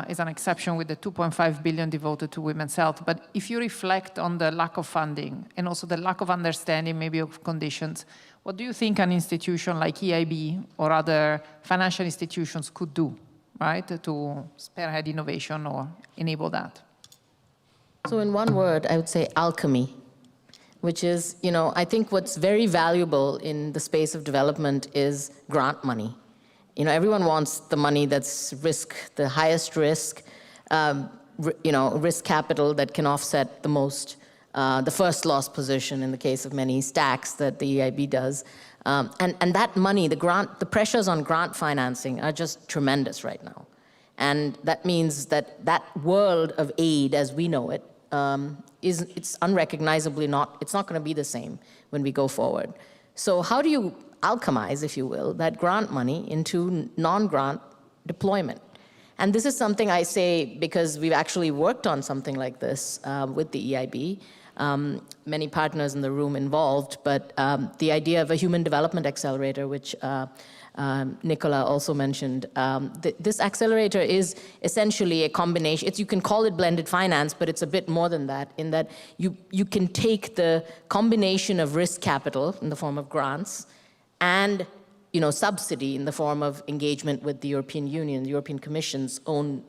is an exception with the 2.5 billion devoted to women's health. But if you reflect on the lack of funding and also the lack of understanding maybe of conditions, what do you think an institution like EIB or other financial institutions could do, right, to spearhead innovation or enable that? So in one word, I would say alchemy, which is, I think what's very valuable in the space of development is grant money. everyone wants the money that's the highest risk, risk capital that can offset the most, the first loss position in the case of many stacks that the EIB does. And that money, the pressures on grant financing are just tremendous right now. And that means that world of aid as we know it, it's unrecognizably it's not going to be the same when we go forward. So how do you alchemize, if you will, that grant money into non-grant deployment? And this is something I say because we've actually worked on something like this with the EIB. Many partners in the room involved, but the idea of a human development accelerator, which Nicola also mentioned, this accelerator is essentially a combination. You can call it blended finance, but it's a bit more than that, in that you can take the combination of risk capital in the form of grants and subsidy in the form of engagement with the European Union, the European Commission's own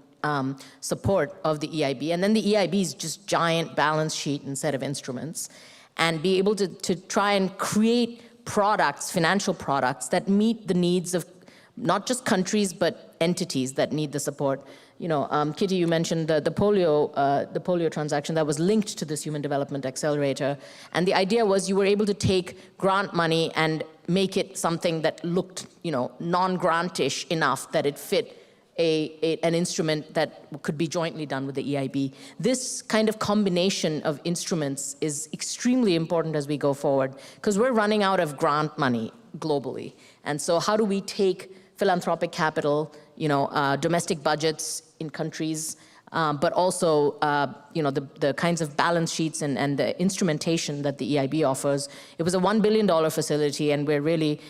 support of the EIB, and then the EIB's just giant balance sheet and set of instruments, and be able to try and create products, financial products that meet the needs of not just countries but entities that need the support. Kitty, you mentioned the polio transaction that was linked to this Human Development Accelerator, and the idea was you were able to take grant money and make it something that looked, non-grantish enough that it fit an instrument that could be jointly done with the EIB. This kind of combination of instruments is extremely important as we go forward, because we're running out of grant money globally. And so how do we take philanthropic capital, domestic budgets in countries, but also the kinds of balance sheets and the instrumentation that the EIB offers. It was a $1 billion facility, and we're really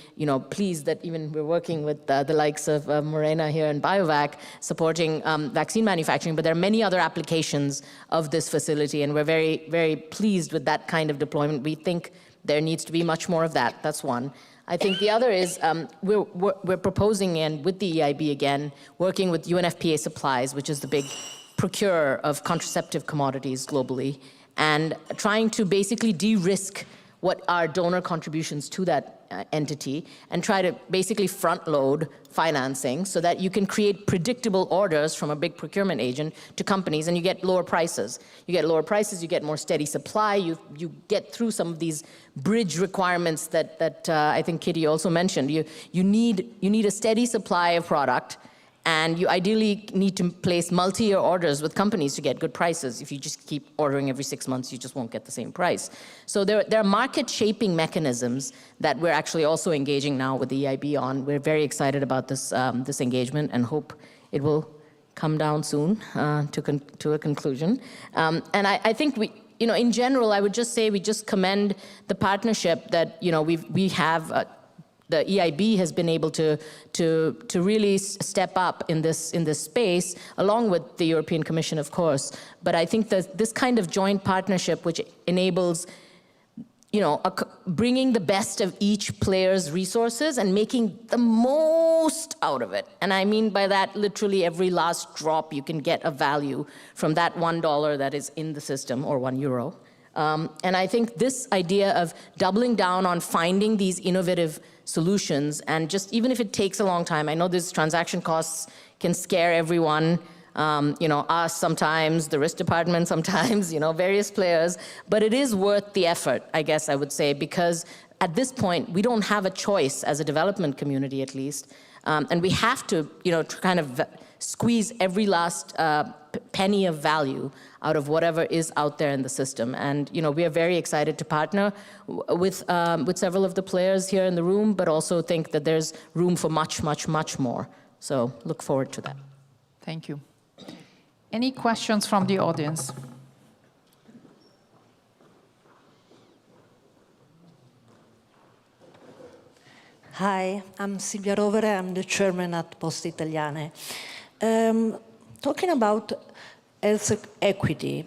pleased that even we're working with the likes of Morena here and BioVac supporting vaccine manufacturing, but there are many other applications of this facility, and we're very, very pleased with that kind of deployment. We think there needs to be much more of that. That's one. I think the other is we're proposing, and with the EIB again, working with UNFPA Supplies, which is the big procurer of contraceptive commodities globally, and trying to basically de-risk what are donor contributions to that entity, and try to basically front-load financing so that you can create predictable orders from a big procurement agent to companies, and you get lower prices. You get lower prices, you get more steady supply, you get through some of these bridge requirements that I think Kitty also mentioned. You need a steady supply of product, and you ideally need to place multi-year orders with companies to get good prices. If you just keep ordering every 6 months, you just won't get the same price. So there are market-shaping mechanisms that we're actually also engaging now with the EIB on. We're very excited about this engagement and hope it will come down soon to a conclusion. And I think in general, I would just say we just commend the partnership that we have. The EIB has been able to really step up in this space, along with the European Commission, of course. But I think that this kind of joint partnership, which enables, bringing the best of each player's resources and making the most out of it. And I mean by that, literally every last drop you can get of value from that $1 that is in the system, or €1. And I think this idea of doubling down on finding these innovative solutions, and just even if it takes a long time, I know these transaction costs can scare everyone, us sometimes, the risk department sometimes, various players, but it is worth the effort, I guess I would say, because at this point, we don't have a choice as a development community at least, and we have to, kind of squeeze every last penny of value out of whatever is out there in the system. And we are very excited to partner with several of the players here in the room, but also think that there's room for much, much, much more. So look forward to that. Thank you. Any questions from the audience? Hi, I'm Silvia Rovere. I'm the chairman at Poste Italiane. Talking about health equity,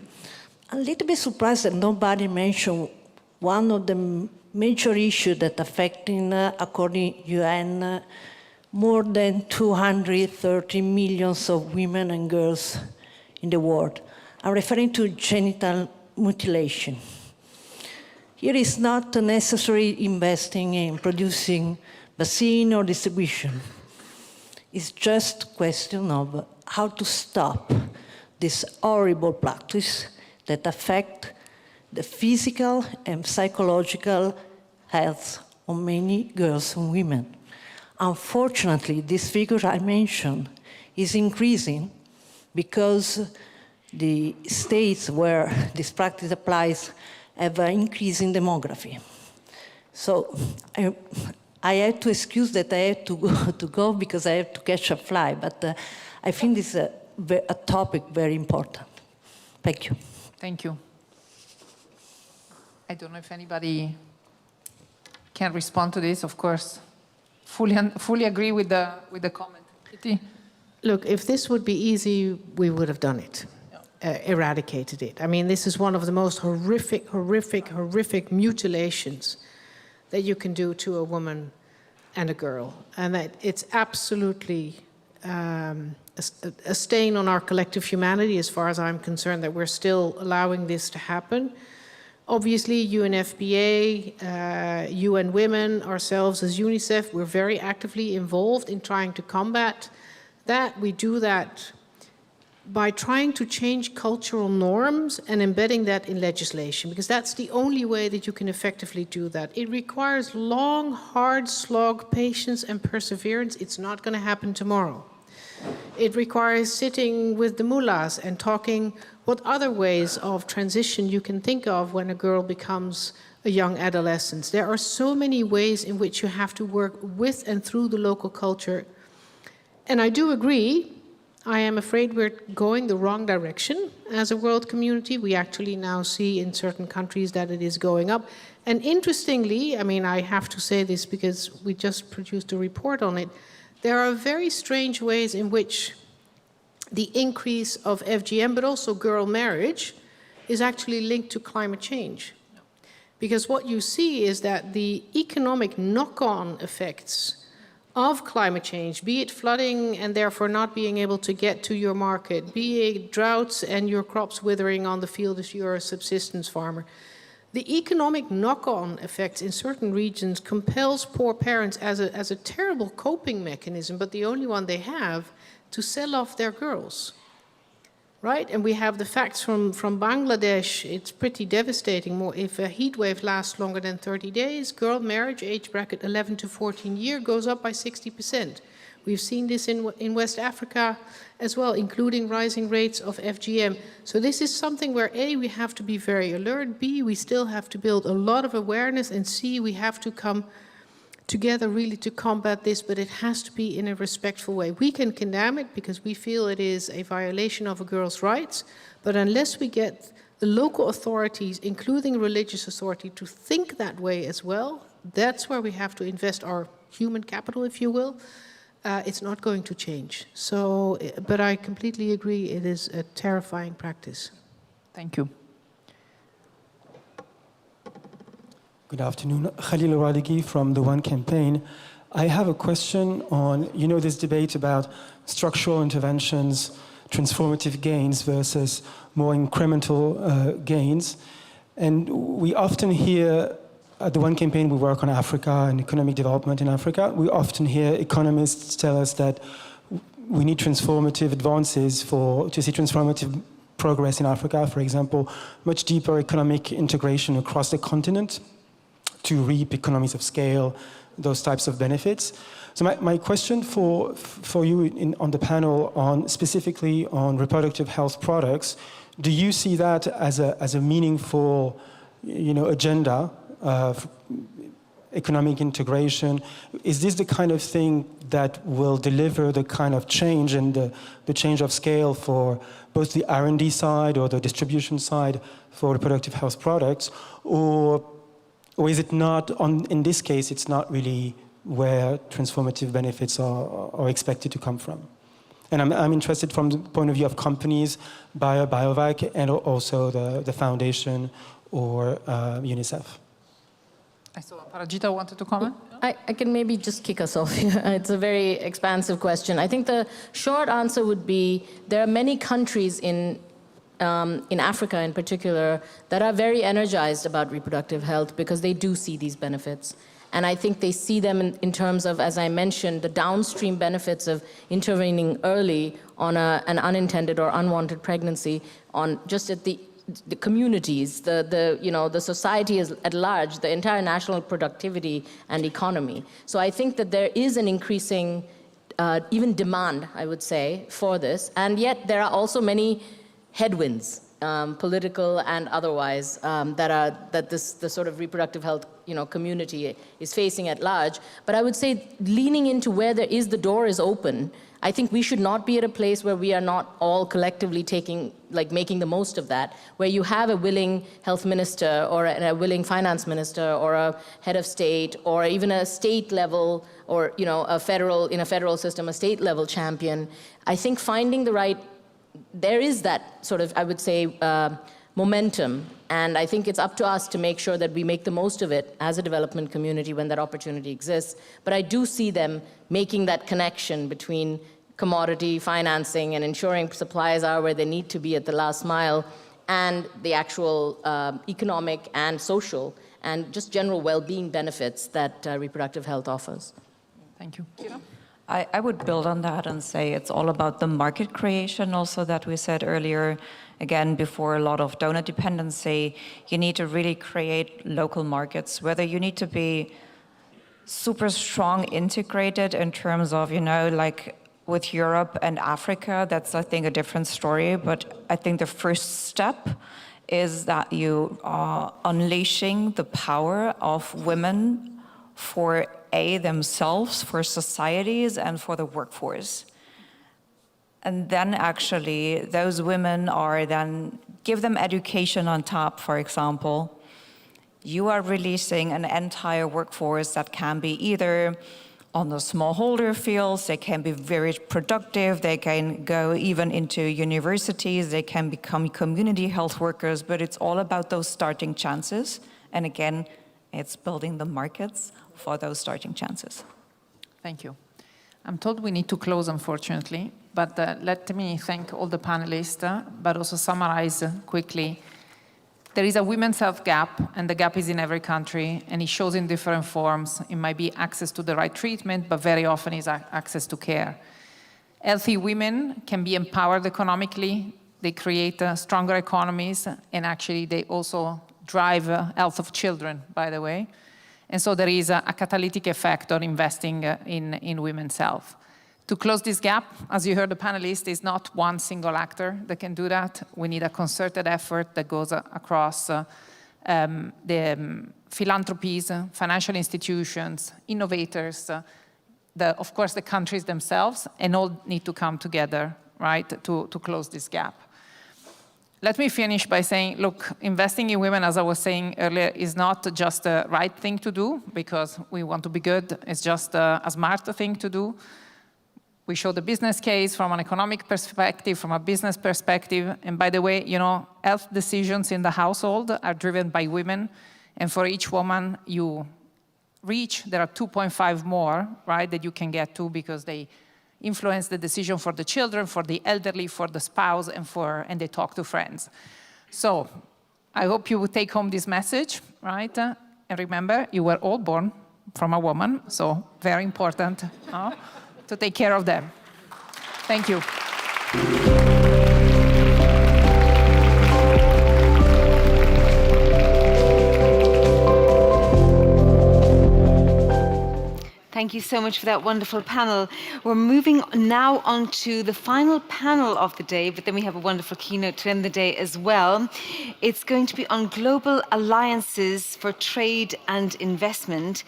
I'm a little bit surprised that nobody mentioned one of the major issues that affecting, according to UN, more than 230 million of women and girls in the world. I'm referring to genital mutilation. Here is not necessarily investing in producing vaccine or distribution. It's just a question of how to stop this horrible practice that affect the physical and psychological health of many girls and women. Unfortunately, this figure I mentioned is increasing because the states where this practice applies have an increase in demography. So I have to excuse that I have to go because I have to catch a flight, but I think this is a topic very important. Thank you. Thank you. I don't know if anybody can respond to this, of course. Fully agree with the comment. Kitty? Look, if this would be easy, we would have done it, eradicated it. I mean, this is one of the most horrific mutilations that you can do to a woman and a girl. And that it's absolutely a stain on our collective humanity, as far as I'm concerned, that we're still allowing this to happen. Obviously, UNFPA, UN Women, ourselves as UNICEF, we're very actively involved in trying to combat that. We do that by trying to change cultural norms and embedding that in legislation, because that's the only way that you can effectively do that. It requires long, hard slog, patience and perseverance. It's not going to happen tomorrow. It requires sitting with the mullahs and talking what other ways of transition you can think of when a girl becomes a young adolescent. There are so many ways in which you have to work with and through the local culture. And I do agree, I am afraid we're going the wrong direction as a world community. We actually now see in certain countries that it is going up. And interestingly, I mean, I have to say this because we just produced a report on it, there are very strange ways in which the increase of FGM, but also girl marriage, is actually linked to climate change. Because what you see is that the economic knock-on effects of climate change, be it flooding and therefore not being able to get to your market, be it droughts and your crops withering on the field if you're a subsistence farmer, the economic knock-on effects in certain regions compels poor parents as a terrible coping mechanism, but the only one they have, to sell off their girls, right? And we have the facts from Bangladesh. It's pretty devastating. If a heat wave lasts longer than 30 days, girl marriage, age bracket 11 to 14 years, goes up by 60%. We've seen this in West Africa as well, including rising rates of FGM. So this is something where A, we have to be very alert, B, we still have to build a lot of awareness, and C, we have to come together really to combat this, but it has to be in a respectful way. We can condemn it because we feel it is a violation of a girl's rights, but unless we get the local authorities, including religious authority, to think that way as well, that's where we have to invest our human capital, if you will. It's not going to change. So, but I completely agree, it is a terrifying practice. Thank you. Good afternoon, Khalil Radigi from the One Campaign. I have a question on, this debate about structural interventions, transformative gains versus more incremental gains. And we often hear, at the One Campaign, we work on Africa and economic development in Africa. We often hear economists tell us that we need transformative advances to see transformative progress in Africa. For example, much deeper economic integration across the continent to reap economies of scale, those types of benefits. So my question for you on the panel, specifically on reproductive health products, do you see that as a meaningful, agenda of economic integration? Is this the kind of thing that will deliver the kind of change and the change of scale for both the R&D side or the distribution side for reproductive health products, or is it not, in this case, it's not really where transformative benefits are expected to come from? And I'm interested from the point of view of companies, BioVac, and also the foundation or UNICEF. I saw Parajita wanted to comment. I can maybe just kick us off here. It's a very expansive question. I think the short answer would be there are many countries in Africa in particular that are very energized about reproductive health because they do see these benefits. And I think they see them in terms of, as I mentioned, the downstream benefits of intervening early on an unintended or unwanted pregnancy, on just at the communities, the society at large, the entire national productivity and economy. So I think that there is an increasing even demand, I would say, for this. And yet there are also many headwinds, political and otherwise, that the sort of reproductive health community is facing at large. But I would say leaning into where there is, the door is open. I think we should not be at a place where we are not all collectively making the most of that, where you have a willing health minister or a willing finance minister or a head of state or even a state level or in a federal system, a state level champion. I think finding the right, there is that sort of, I would say, momentum. And I think it's up to us to make sure that we make the most of it as a development community when that opportunity exists. But I do see them making that connection between commodity financing and ensuring supplies are where they need to be at the last mile, and the actual economic and social and just general well-being benefits that reproductive health offers. Thank you. I would build on that and say it's all about the market creation also that we said earlier. Again, before a lot of donor dependency, you need to really create local markets, whether you need to be super strong integrated in terms of, like with Europe and Africa, that's, I think, a different story. But I think the first step is that you are unleashing the power of women for themselves, for societies, and for the workforce. And then actually, those women are then, give them education on top, for example. You are releasing an entire workforce that can be either on the smallholder fields, they can be very productive, they can go even into universities, they can become community health workers, but it's all about those starting chances. And again, it's building the markets for those starting chances. Thank you. I'm told we need to close, unfortunately, but let me thank all the panelists, but also summarize quickly. There is a women's health gap, and the gap is in every country, and it shows in different forms. It might be access to the right treatment, but very often is access to care. Healthy women can be empowered economically. They create stronger economies, and actually they also drive health of children, by the way. And so there is a catalytic effect on investing in women's health. To close this gap, as you heard the panelists, is not one single actor that can do that. We need a concerted effort that goes across the philanthropies, financial institutions, innovators, of course the countries themselves, and all need to come together, right, to close this gap. Let me finish by saying, look, investing in women, as I was saying earlier, is not just the right thing to do because we want to be good. It's just a smart thing to do. We show the business case from an economic perspective, from a business perspective. And by the way, health decisions in the household are driven by women. And for each woman you reach, there are 2.5 more, right, that you can get to because they influence the decision for the children, for the elderly, for the spouse, and they talk to friends. So I hope you will take home this message, right? And remember, you were all born from a woman, so very important to take care of them. Thank you. Thank you so much for that wonderful panel. We're moving now on to the final panel of the day, but then we have a wonderful keynote to end the day as well. It's going to be on global alliances for trade and investment.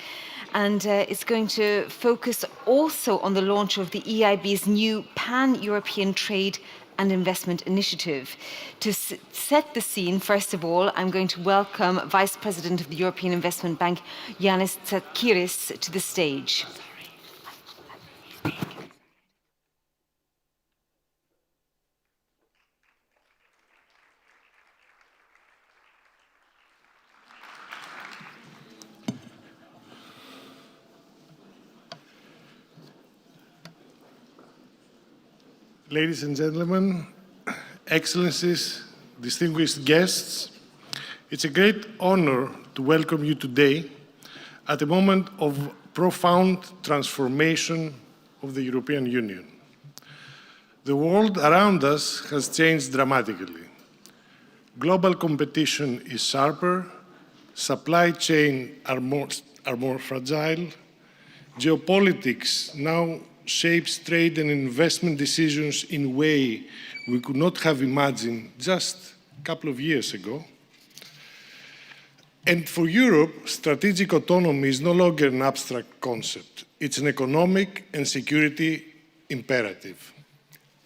And it's going to focus also on the launch of the EIB's new Pan-European Trade and Investment Initiative. To set the scene, first of all, I'm going to welcome Vice President of the European Investment Bank, Yanis Tsakiris, to the stage. Ladies and gentlemen, excellencies, distinguished guests, it's a great honor to welcome you today at a moment of profound transformation of the European Union. The world around us has changed dramatically. Global competition is sharper, supply chains are more fragile, geopolitics now shapes trade and investment decisions in a way we could not have imagined just a couple of years ago. And for Europe, strategic autonomy is no longer an abstract concept. It's an economic and security imperative.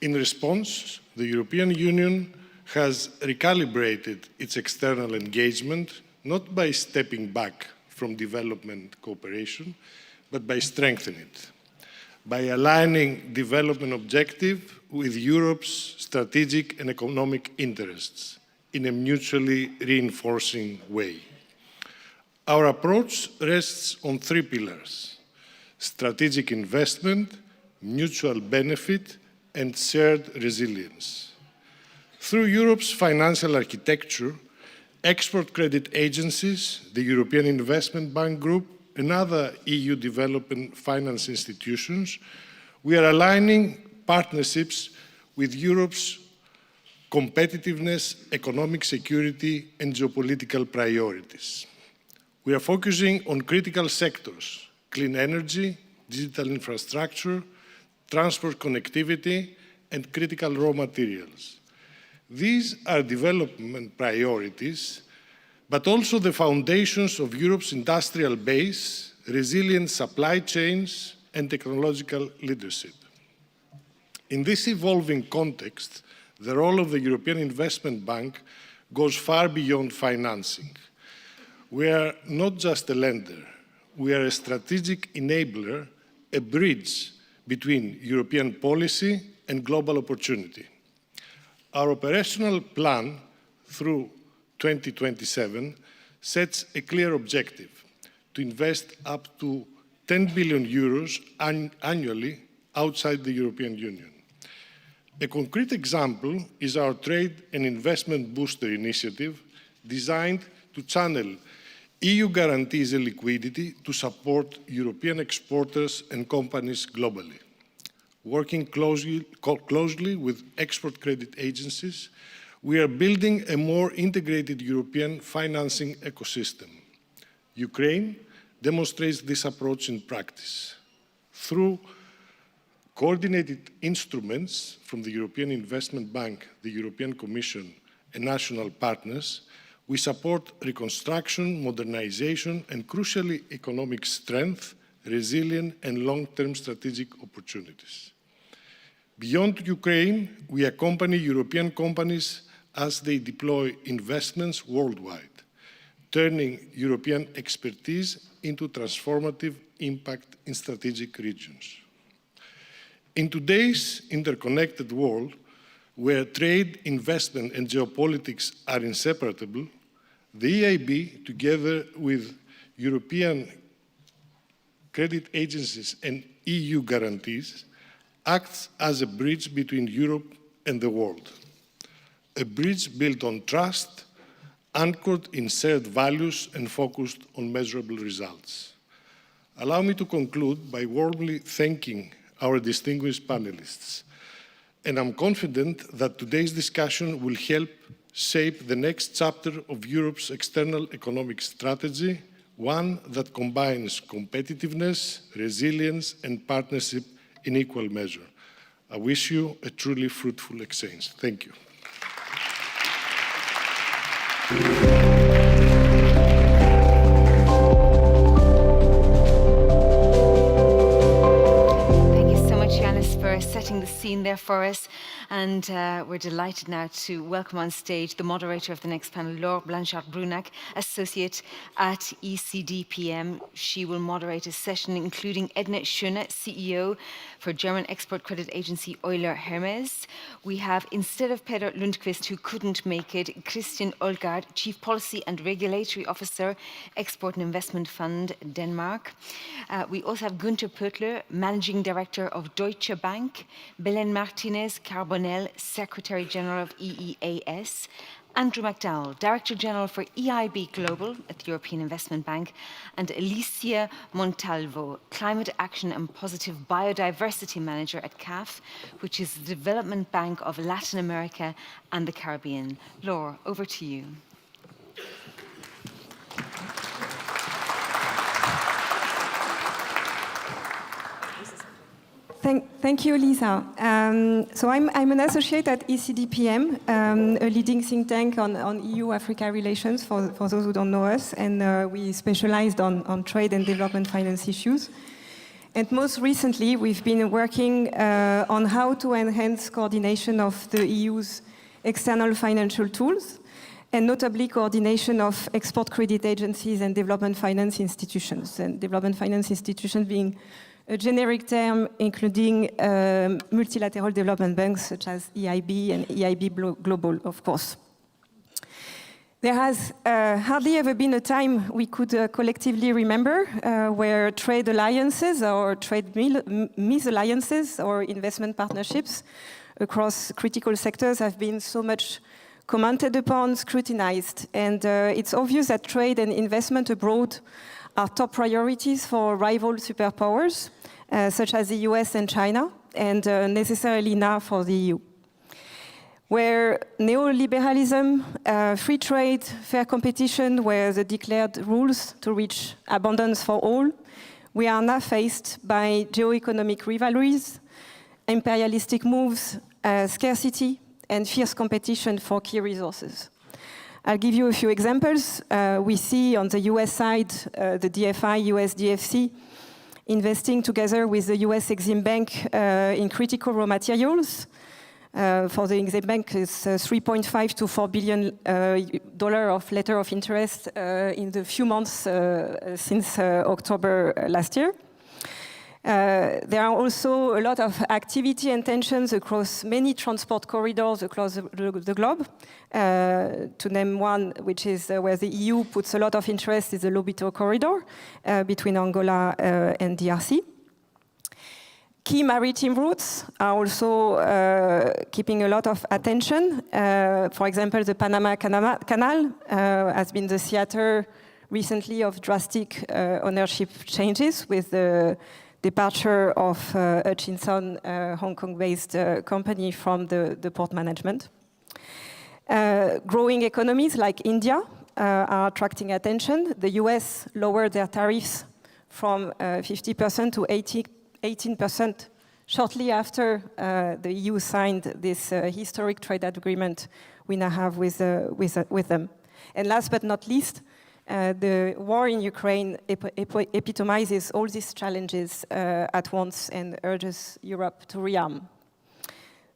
In response, the European Union has recalibrated its external engagement, not by stepping back from development cooperation, but by strengthening it, by aligning development objectives with Europe's strategic and economic interests in a mutually reinforcing way. Our approach rests on three pillars: strategic investment, mutual benefit, and shared resilience. Through Europe's financial architecture, export credit agencies, the European Investment Bank Group, and other EU development finance institutions, we are aligning partnerships with Europe's competitiveness, economic security, and geopolitical priorities. We are focusing on critical sectors: clean energy, digital infrastructure, transport connectivity, and critical raw materials. These are development priorities, but also the foundations of Europe's industrial base, resilient supply chains, and technological leadership. In this evolving context, the role of the European Investment Bank goes far beyond financing. We are not just a lender, we are a strategic enabler, a bridge between European policy and global opportunity. Our operational plan through 2027 sets a clear objective: to invest up to 10 billion euros annually outside the European Union. A concrete example is our Trade and Investment Booster initiative, designed to channel EU guarantees and liquidity to support European exporters and companies globally. Working closely with export credit agencies, we are building a more integrated European financing ecosystem. Ukraine demonstrates this approach in practice. Through coordinated instruments from the European Investment Bank, the European Commission, and national partners, we support reconstruction, modernization, and crucially economic strength, resilience, and long-term strategic opportunities. Beyond Ukraine, we accompany European companies as they deploy investments worldwide, turning European expertise into transformative impact in strategic regions. In today's interconnected world, where trade, investment, and geopolitics are inseparable, the EIB, together with European credit agencies and EU guarantees, acts as a bridge between Europe and the world. A bridge built on trust, anchored in shared values, and focused on measurable results. Allow me to conclude by warmly thanking our distinguished panelists. And I'm confident that today's discussion will help shape the next chapter of Europe's external economic strategy, one that combines competitiveness, resilience, and partnership in equal measure. I wish you a truly fruitful exchange. Thank you. Setting the scene there for us, and we're delighted now to welcome on stage the moderator of the next panel, Laure Blanchard-Brunac, Associate at ECDPM. She will moderate a session including Edna Schöne, CEO for German export credit agency Euler Hermes. We have, instead of Peter Lundqvist, who couldn't make it, Christian Olgaard, Chief Policy and Regulatory Officer, Export and Investment Fund, Denmark. We also have Günther Pöttler, Managing Director of Deutsche Bank, Belén Martínez Carbonell, Secretary General of EEAS, Andrew McDowell, Director General for EIB Global at the European Investment Bank, and Alicia Montalvo, Climate Action and Positive Biodiversity Manager at CAF, which is the Development Bank of Latin America and the Caribbean. Laura, over to you. Thank you, Lisa. So I'm an associate at ECDPM, a leading think tank on EU-Africa relations, for those who don't know us, and we specialized on trade and development finance issues. And most recently, we've been working on how to enhance coordination of the EU's external financial tools, and notably coordination of export credit agencies and development finance institutions. And development finance institutions being a generic term including multilateral development banks such as EIB and EIB Global, of course. There has hardly ever been a time we could collectively remember where trade alliances or trade misalliances or investment partnerships across critical sectors have been so much commented upon, scrutinized. And it's obvious that trade and investment abroad are top priorities for rival superpowers, such as the US and China, and necessarily now for the EU. Where neoliberalism, free trade, fair competition were the declared rules to reach abundance for all, we are now faced by geoeconomic rivalries, imperialistic moves, scarcity, and fierce competition for key resources. I'll give you a few examples. We see on the US side, the DFI, US DFC, investing together with the US Exim Bank in critical raw materials. For the Exim Bank, it's $3.5 to $4 billion of letter of interest in the few months since October last year. There are also a lot of activity and tensions across many transport corridors across the globe. To name one, which is where the EU puts a lot of interest, is the Lobito corridor between Angola and DRC. Key maritime routes are also keeping a lot of attention. For example, the Panama Canal has been the theater recently of drastic ownership changes with the departure of Hutchinson, Hong Kong-based company from the port management. Growing economies like India are attracting attention. The US lowered their tariffs from 50% to 18% shortly after the EU signed this historic trade agreement we now have with them. And last but not least, the war in Ukraine epitomizes all these challenges at once and urges Europe to rearm.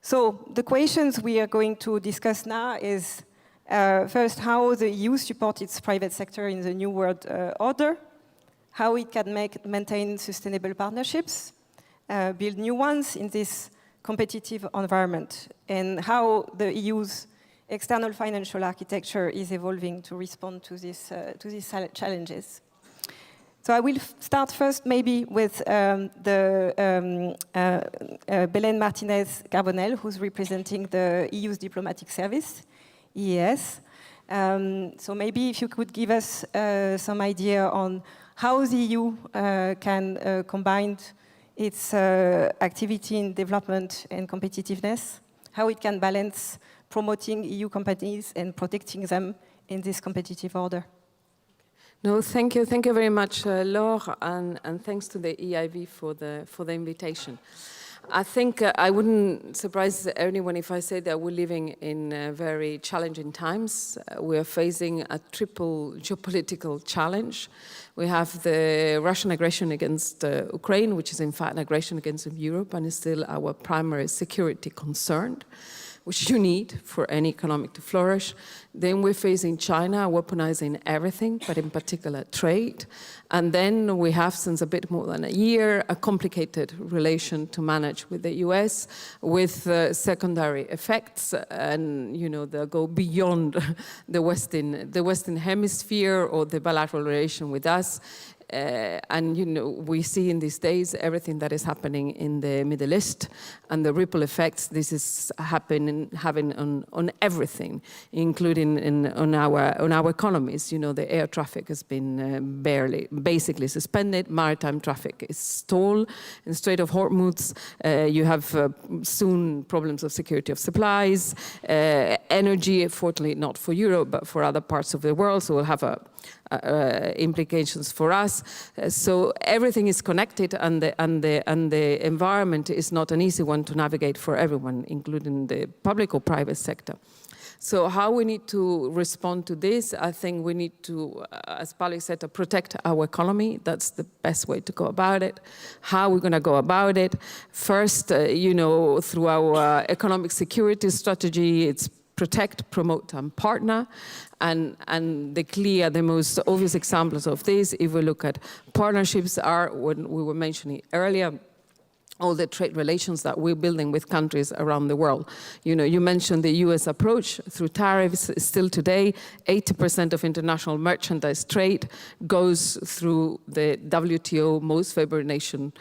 So the questions we are going to discuss now is first, how the EU supports its private sector in the new world order, how it can maintain sustainable partnerships, build new ones in this competitive environment, and how the EU's external financial architecture is evolving to respond to these challenges. So I will start first maybe with Belén Martinez Carbonell, who's representing the EU's diplomatic service, EES. So maybe if you could give us some idea on how the EU can combine its activity in development and competitiveness, how it can balance promoting EU companies and protecting them in this competitive order. No, thank you very much, Laure, and thanks to the EIB for the invitation. I think I wouldn't surprise anyone if I say that we're living in very challenging times. We are facing a triple geopolitical challenge. We have the Russian aggression against Ukraine, which is in fact an aggression against Europe and is still our primary security concern, which you need for any economic to flourish. Then we're facing China weaponizing everything, but in particular trade. And then we have, since a bit more than a year, a complicated relation to manage with the US, with secondary effects, and they go beyond the Western Hemisphere or the bilateral relation with us. And you know, we see in these days everything that is happening in the Middle East and the ripple effects this is having on everything, including on our economies. You know, the air traffic has been basically suspended. Maritime traffic is stalled. In Strait of Hormuz, you have soon problems of security of supplies, energy, fortunately not for Europe, but for other parts of the world, so we'll have implications for us. So everything is connected, and the environment is not an easy one to navigate for everyone, including the public or private sector. So how we need to respond to this, I think we need to, as Pali said, to protect our economy. That's the best way to go about it. How we're going to go about it? First, you know, through our economic security strategy, it's protect, promote, and partner. And the most obvious examples of this, if we look at partnerships, are what we were mentioning earlier, all the trade relations that we're building with countries around the world. You know, you mentioned the US approach through tariffs. Still today, 80% of international merchandise trade goes through the WTO most favored nation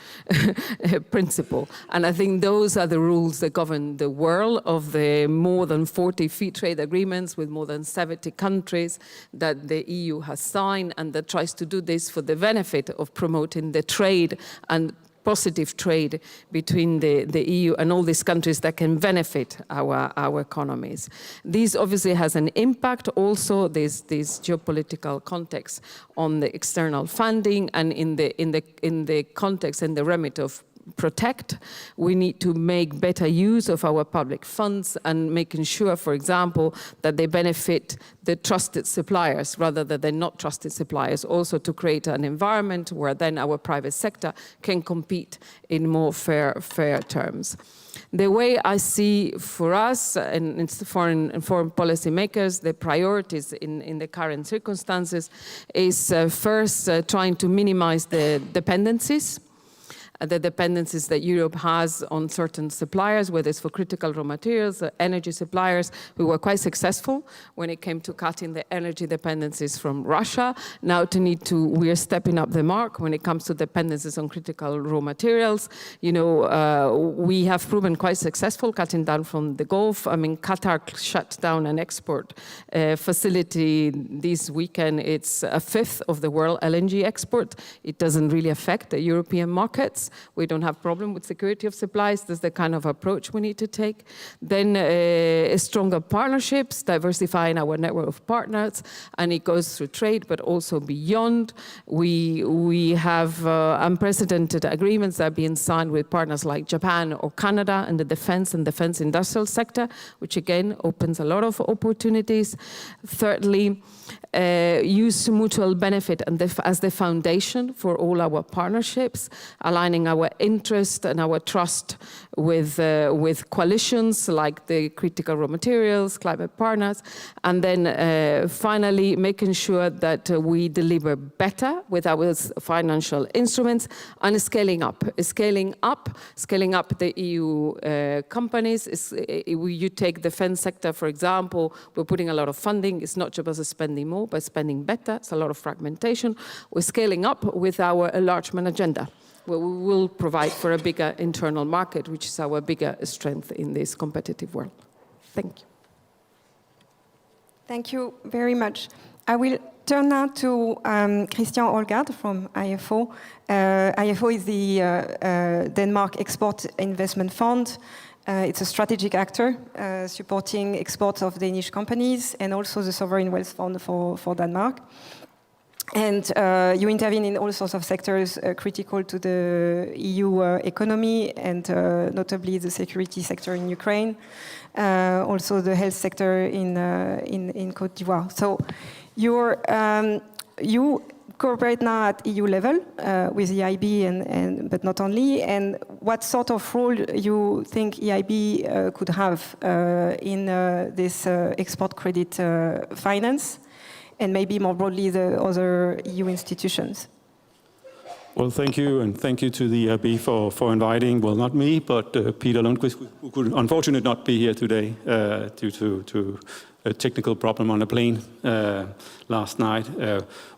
principle. And I think those are the rules that govern the world of the more than 40 free trade agreements with more than 70 countries that the EU has signed, and that tries to do this for the benefit of promoting the trade and positive trade between the EU and all these countries that can benefit our economies. This obviously has an impact also, this geopolitical context, on the external funding, and in the context and the remit of protect, we need to make better use of our public funds and making sure, for example, that they benefit the trusted suppliers rather than the not trusted suppliers, also to create an environment where then our private sector can compete in more fair terms. The way I see for us and foreign policy makers, the priorities in the current circumstances is first trying to minimize the dependencies that Europe has on certain suppliers, whether it's for critical raw materials, energy suppliers, who were quite successful when it came to cutting the energy dependencies from Russia. Now we are stepping up the mark when it comes to dependencies on critical raw materials. You know, we have proven quite successful cutting down from the Gulf. I mean, Qatar shut down an export facility this weekend. It's a fifth of the world LNG export. It doesn't really affect the European markets. We don't have problem with security of supplies. That's the kind of approach we need to take. Then stronger partnerships, diversifying our network of partners, and it goes through trade, but also beyond. We have unprecedented agreements that are being signed with partners like Japan or Canada in the defense and defense industrial sector, which again opens a lot of opportunities. Thirdly, use mutual benefit as the foundation for all our partnerships, aligning our interest and our trust with coalitions like the critical raw materials, climate partners, and then finally making sure that we deliver better with our financial instruments and scaling up the EU companies. You take defense sector, for example, we're putting a lot of funding. It's not just about spending more, but spending better. It's a lot of fragmentation. We're scaling up with our enlargement agenda, where we will provide for a bigger internal market, which is our bigger strength in this competitive world. Thank you. Thank you very much. I will turn now to Christian Olgaard from IFO. IFO is the Denmark Export Investment Fund. It's a strategic actor supporting exports of Danish companies and also the Sovereign Wealth Fund for Denmark. And you intervene in all sorts of sectors critical to the EU economy, and notably the security sector in Ukraine, also the health sector in Côte d'Ivoire. So you cooperate now at EU level with EIB, but not only. And what sort of role you think EIB could have in this export credit finance, and maybe more broadly the other EU institutions? Well, thank you, and thank you to the EIB for inviting, well, not me, but Peter Lundqvist, who could unfortunately not be here today due to a technical problem on a plane last night.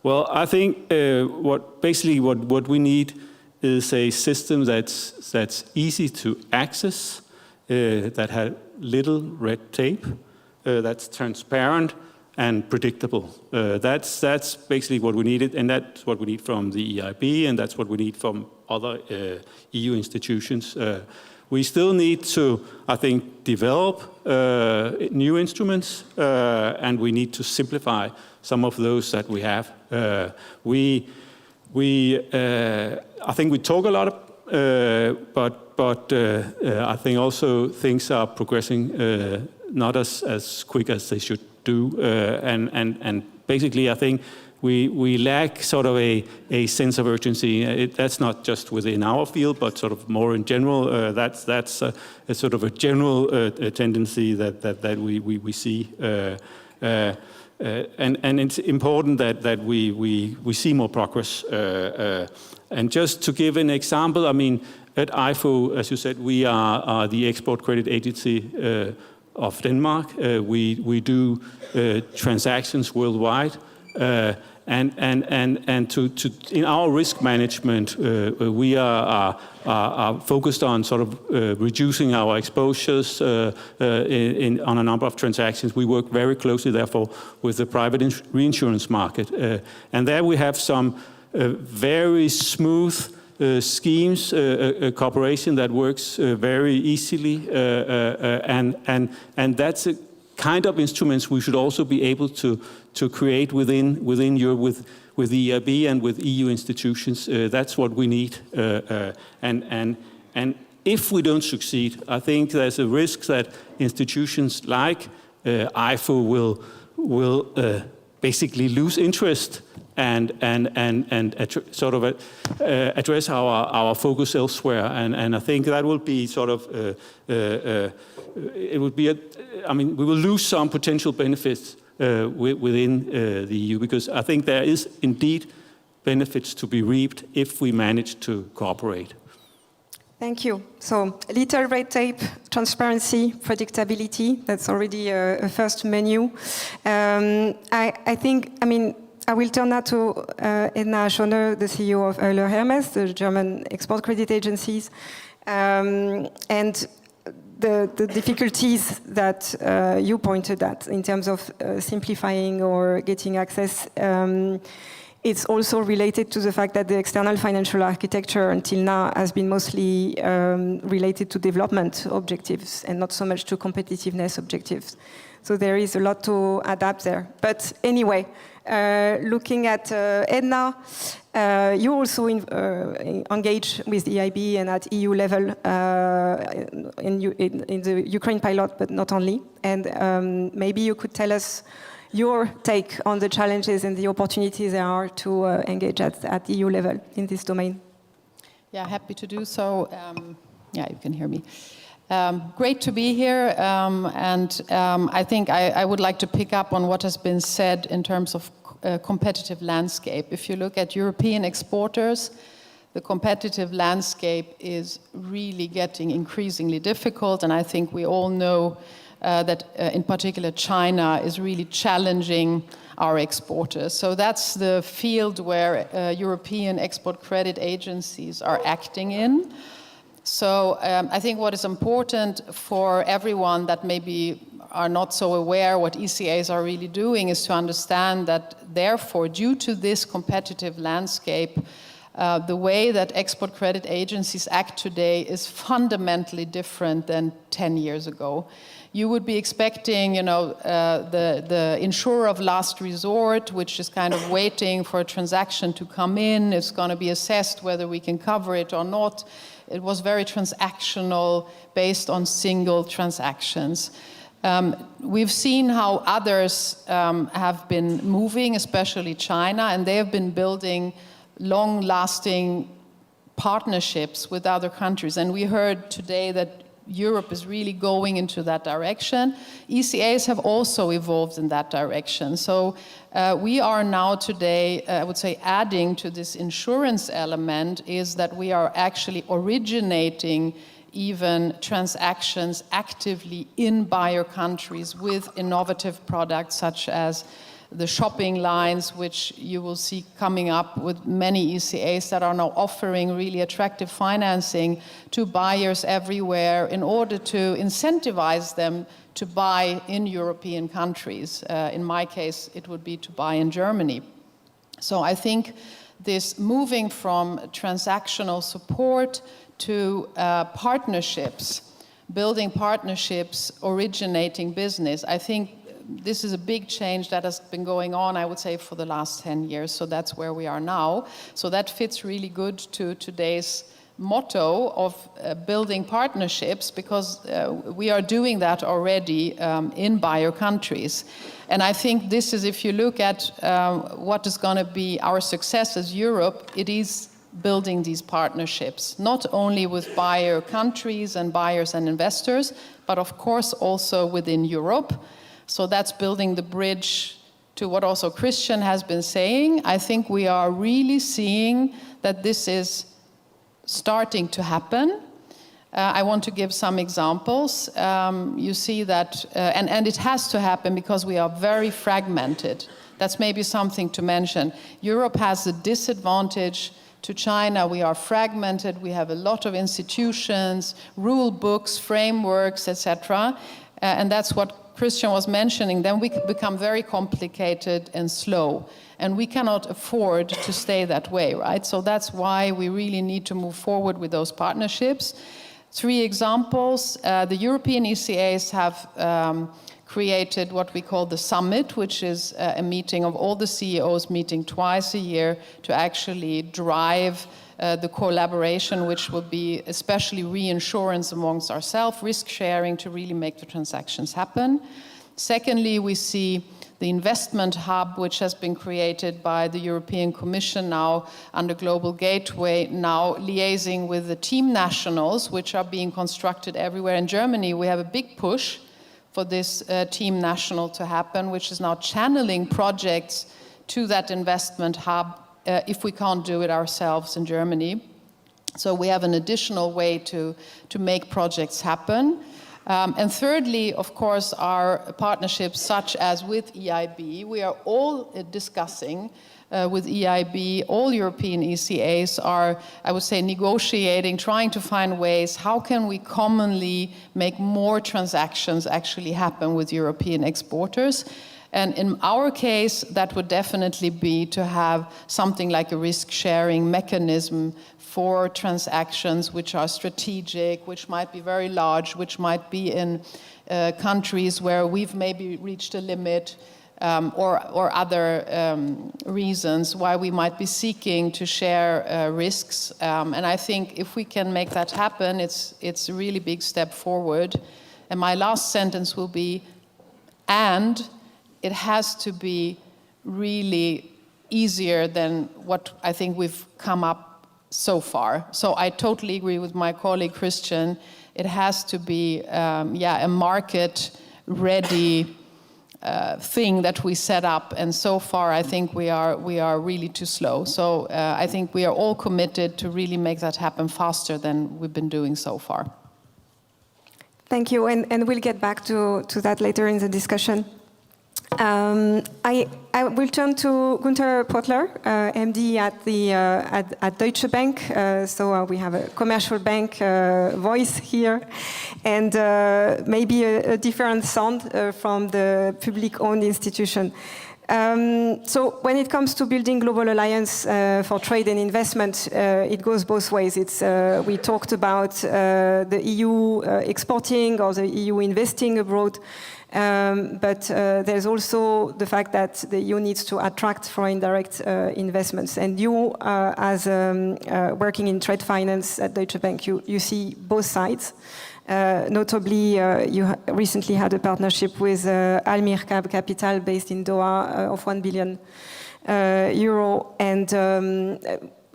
Well, I think what we need is a system that's easy to access, that has little red tape, that's transparent and predictable. That's basically what we needed, and that's what we need from the EIB, and that's what we need from other EU institutions. We still need to, I think, develop new instruments, and we need to simplify some of those that we have. I think we talk a lot, but I think also things are progressing not as quick as they should do, and basically I think we lack sort of a sense of urgency. That's not just within our field, but sort of more in general. That's a sort of a general tendency that we see. And it's important that we see more progress. And just to give an example, I mean, at IFO, as you said, we are the export credit agency of Denmark. We do transactions worldwide. And in our risk management, we are focused on sort of reducing our exposures on a number of transactions. We work very closely, therefore, with the private reinsurance market. And there we have some very smooth schemes, cooperation that works very easily. And that's a kind of instruments we should also be able to create within Europe with the EIB and with EU institutions. That's what we need. And if we don't succeed, I think there's a risk that institutions like IFO will basically lose interest and sort of address our focus elsewhere. And I think that will be sort of it would be I mean, we will lose some potential benefits within the EU, because I think there is indeed benefits to be reaped if we manage to cooperate. Thank you. So little red tape, transparency, predictability, that's already a first menu. I think, I mean, I will turn now to Edna Schoner, the CEO of Euler Hermes, the German export credit agencies. And the difficulties that you pointed at in terms of simplifying or getting access, it's also related to the fact that the external financial architecture until now has been mostly related to development objectives and not so much to competitiveness objectives. So there is a lot to adapt there. But anyway, looking at Edna, you also engage with the EIB and at EU level in the Ukraine pilot, but not only. And maybe you could tell us your take on the challenges and the opportunities there are to engage at EU level in this domain. Yeah, happy to do so. Yeah, you can hear me. Great to be here, and I think I would like to pick up on what has been said in terms of competitive landscape. If you look at European exporters, the competitive landscape is really getting increasingly difficult, and I think we all know that in particular China is really challenging our exporters. So that's the field where European export credit agencies are acting in. So I think what is important for everyone that maybe are not so aware what ECAs are really doing is to understand that therefore, due to this competitive landscape, the way that export credit agencies act today is fundamentally different than 10 years ago. You would be expecting, you know, the insurer of last resort, which is kind of waiting for a transaction to come in. It's going to be assessed whether we can cover it or not. It was very transactional, based on single transactions. We've seen how others have been moving, especially China, and they have been building long-lasting partnerships with other countries. And we heard today that Europe is really going into that direction. ECAs have also evolved in that direction. So we are now today, I would say, adding to this insurance element is that we are actually originating even transactions actively in buyer countries with innovative products such as the shopping lines, which you will see coming up with many ECAs that are now offering really attractive financing to buyers everywhere in order to incentivize them to buy in European countries. In my case, it would be to buy in Germany. So I think this moving from transactional support to partnerships, building partnerships, originating business, I think this is a big change that has been going on, I would say, for the last 10 years. So that's where we are now. So that fits really good to today's motto of building partnerships, because we are doing that already in buyer countries. And I think this is, if you look at what is going to be our success as Europe, it is building these partnerships, not only with buyer countries and buyers and investors, but of course also within Europe. So that's building the bridge to what also Christian has been saying. I think we are really seeing that this is starting to happen. I want to give some examples. You see that, and it has to happen because we are very fragmented. That's maybe something to mention. Europe has a disadvantage to China. We are fragmented. We have a lot of institutions, rule books, frameworks, etc. And that's what Christian was mentioning. Then we become very complicated and slow. And we cannot afford to stay that way, right? So that's why we really need to move forward with those partnerships. 3 examples. The European ECAs have created what we call the summit, which is a meeting of all the CEOs meeting twice a year to actually drive the collaboration, which will be especially reinsurance amongst ourselves, risk sharing to really make the transactions happen. Secondly, we see the investment hub, which has been created by the European Commission now under Global Gateway, now liaising with the team nationals, which are being constructed everywhere. In Germany, we have a big push for this team national to happen, which is now channeling projects to that investment hub if we can't do it ourselves in Germany. So we have an additional way to make projects happen. And thirdly, of course, our partnerships such as with EIB. We are all discussing with EIB, all European ECAs are, I would say, negotiating, trying to find ways, how can we commonly make more transactions actually happen with European exporters? And in our case, that would definitely be to have something like a risk-sharing mechanism for transactions which are strategic, which might be very large, which might be in countries where we've maybe reached a limit, or other reasons why we might be seeking to share risks. And I think if we can make that happen, it's a really big step forward. And my last sentence will be, and it has to be really easier than what I think we've come up so far. So I totally agree with my colleague Christian. It has to be, a market-ready thing that we set up. And so far, I think we are really too slow. So I think we are all committed to really make that happen faster than we've been doing so far. Thank you, and we'll get back to that later in the discussion. I will turn to Günther Pottler, MD at Deutsche Bank. So we have a commercial bank voice here, and maybe a different sound from the public-owned institution. So when it comes to building global alliance for trade and investment, it goes both ways. We talked about the EU exporting or the EU investing abroad. But there's also the fact that the EU needs to attract foreign direct investments. And you, as working in trade finance at Deutsche Bank, you see both sides. Notably, you recently had a partnership with Al Mirkab Capital based in Doha of 1 billion euro and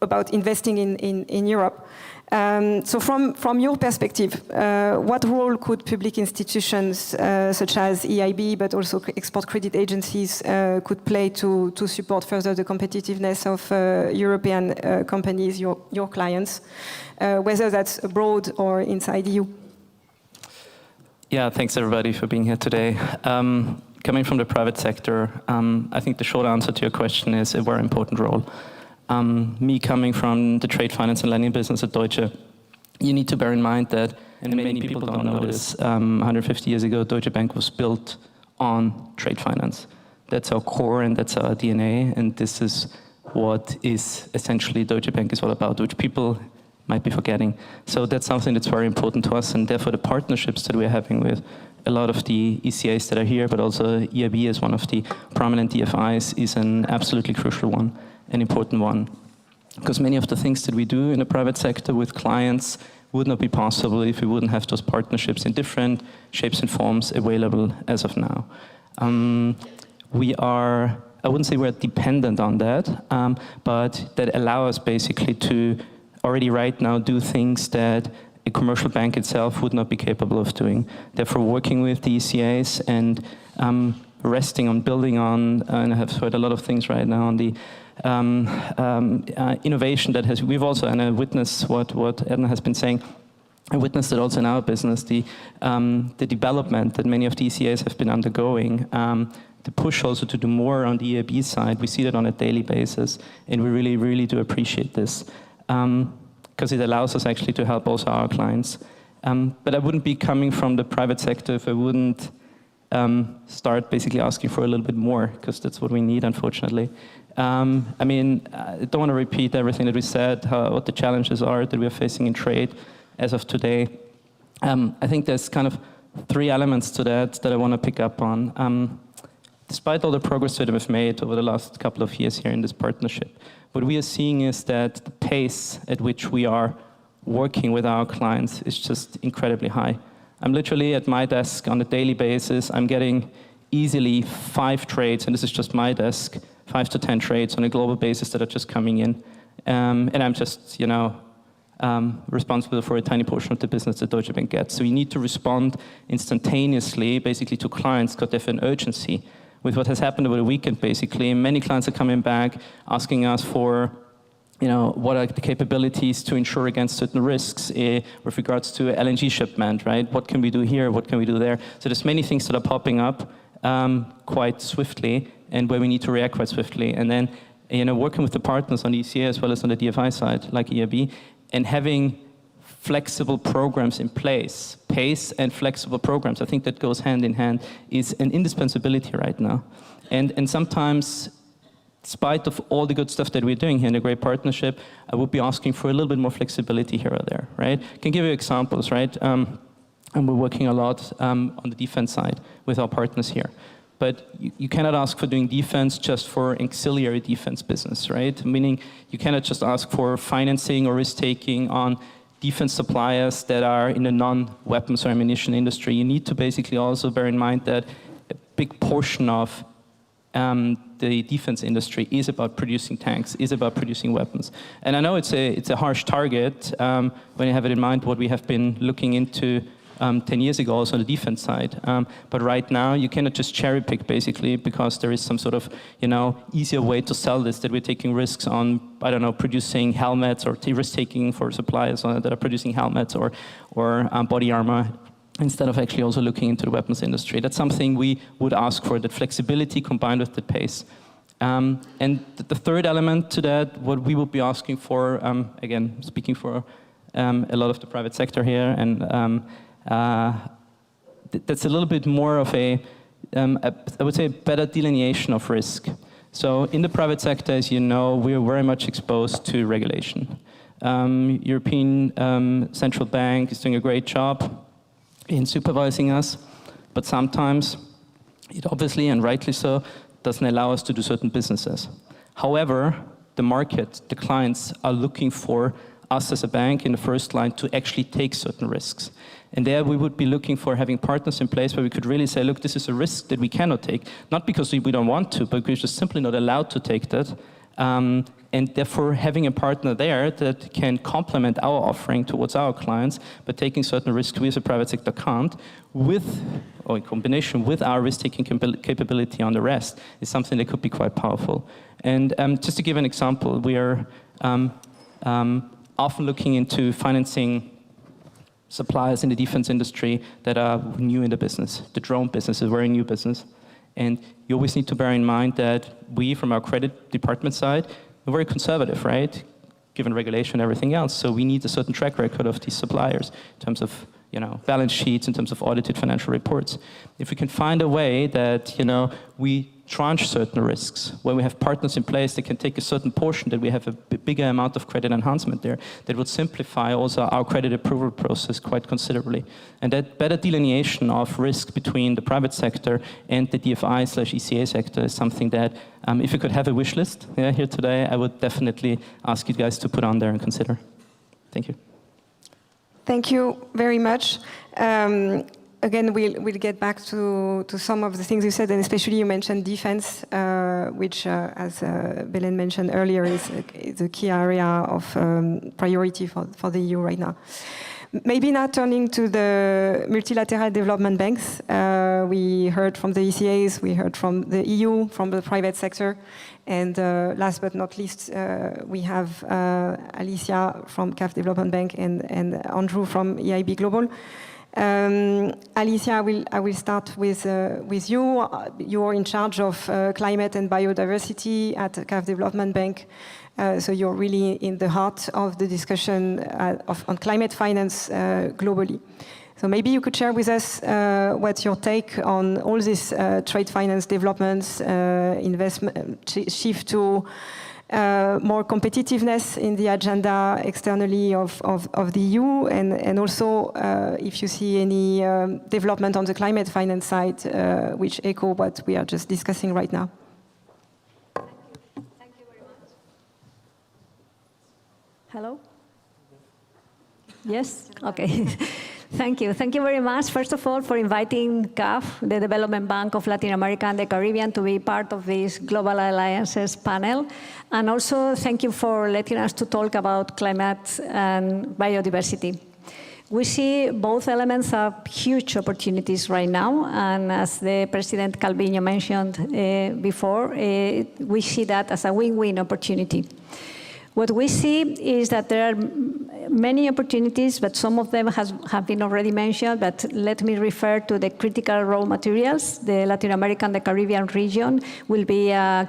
about investing in Europe. So from your perspective, what role could public institutions such as EIB, but also export credit agencies could play to support further the competitiveness of European companies, your clients, whether that's abroad or inside EU? Yeah, thanks everybody for being here today. Coming from the private sector, I think the short answer to your question is a very important role. Me coming from the trade finance and lending business at Deutsche, you need to bear in mind that, and many people don't know this, 150 years ago, Deutsche Bank was built on trade finance. That's our core and that's our DNA, and this is what is essentially Deutsche Bank is all about, which people might be forgetting. So that's something that's very important to us, and therefore the partnerships that we're having with a lot of the ECAs that are here, but also EIB as one of the prominent DFIs is an absolutely crucial one, an important one. Because many of the things that we do in the private sector with clients would not be possible if we wouldn't have those partnerships in different shapes and forms available as of now. We are, I wouldn't say we're dependent on that, but that allow us basically to already right now do things that a commercial bank itself would not be capable of doing. Therefore, working with the ECAs and resting on, building on, and I have heard a lot of things right now on the innovation that has, we've also, and I witnessed what Edna has been saying, I witnessed it also in our business, the development that many of the ECAs have been undergoing, the push also to do more on the EIB side. We see that on a daily basis, and we really, really do appreciate this. Because it allows us actually to help also our clients. But I wouldn't be coming from the private sector if I wouldn't start basically asking for a little bit more, because that's what we need, unfortunately. I mean, I don't want to repeat everything that we said, what the challenges are that we're facing in trade as of today. I think there's kind of three elements to that I want to pick up on. Despite all the progress that we've made over the last couple of years here in this partnership, what we are seeing is that the pace at which we are working with our clients is just incredibly high. I'm literally at my desk on a daily basis. I'm getting easily 5 trades, and this is just my desk, 5 to 10 trades on a global basis that are just coming in. And I'm just, you know, responsible for a tiny portion of the business that Deutsche Bank gets. So we need to respond instantaneously, basically, to clients because they have an urgency. With what has happened over the weekend, basically, many clients are coming back asking us for, you know, what are the capabilities to insure against certain risks with regards to LNG shipment, right? What can we do here? What can we do there? So there's many things that are popping up quite swiftly, and where we need to react quite swiftly. And then, you know, working with the partners on the ECA as well as on the DFI side, like EIB, and having flexible programs in place, pace and flexible programs, I think that goes hand in hand, is an indispensability right now. And sometimes, despite of all the good stuff that we're doing here in a great partnership, I would be asking for a little bit more flexibility here or there, right? I can give you examples, right? And we're working a lot on the defense side with our partners here. But you cannot ask for doing defense just for auxiliary defense business, right? Meaning you cannot just ask for financing or risk-taking on defense suppliers that are in the non-weapons or ammunition industry. You need to basically also bear in mind that a big portion of the defense industry is about producing tanks, is about producing weapons. And I know it's a harsh target when you have it in mind what we have been looking into 10 years ago also on the defense side. But right now you cannot just cherry pick basically because there is some sort of, you know, easier way to sell this, that we're taking risks on, I don't know, producing helmets or risk taking for suppliers that are producing helmets or body armor, instead of actually also looking into the weapons industry. That's something we would ask for, that flexibility combined with the pace. And the third element to that, what we would be asking for, again, speaking for a lot of the private sector here, and that's a little bit more of I would say, a better delineation of risk. So in the private sector, as you know, we are very much exposed to regulation. European Central Bank is doing a great job in supervising us, but sometimes it obviously, and rightly so, doesn't allow us to do certain businesses. However, the market, the clients are looking for us as a bank in the first line to actually take certain risks. And there we would be looking for having partners in place where we could really say, look, this is a risk that we cannot take, not because we don't want to, but we're just simply not allowed to take that. And therefore, having a partner there that can complement our offering towards our clients, but taking certain risks we as a private sector can't, with, or in combination with our risk-taking capability on the rest, is something that could be quite powerful. And just to give an example, we are often looking into financing suppliers in the defense industry that are new in the business. The drone business is a very new business. And you always need to bear in mind that we, from our credit department side, we're very conservative, right? Given regulation and everything else. So we need a certain track record of these suppliers in terms of, balance sheets, in terms of audited financial reports. If we can find a way that, we tranche certain risks, when we have partners in place that can take a certain portion, that we have a bigger amount of credit enhancement there, that would simplify also our credit approval process quite considerably. And that better delineation of risk between the private sector and the DFI/ECA sector is something that, if you could have a wish list here today, I would definitely ask you guys to put on there and consider. Thank you. Thank you very much. Again, we'll get back to some of the things you said, and especially you mentioned defense, which, as Belen mentioned earlier, is a key area of priority for the EU right now. Maybe now turning to the multilateral development banks. We heard from the ECAs, we heard from the EU, from the private sector, and last but not least, we have Alicia from CAF Development Bank and Andrew from EIB Global. Alicia, I will start with you. You are in charge of climate and biodiversity at CAF Development Bank. So you're really in the heart of the discussion on climate finance globally. So maybe you could share with us what's your take on all these trade finance developments, investment shift to more competitiveness in the agenda externally of the EU, and also if you see any development on the climate finance side which echo what we are just discussing right now. Thank you very much. Hello? Yes? Okay. Thank you. Thank you very much, first of all, for inviting CAF, the Development Bank of Latin America and the Caribbean, to be part of this Global Alliances panel. And also, thank you for letting us to talk about climate and biodiversity. We see both elements are huge opportunities right now, and as the President Calviño mentioned before, we see that as a win-win opportunity. What we see is that there are many opportunities, but some of them have been already mentioned, but let me refer to the critical raw materials. The Latin American, the Caribbean region will be a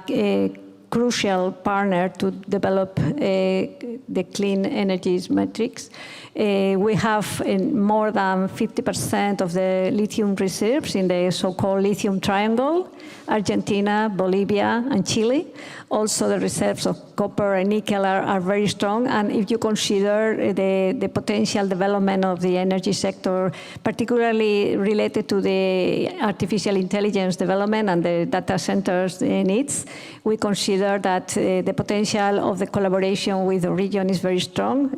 crucial partner to develop the clean energies metrics. We have more than 50% of the lithium reserves in the so-called lithium triangle, Argentina, Bolivia, and Chile. Also, the reserves of copper and nickel are very strong. And if you consider the potential development of the energy sector, particularly related to the artificial intelligence development and the data centers needs, we consider that the potential of the collaboration with the region is very strong.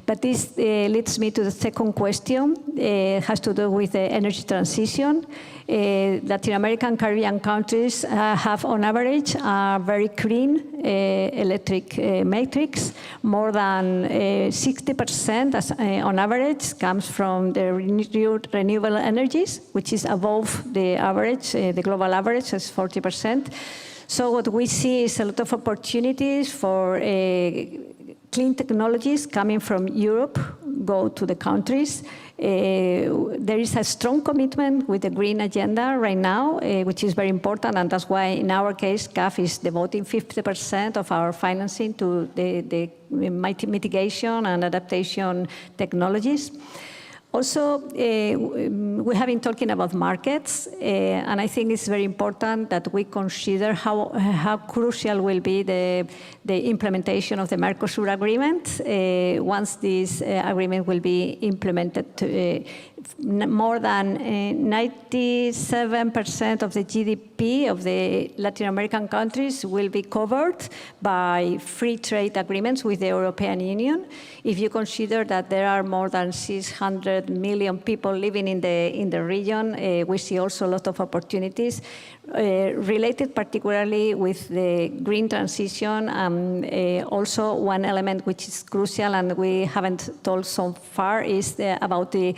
But this leads me to the second question. It has to do with the energy transition. Latin American, Caribbean countries have, on average, a very clean electric matrix. More than 60% on average comes from the renewable energies, which is above the average. The global average is 40%. So what we see is a lot of opportunities for clean technologies coming from Europe go to the countries. There is a strong commitment with the green agenda right now, which is very important, and that's why in our case CAF is devoting 50% of our financing to the mitigation and adaptation technologies. Also, we have been talking about markets, and I think it's very important that we consider how crucial will be the implementation of the Mercosur agreement. Once this agreement will be implemented, more than 97% of the GDP of the Latin American countries will be covered by free trade agreements with the European Union. If you consider that there are more than 600 200 million people living in the region. We see also a lot of opportunities related particularly with the green transition. Also one element which is crucial and we haven't told so far is about the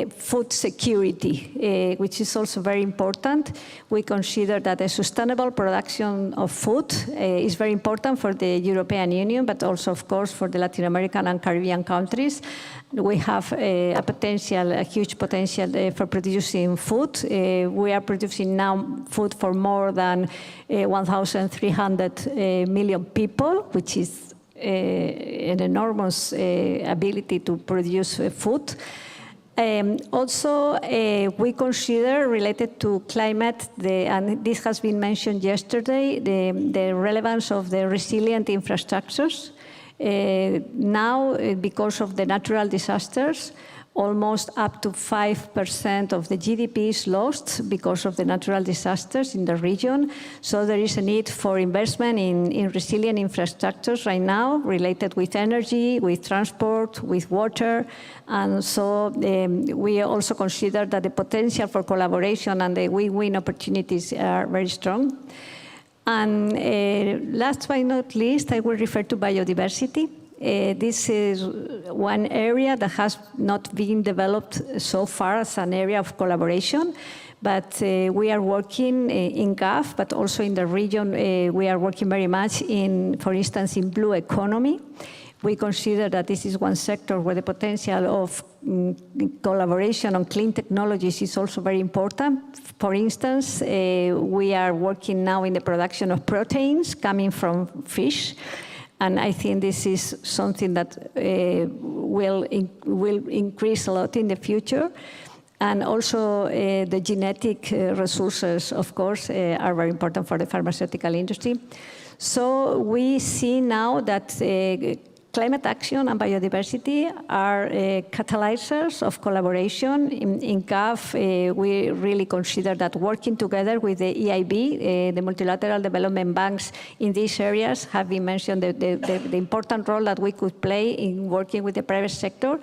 food security, which is also very important. We consider that a sustainable production of food is very important for the European Union, but also, of course, for the Latin American and Caribbean countries. We have a huge potential for producing food. We are producing now food for more than 1,300 million people, which is an enormous ability to produce food. Also, we consider related to climate, and this has been mentioned yesterday, the relevance of the resilient infrastructures. Now, because of the natural disasters, almost up to 5% of the GDP is lost because of the natural disasters in the region. So there is a need for investment in resilient infrastructures right now, related with energy, with transport, with water. And so we also consider that the potential for collaboration and the win-win opportunities are very strong. And last but not least, I will refer to biodiversity. This is one area that has not been developed so far as an area of collaboration, but we are working in GAF, but also in the region, we are working very much in, for instance, in blue economy. We consider that this is one sector where the potential of collaboration on clean technologies is also very important. For instance, we are working now in the production of proteins coming from fish. And I think this is something that will increase a lot in the future. And also the genetic resources, of course, are very important for the pharmaceutical industry. So we see now that climate action and biodiversity are catalyzers of collaboration. In GAF, we really consider that working together with the EIB, the multilateral development banks in these areas have been mentioned, the important role that we could play in working with the private sector.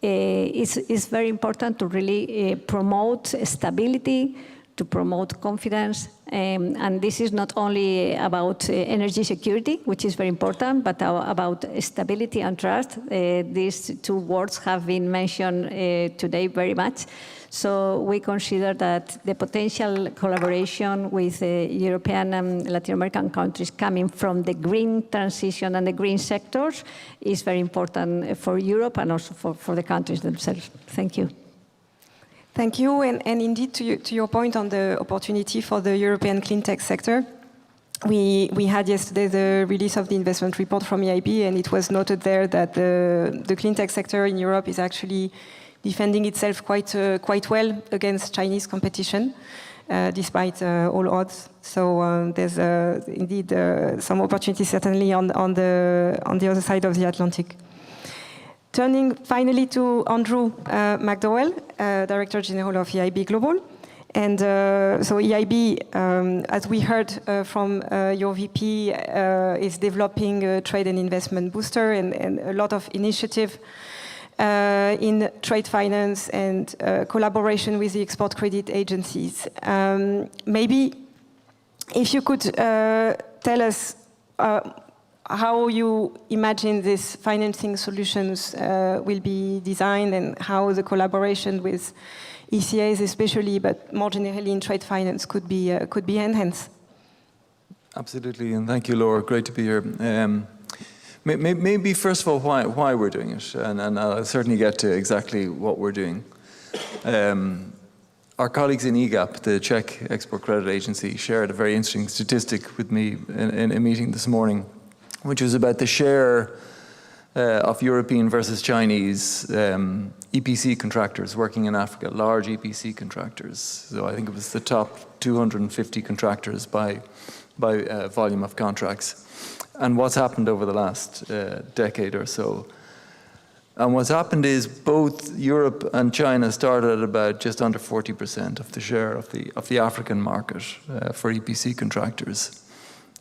It's very important to really promote stability, to promote confidence. And this is not only about energy security, which is very important, but about stability and trust. These two words have been mentioned today very much. So we consider that the potential collaboration with European and Latin American countries coming from the green transition and the green sectors is very important for Europe and also for the countries themselves. Thank you. Thank you, and indeed to your point on the opportunity for the European clean tech sector, we had yesterday the release of the investment report from EIB, and it was noted there that the clean tech sector in Europe is actually defending itself quite well against Chinese competition, despite all odds. So there's indeed some opportunity certainly on the other side of the Atlantic. Turning finally to Andrew McDowell, Director General of EIB Global. And so EIB, as we heard from your VP, is developing a trade and investment booster and a lot of initiative in trade finance and collaboration with the export credit agencies. Maybe if you could tell us how you imagine these financing solutions will be designed and how the collaboration with ECAs especially, but more generally in trade finance could be enhanced. Absolutely, and thank you, Laura. Great to be here. Maybe first of all, why we're doing it, and I'll certainly get to exactly what we're doing. Our colleagues in EGAP, the Czech Export Credit Agency, shared a very interesting statistic with me in a meeting this morning, which was about the share of European versus Chinese EPC contractors working in Africa, large EPC contractors. So I think it was the top 250 contractors by volume of contracts. And what's happened over the last decade or so? And what's happened is both Europe and China started at about just under 40% of the share of the African market for EPC contractors.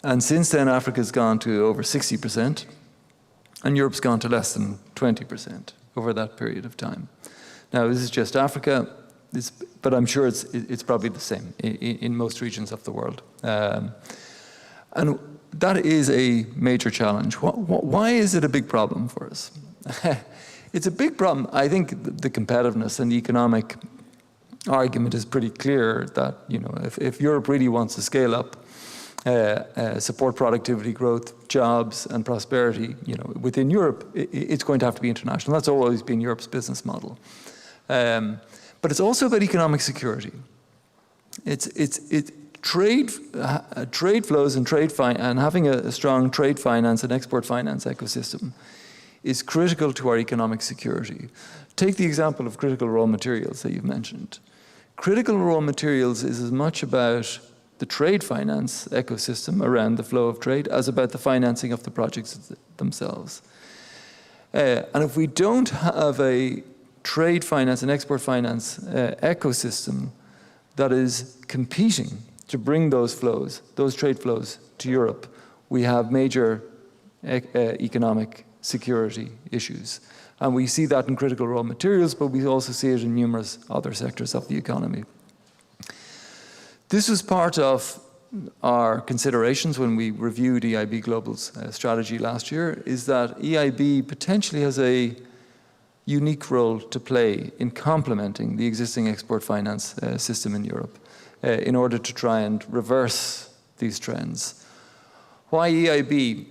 And since then, Africa's gone to over 60%, and Europe's gone to less than 20%. over that period of time. Now, this is just Africa, but I'm sure it's probably the same in most regions of the world. And that is a major challenge. Why is it a big problem for us? It's a big problem. I think the competitiveness and the economic argument is pretty clear that, if Europe really wants to scale up, support productivity growth, jobs and prosperity, within Europe, it's going to have to be international. That's always been Europe's business model. But it's also about economic security. It's trade flows and having a strong trade finance and export finance ecosystem is critical to our economic security. Take the example of critical raw materials that you've mentioned. Critical raw materials is as much about the trade finance ecosystem around the flow of trade as about the financing of the projects themselves. And if we don't have a trade finance and export finance ecosystem that is competing to bring those trade flows to Europe, we have major economic security issues. And we see that in critical raw materials, but we also see it in numerous other sectors of the economy. This was part of our considerations when we reviewed EIB Global's strategy last year, is that EIB potentially has a unique role to play in complementing the existing export finance system in Europe in order to try and reverse these trends. Why EIB?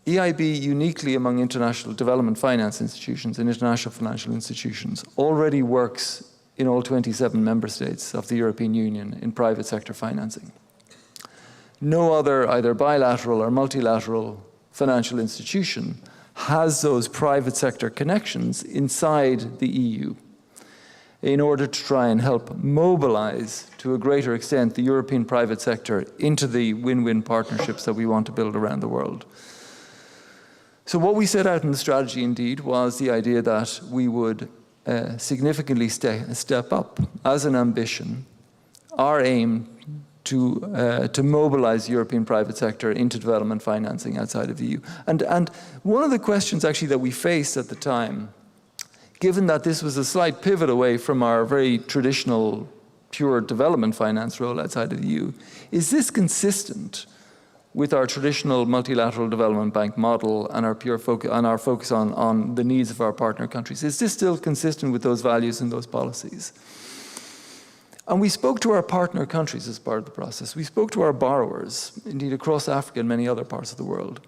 EIB, uniquely among international development finance institutions and international financial institutions, already works in all 27 member states of the European Union in private sector financing. No other either bilateral or multilateral financial institution has those private sector connections inside the EU in order to try and help mobilize to a greater extent the European private sector into the win-win partnerships that we want to build around the world. So what we set out in the strategy, indeed, was the idea that we would significantly step up as an ambition our aim to mobilize the European private sector into development financing outside of the EU. And one of the questions actually that we faced at the time, given that this was a slight pivot away from our very traditional pure development finance role outside of the EU, is this consistent with our traditional multilateral development bank model and our focus on the needs of our partner countries? Is this still consistent with those values and those policies? And we spoke to our partner countries as part of the process. We spoke to our borrowers, indeed across Africa and many other parts of the world.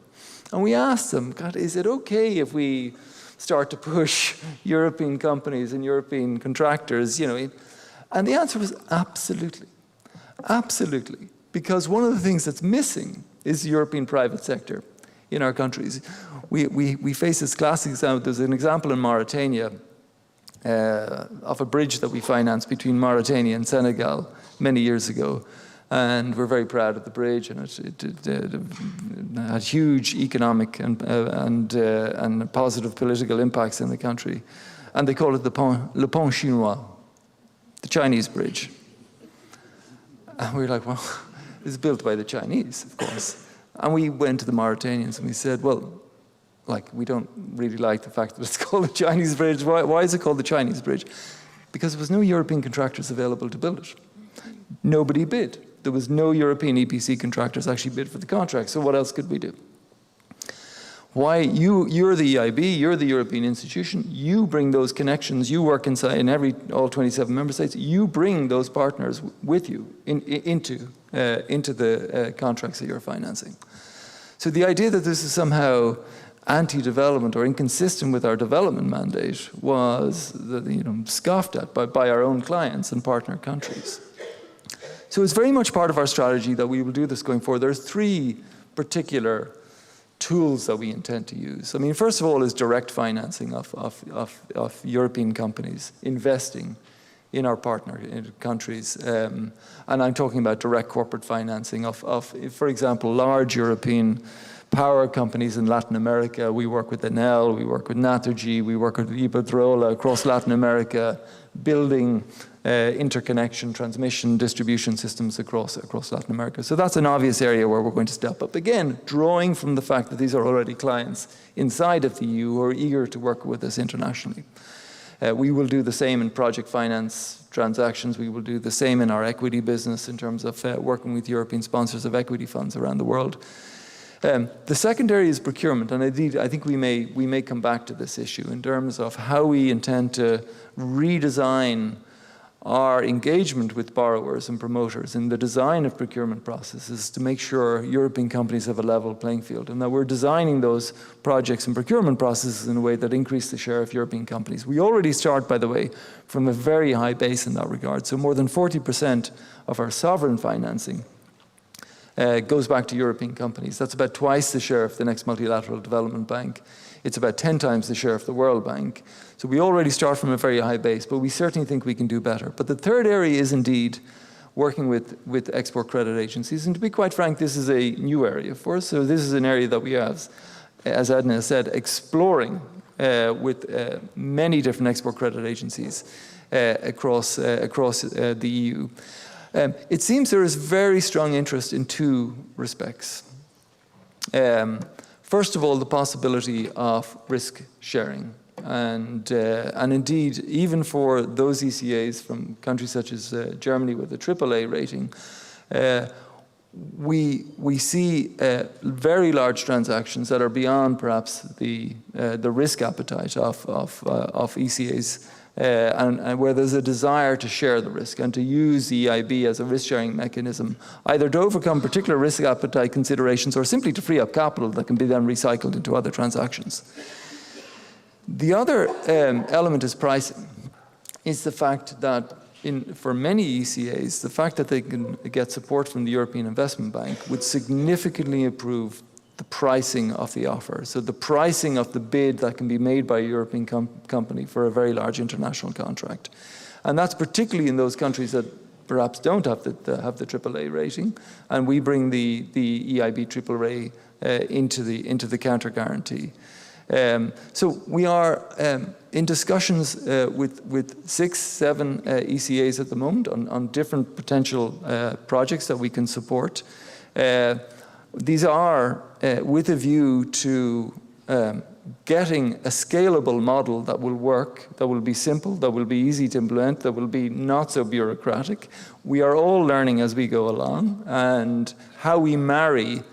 And we asked them, God, is it okay if we start to push European companies and European contractors, And the answer was absolutely. Absolutely. Because one of the things that's missing is the European private sector in our countries. We face this classic example. There's an example in Mauritania of a bridge that we financed between Mauritania and Senegal many years ago. And we're very proud of the bridge, and it had huge economic and positive political impacts in the country. And they call it le pont chinois, the Chinese bridge. And we were like, well, it's built by the Chinese, of course. And we went to the Mauritanians and we said, well, we don't really like the fact that it's called the Chinese bridge. Why is it called the Chinese bridge? Because there was no European contractors available to build it. Nobody bid. There was no European EPC contractors actually bid for the contract. So what else could we do? Why you're the EIB, you're the European institution, you bring those connections, you work inside in all 27 member states, you bring those partners with you into the contracts that you're financing. So the idea that this is somehow anti-development or inconsistent with our development mandate was scoffed at by our own clients and partner countries. So it's very much part of our strategy that we will do this going forward. There's three particular tools that we intend to use. I mean, first of all is direct financing of European companies investing in our partner countries. And I'm talking about direct corporate financing of, for example, large European power companies in Latin America. We work with Enel, we work with Naturgy, we work with Iberdrola across Latin America, building interconnection, transmission, distribution systems across Latin America. So that's an obvious area where we're going to step up. Again, drawing from the fact that these are already clients inside of the EU who are eager to work with us internationally. We will do the same in project finance transactions. We will do the same in our equity business in terms of working with European sponsors of equity funds around the world. The second area is procurement, and indeed I think we may come back to this issue in terms of how we intend to redesign our engagement with borrowers and promoters in the design of procurement processes to make sure European companies have a level playing field, and that we're designing those projects and procurement processes in a way that increase the share of European companies. We already start, by the way, from a very high base in that regard. So more than 40% of our sovereign financing goes back to European companies. That's about twice the share of the next multilateral development bank. It's about 10 times the share of the World Bank. So we already start from a very high base, but we certainly think we can do better. But the third area is indeed working with export credit agencies. And to be quite frank, this is a new area for us. So this is an area that we have, as Edna said, exploring with many different export credit agencies across the EU. It seems there is very strong interest in two respects. First of all, the possibility of risk sharing. And indeed, even for those ECAs from countries such as Germany with a AAA rating, we see very large transactions that are beyond perhaps the risk appetite of ECAs, and where there's a desire to share the risk and to use the EIB as a risk-sharing mechanism, either to overcome particular risk appetite considerations or simply to free up capital that can be then recycled into other transactions. The other element is pricing. Is the fact that for many ECAs, the fact that they can get support from the European Investment Bank would significantly improve the pricing of the offer. So the pricing of the bid that can be made by a European company for a very large international contract. And that's particularly in those countries that perhaps don't have the AAA rating, and we bring the EIB AAA into the counter guarantee. So we are in discussions with 6, 7 ECAs at the moment on different potential projects that we can support. These are with a view to getting a scalable model that will work, that will be simple, that will be easy to implement, that will be not so bureaucratic. We are all learning as we go along, and how we marry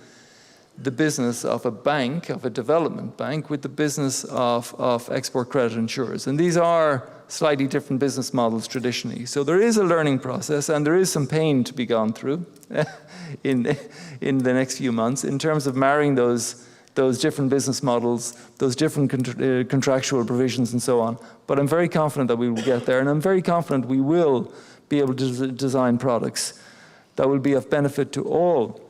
the business of a bank, of a development bank, with the business of export credit insurers. And these are slightly different business models traditionally. So there is a learning process, and there is some pain to be gone through in the next few months in terms of marrying those different business models, those different contractual provisions and so on. But I'm very confident that we will get there, and I'm very confident we will be able to design products that will be of benefit to all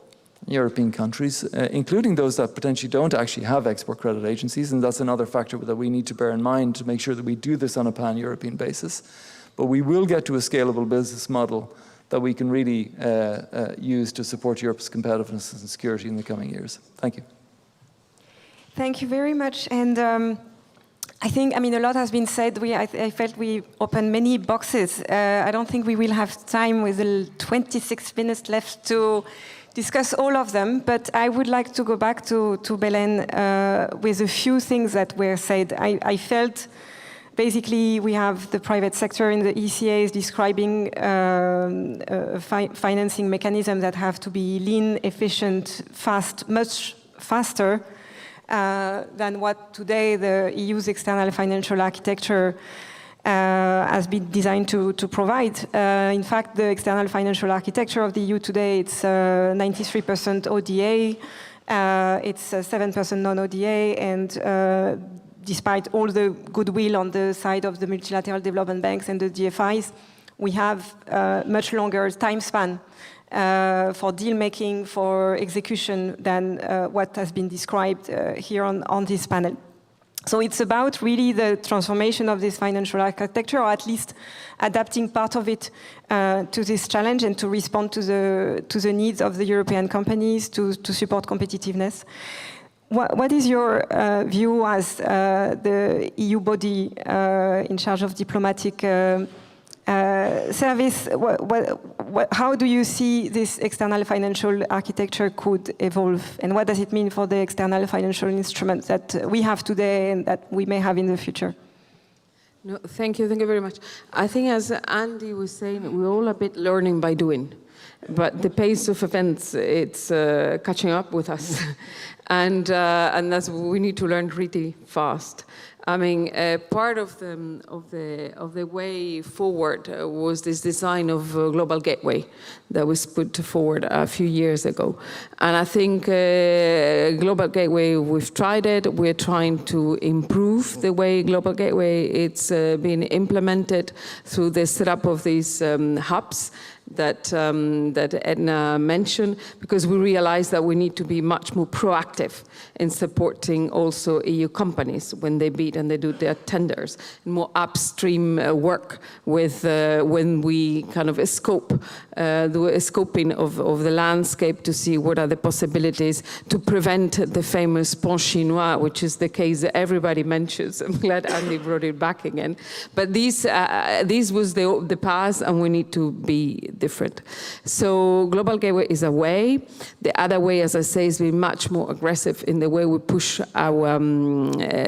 European countries, including those that potentially don't actually have export credit agencies, and that's another factor that we need to bear in mind to make sure that we do this on a pan-European basis. But we will get to a scalable business model that we can really use to support Europe's competitiveness and security in the coming years. Thank you. Thank you very much. And I think, a lot has been said. I felt we opened many boxes. I don't think we will have time with the 26 minutes left to discuss all of them, but I would like to go back to Belen with a few things that were said. I felt basically we have the private sector in the ECAs describing financing mechanisms that have to be lean, efficient, fast, much faster than what today the EU's external financial architecture has been designed to provide. In fact, the external financial architecture of the EU today, it's 93% ODA, it's 7% non-ODA, and despite all the goodwill on the side of the multilateral development banks and the DFIs, we have much longer time span for deal making, for execution than what has been described here on this panel. So it's about really the transformation of this financial architecture, or at least adapting part of it to this challenge and to respond to the needs of the European companies to support competitiveness. what is your view as the EU body in charge of diplomatic service? How do you see this external financial architecture could evolve? And what does it mean for the external financial instruments that we have today and that we may have in the future? No, thank you very much. I think as Andy was saying, we're all a bit learning by doing. But the pace of events, it's catching up with us. and that's we need to learn pretty fast. I mean, part of the way forward was this design of a global gateway that was put forward a few years ago. And I think global gateway, we've tried it. We're trying to improve the way global gateway it's been implemented through the setup of these hubs that Edna mentioned, because we realize that we need to be much more proactive in supporting also EU companies when they bid and they do their tenders, and more upstream work with when we kind of scope the scoping of the landscape to see what are the possibilities to prevent the famous pont chinois, which is the case that everybody mentions. I'm glad Andy brought it back again. But this was the past, and we need to be different. So Global Gateway is a way. The other way, as I say, is being much more aggressive in the way we push our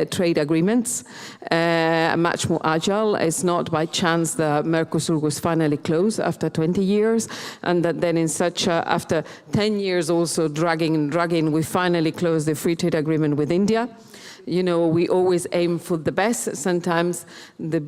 trade agreements, much more agile. It's not by chance that Mercosur was finally closed after 20 years, and that then in such after 10 years also dragging, we finally closed the free trade agreement with India. You know, we always aim for the best. Sometimes the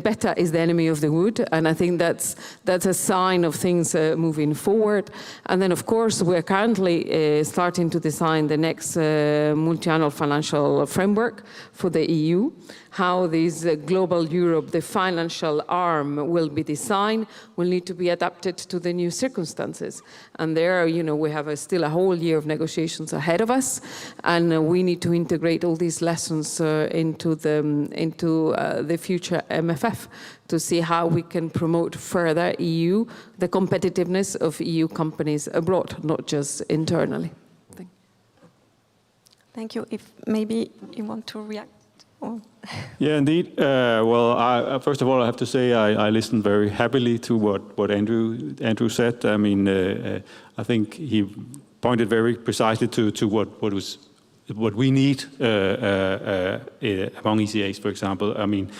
better is the enemy of the good, and I think that's a sign of things moving forward. And then, of course, we're currently starting to design the next multi-annual financial framework for the EU. How this global Europe, the financial arm, will be designed will need to be adapted to the new circumstances. And there, you know, we have still a whole year of negotiations ahead of us, and we need to integrate all these lessons into the future MFF to see how we can promote further the competitiveness of EU companies abroad, not just internally. Thank you. If maybe you want to react. Yeah, indeed. Well, first of all, I have to say I listened very happily to what Andrew said. I mean, I think he pointed very precisely to what we need among ECAs, for example. I mean,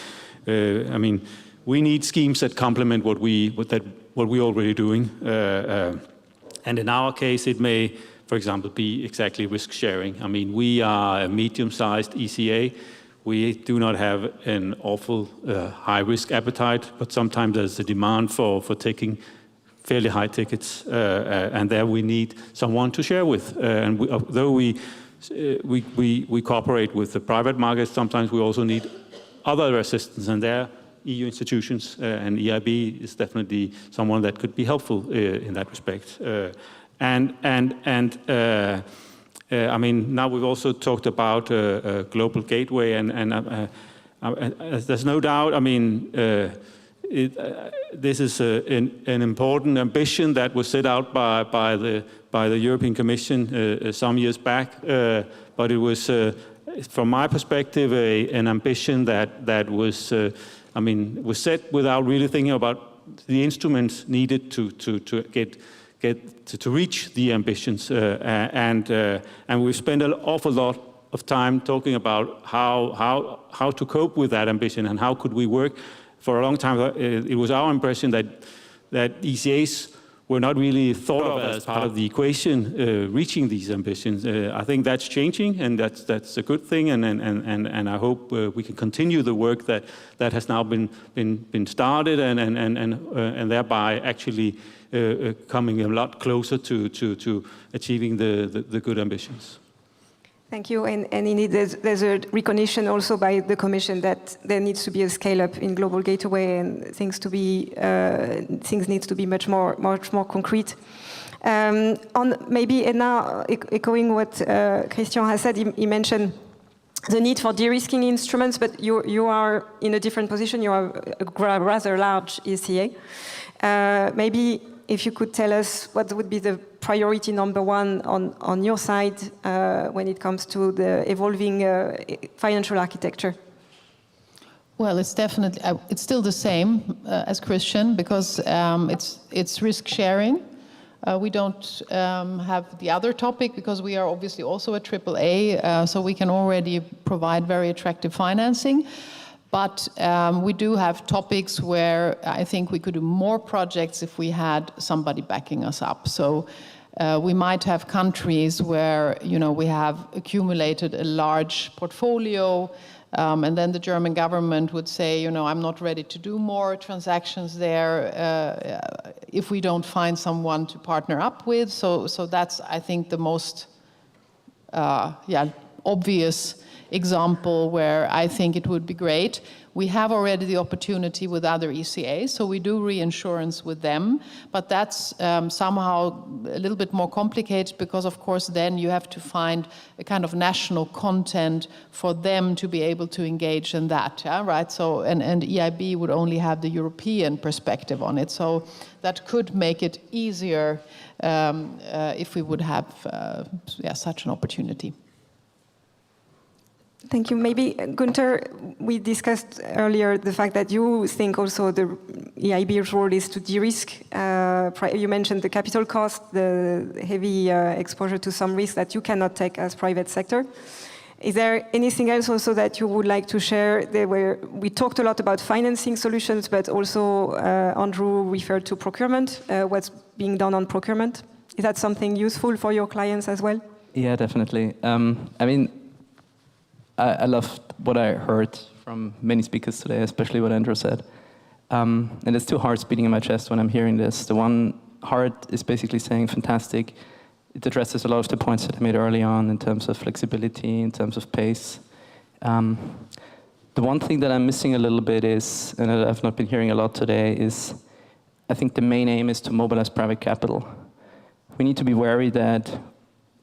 we need schemes that complement what we're already doing, and in our case, it may, for example, be exactly risk sharing. I mean, we are a medium-sized ECA. We do not have an awful high-risk appetite, but sometimes there's a demand for taking fairly high tickets, and there we need someone to share with. And though we cooperate with the private market, sometimes we also need other assistance, and there EU institutions and EIB is definitely someone that could be helpful in that respect. I mean, now we've also talked about a global gateway, and there's no doubt. I mean, this is an important ambition that was set out by the European Commission some years back. But it was, from my perspective, an ambition that was, was set without really thinking about the instruments needed to reach the ambitions, and we've spent an awful lot of time talking about how to cope with that ambition and how could we work. For a long time, it was our impression that ECAs were not really thought of as part of the equation reaching these ambitions. I think that's changing, and that's a good thing, and I hope we can continue the work that has now been started, and thereby actually coming a lot closer to achieving the good ambitions. Thank you. And indeed, there's a recognition also by the Commission that there needs to be a scale-up in Global Gateway, and things need to be much more concrete. On maybe, and now echoing what Christian has said, he mentioned the need for de-risking instruments, but you are in a different position. You are a rather large ECA. Maybe if you could tell us what would be the priority number one on your side when it comes to the evolving financial architecture? Well, it's definitely, it's still the same as Christian, because it's risk sharing. We don't have the other topic because we are obviously also a AAA, so we can already provide very attractive financing. But we do have topics where I think we could do more projects if we had somebody backing us up. So we might have countries where, you know, we have accumulated a large portfolio, and then the German government would say, you know, I'm not ready to do more transactions there if we don't find someone to partner up with. So that's, I think, the most obvious example where I think it would be great. We have already the opportunity with other ECAs, so we do reinsurance with them, but that's somehow a little bit more complicated because, of course, then you have to find a kind of national content for them to be able to engage in that, right? So, and EIB would only have the European perspective on it, so that could make it easier if we would have such an opportunity. Thank you. Maybe, Gunther, we discussed earlier the fact that you think also the EIB's role is to de-risk. You mentioned the capital cost, the heavy exposure to some risk that you cannot take as private sector. Is there anything else also that you would like to share? We talked a lot about financing solutions, but also Andrew referred to procurement, what's being done on procurement. Is that something useful for your clients as well? Yeah, definitely. I mean, I loved what I heard from many speakers today, especially what Andrew said. And there's two hearts beating in my chest when I'm hearing this. The one heart is basically saying, fantastic. It addresses a lot of the points that I made early on in terms of flexibility, in terms of pace. The one thing that I'm missing a little bit is, and I've not been hearing a lot today, is I think the main aim is to mobilize private capital. We need to be wary that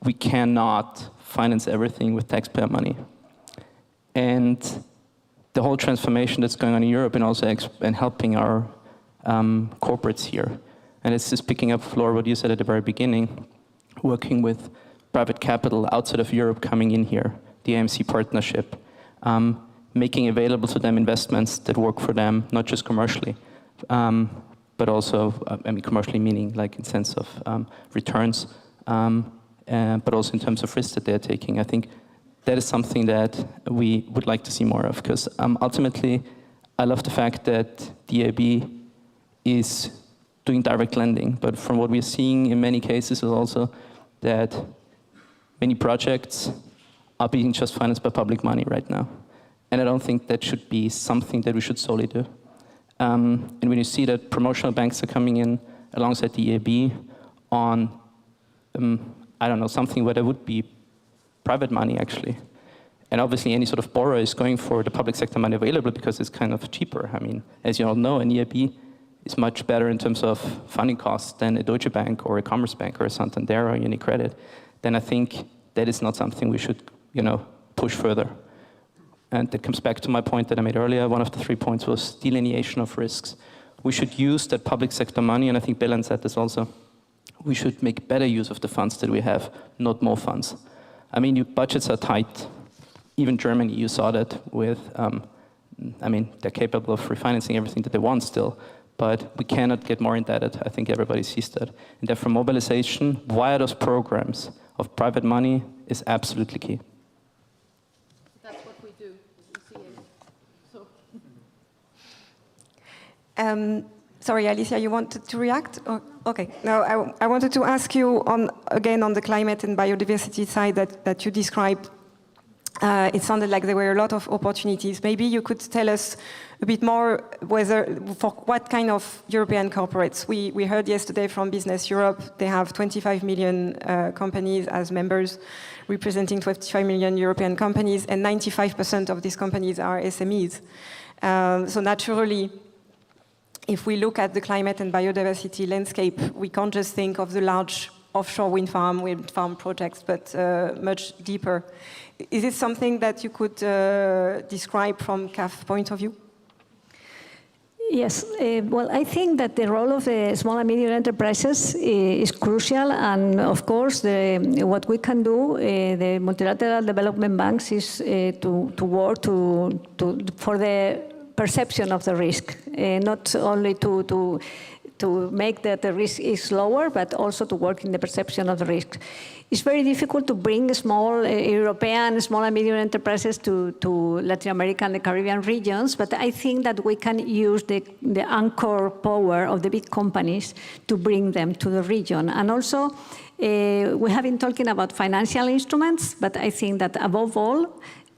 we cannot finance everything with taxpayer money. And the whole transformation that's going on in Europe and also and helping our corporates here. And it's just picking up, Flora, what you said at the very beginning, working with private capital outside of Europe coming in here, the AMC partnership, making available to them investments that work for them, not just commercially, but also, I mean, commercially meaning like in sense of returns, but also in terms of risks that they're taking. I think that is something that we would like to see more of, because ultimately, I love the fact that the EIB is doing direct lending, but from what we're seeing in many cases is also that many projects are being just financed by public money right now. And I don't think that should be something that we should solely do. And when you see that promotional banks are coming in alongside the EIB on, I don't know, something where there would be private money, actually. And obviously, any sort of borrower is going for the public sector money available because it's kind of cheaper. I mean, as you all know, an EIB is much better in terms of funding costs than a Deutsche Bank or a Commerzbank or a Santander or UniCredit. Then I think that is not something we should, you know, push further. And that comes back to my point that I made earlier. One of the 3 points was delineation of risks. We should use that public sector money, and I think Belan said this also. We should make better use of the funds that we have, not more funds. I mean, your budgets are tight. Even Germany, you saw that with, I mean, they're capable of refinancing everything that they want still, but we cannot get more indebted. I think everybody sees that. And therefore, mobilization via those programs of private money is absolutely key. That's what we do. Sorry, Alicia, you wanted to react? Or, okay. No, I wanted to ask you again on the climate and biodiversity side that you described. It sounded like there were a lot of opportunities. Maybe you could tell us a bit more for what kind of European corporates. We heard yesterday from Business Europe, they have 25 million companies as members, representing 25 million European companies, and 95% of these companies are SMEs. So naturally, if we look at the climate and biodiversity landscape, we can't just think of the large offshore wind farm projects, but much deeper. Is it something that you could describe from CAF point of view? Yes, well, I think that the role of the small and medium enterprises is crucial, and of course, what we can do, the multilateral development banks, is to work for the perception of the risk, not only to make that the risk is lower, but also to work in the perception of the risk. It's very difficult to bring small European small and medium enterprises to Latin America and the Caribbean regions, but I think that we can use the anchor power of the big companies to bring them to the region. And also, we have been talking about financial instruments, but I think that above all,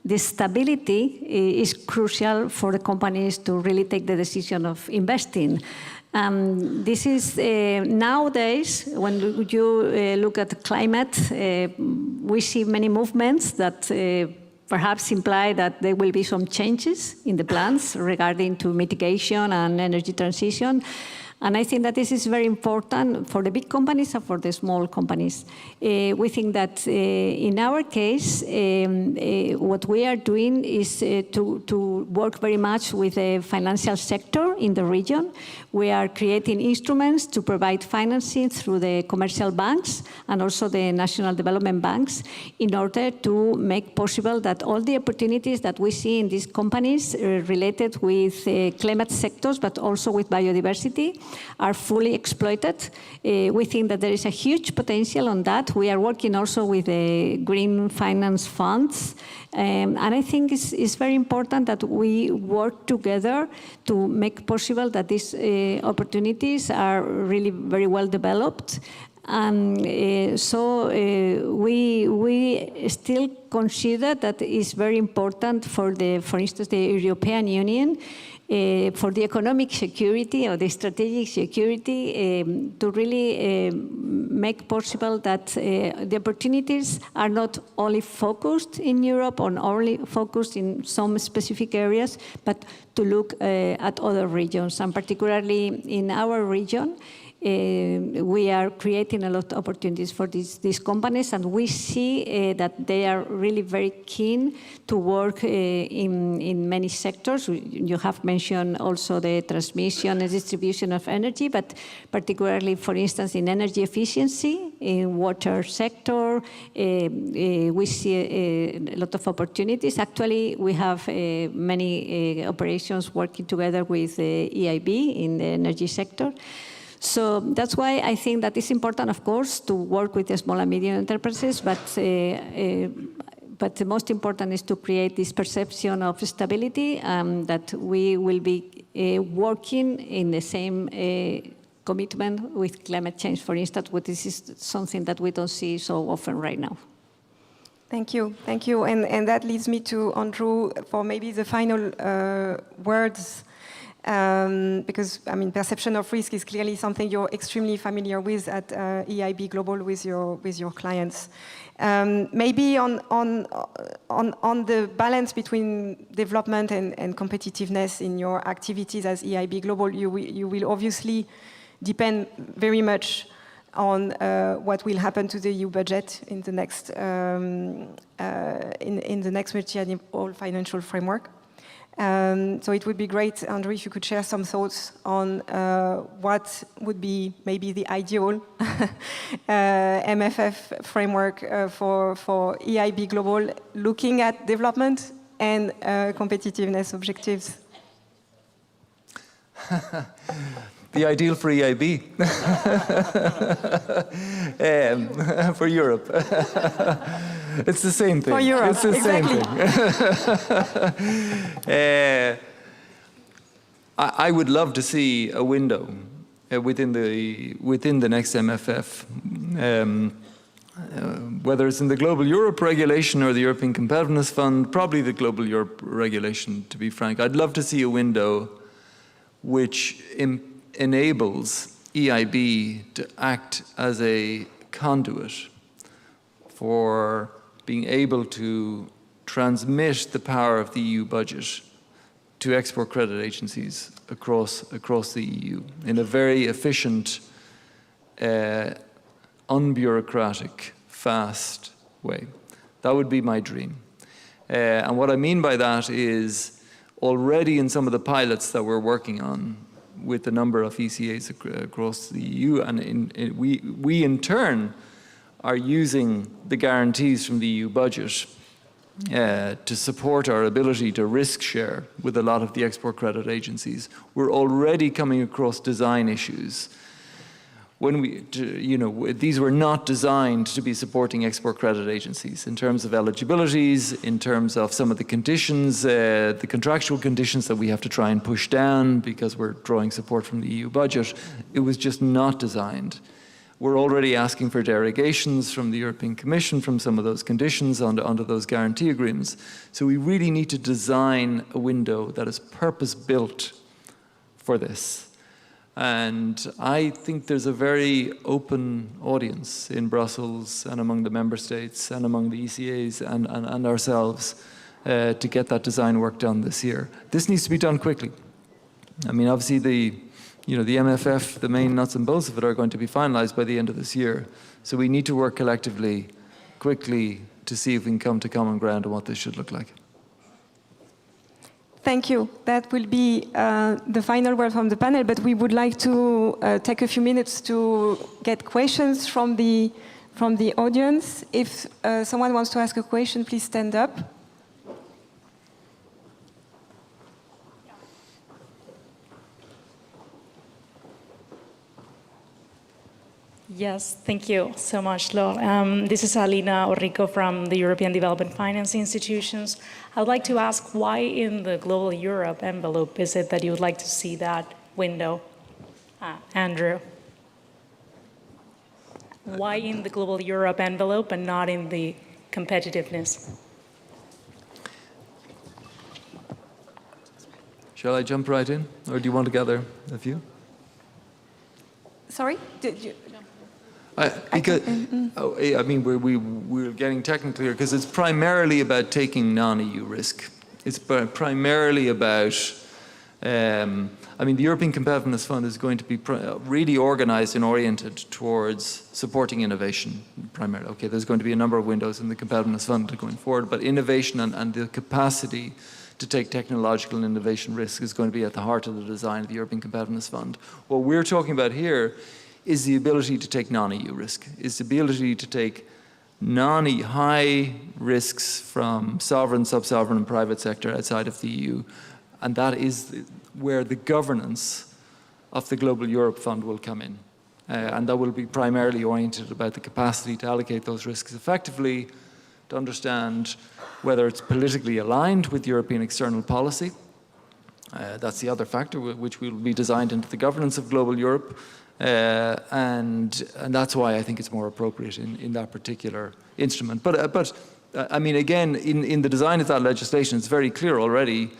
the stability is crucial for the companies to really take the decision of investing. This is nowadays, when you look at climate, we see many movements that perhaps imply that there will be some changes in the plans regarding to mitigation and energy transition. And I think that this is very important for the big companies and for the small companies. We think that in our case, what we are doing is to work very much with the financial sector in the region. We are creating instruments to provide financing through the commercial banks and also the national development banks in order to make possible that all the opportunities that we see in these companies related with climate sectors, but also with biodiversity, are fully exploited. We think that there is a huge potential on that. We are working also with the green finance funds. And I think it's very important that we work together to make possible that these opportunities are really very well developed. And so we still consider that it's very important for instance, the European Union, for the economic security or the strategic security, to really make possible that the opportunities are not only focused in Europe or only focused in some specific areas, but to look at other regions, and particularly in our region. We are creating a lot of opportunities for these companies, and we see that they are really very keen to work in many sectors. You have mentioned also the transmission and distribution of energy, but particularly, for instance, in energy efficiency, in water sector, we see a lot of opportunities. Actually, we have many operations working together with the EIB in the energy sector. So that's why I think that it's important, of course, to work with the small and medium enterprises, but the most important is to create this perception of stability, that we will be working in the same commitment with climate change, for instance, which is something that we don't see so often right now. Thank you, thank you. And that leads me to Andrew for maybe the final words. Because, I mean, perception of risk is clearly something you're extremely familiar with at EIB Global with your clients. Maybe on the balance between development and competitiveness in your activities as EIB Global, you will obviously depend very much on what will happen to the EU budget in the next multi-annual financial framework. So it would be great, Andrew, if you could share some thoughts on what would be maybe the ideal MFF framework for EIB Global, looking at development and competitiveness objectives. The ideal for EIB, for Europe. It's the same thing. For Europe, it's the exactly. Same thing. I would love to see a window within the next MFF, whether it's in the Global Europe Regulation or the European Competitiveness Fund, probably the Global Europe Regulation, to be frank. I'd love to see a window which enables EIB to act as a conduit for being able to transmit the power of the EU budget to export credit agencies across the EU in a very efficient, unbureaucratic, fast way. That would be my dream. And what I mean by that is already in some of the pilots that we're working on with a number of ECAs across the EU, and we in turn are using the guarantees from the EU budget to support our ability to risk share with a lot of the export credit agencies. We're already coming across design issues. When these were not designed to be supporting export credit agencies in terms of eligibilities, in terms of some of the conditions, the contractual conditions that we have to try and push down because we're drawing support from the EU budget. It was just not designed. We're already asking for derogations from the European Commission from some of those conditions under those guarantee agreements. So we really need to design a window that is purpose-built for this. And I think there's a very open audience in Brussels and among the member states and among the ECAs and ourselves to get that design work done this year. This needs to be done quickly. I mean, obviously the MFF, the main nuts and bolts of it are going to be finalized by the end of this year. So we need to work collectively, quickly, to see if we can come to common ground on what this should look like. Thank you. That will be the final word from the panel, but we would like to take a few minutes to get questions from the audience. If someone wants to ask a question, please stand up. Yes, thank you so much, Laure. This is Alina Orrico from the European Development Finance Institutions. I would like to ask why in the Global Europe envelope is it that you would like to see that window? Andrew. Why in the Global Europe envelope and not in the competitiveness? Shall I jump right in, or do you want to gather a few? Sorry? Did you? I mean, we're getting technical here because it's primarily about taking non-EU risk. It's primarily about, I mean, the European Competitiveness Fund is going to be really organized and oriented towards supporting innovation, primarily. Okay, there's going to be a number of windows in the Competitiveness Fund going forward, but innovation and the capacity to take technological and innovation risk is going to be at the heart of the design of the European Competitiveness Fund. What we're talking about here is the ability to take non-EU risk, is the ability to take high risks from sovereign, sub-sovereign and private sector outside of the EU. And that is where the governance of the Global Europe Fund will come in. And that will be primarily oriented about the capacity to allocate those risks effectively, to understand whether it's politically aligned with European external policy. That's the other factor which will be designed into the governance of Global Europe. And that's why I think it's more appropriate in that particular instrument. But I mean, again, in the design of that legislation, it's very clear already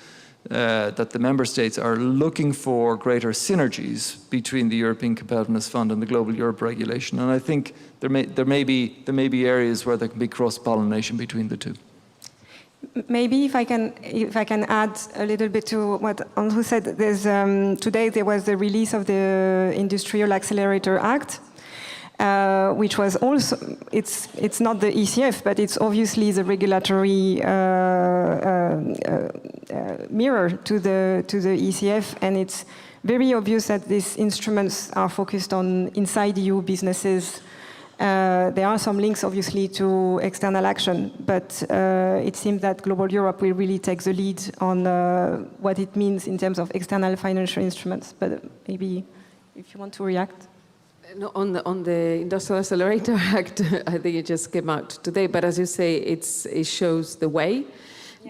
that the member states are looking for greater synergies between the European Competitiveness Fund and the Global Europe Regulation. And I think there may be areas where there can be cross-pollination between the two. Maybe if I can add a little bit to what Andrew said, today there was the release of the Industrial Accelerator Act, which was also, it's not the ECF, but it's obviously the regulatory mirror to the ECF, and it's very obvious that these instruments are focused on inside EU businesses. There are some links, obviously, to external action, but it seems that Global Europe will really take the lead on what it means in terms of external financial instruments. But maybe if you want to react. No, on the Industrial Accelerator Act, I think it just came out today, but as you say, it shows the way.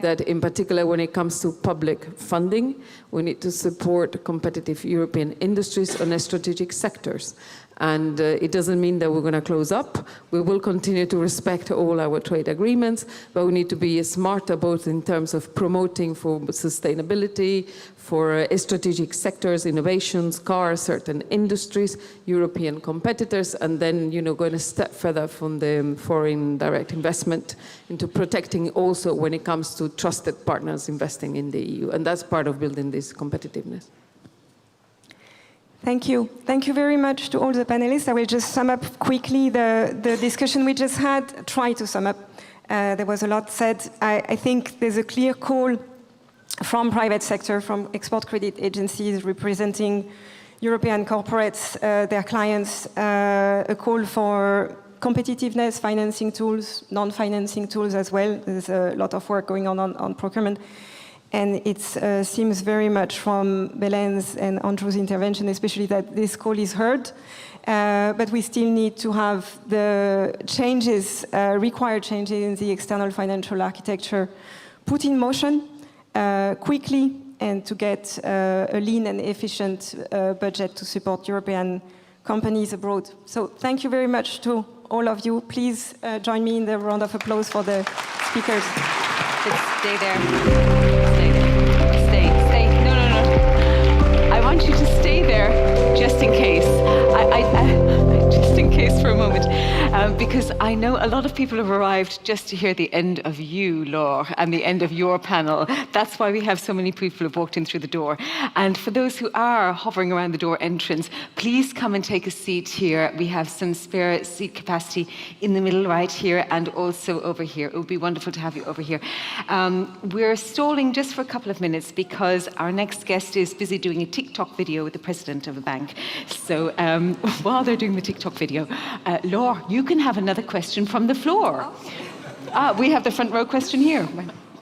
That in particular when it comes to public funding, we need to support competitive European industries on strategic sectors. And it doesn't mean that we're going to close up. We will continue to respect all our trade agreements, but we need to be smarter both in terms of promoting for sustainability, for strategic sectors, innovations, cars, certain industries, European competitors, and then going a step further from the foreign direct investment into protecting also when it comes to trusted partners investing in the EU. And that's part of building this competitiveness. Thank you. Thank you very much to all the panelists. I will just sum up quickly the discussion we just had, try to sum up. There was a lot said. I think there's a clear call from private sector, from export credit agencies representing European corporates, their clients, a call for competitiveness, financing tools, non-financing tools as well. There's a lot of work going on procurement. And it seems very much from Belen's and Andrew's intervention, especially that this call is heard. But we still need to have the changes, required changes in the external financial architecture put in motion quickly, and to get a lean and efficient budget to support European companies abroad. So thank you very much to all of you. Please join me in the round of applause for the speakers. Stay there. Stay there. Stay. No. I want you to stay there just in case. Just in case for a moment. Because I know a lot of people have arrived just to hear the end of you, Laure, and the end of your panel. That's why we have so many people who have walked in through the door. And for those who are hovering around the door entrance, please come and take a seat here. We have some spare seat capacity in the middle right here and also over here. It would be wonderful to have you over here. We're stalling just for a couple of minutes because our next guest is busy doing a TikTok video with the president of a bank. So while they're doing the TikTok video, Laure, you can have another question from the floor. We have the front row question here.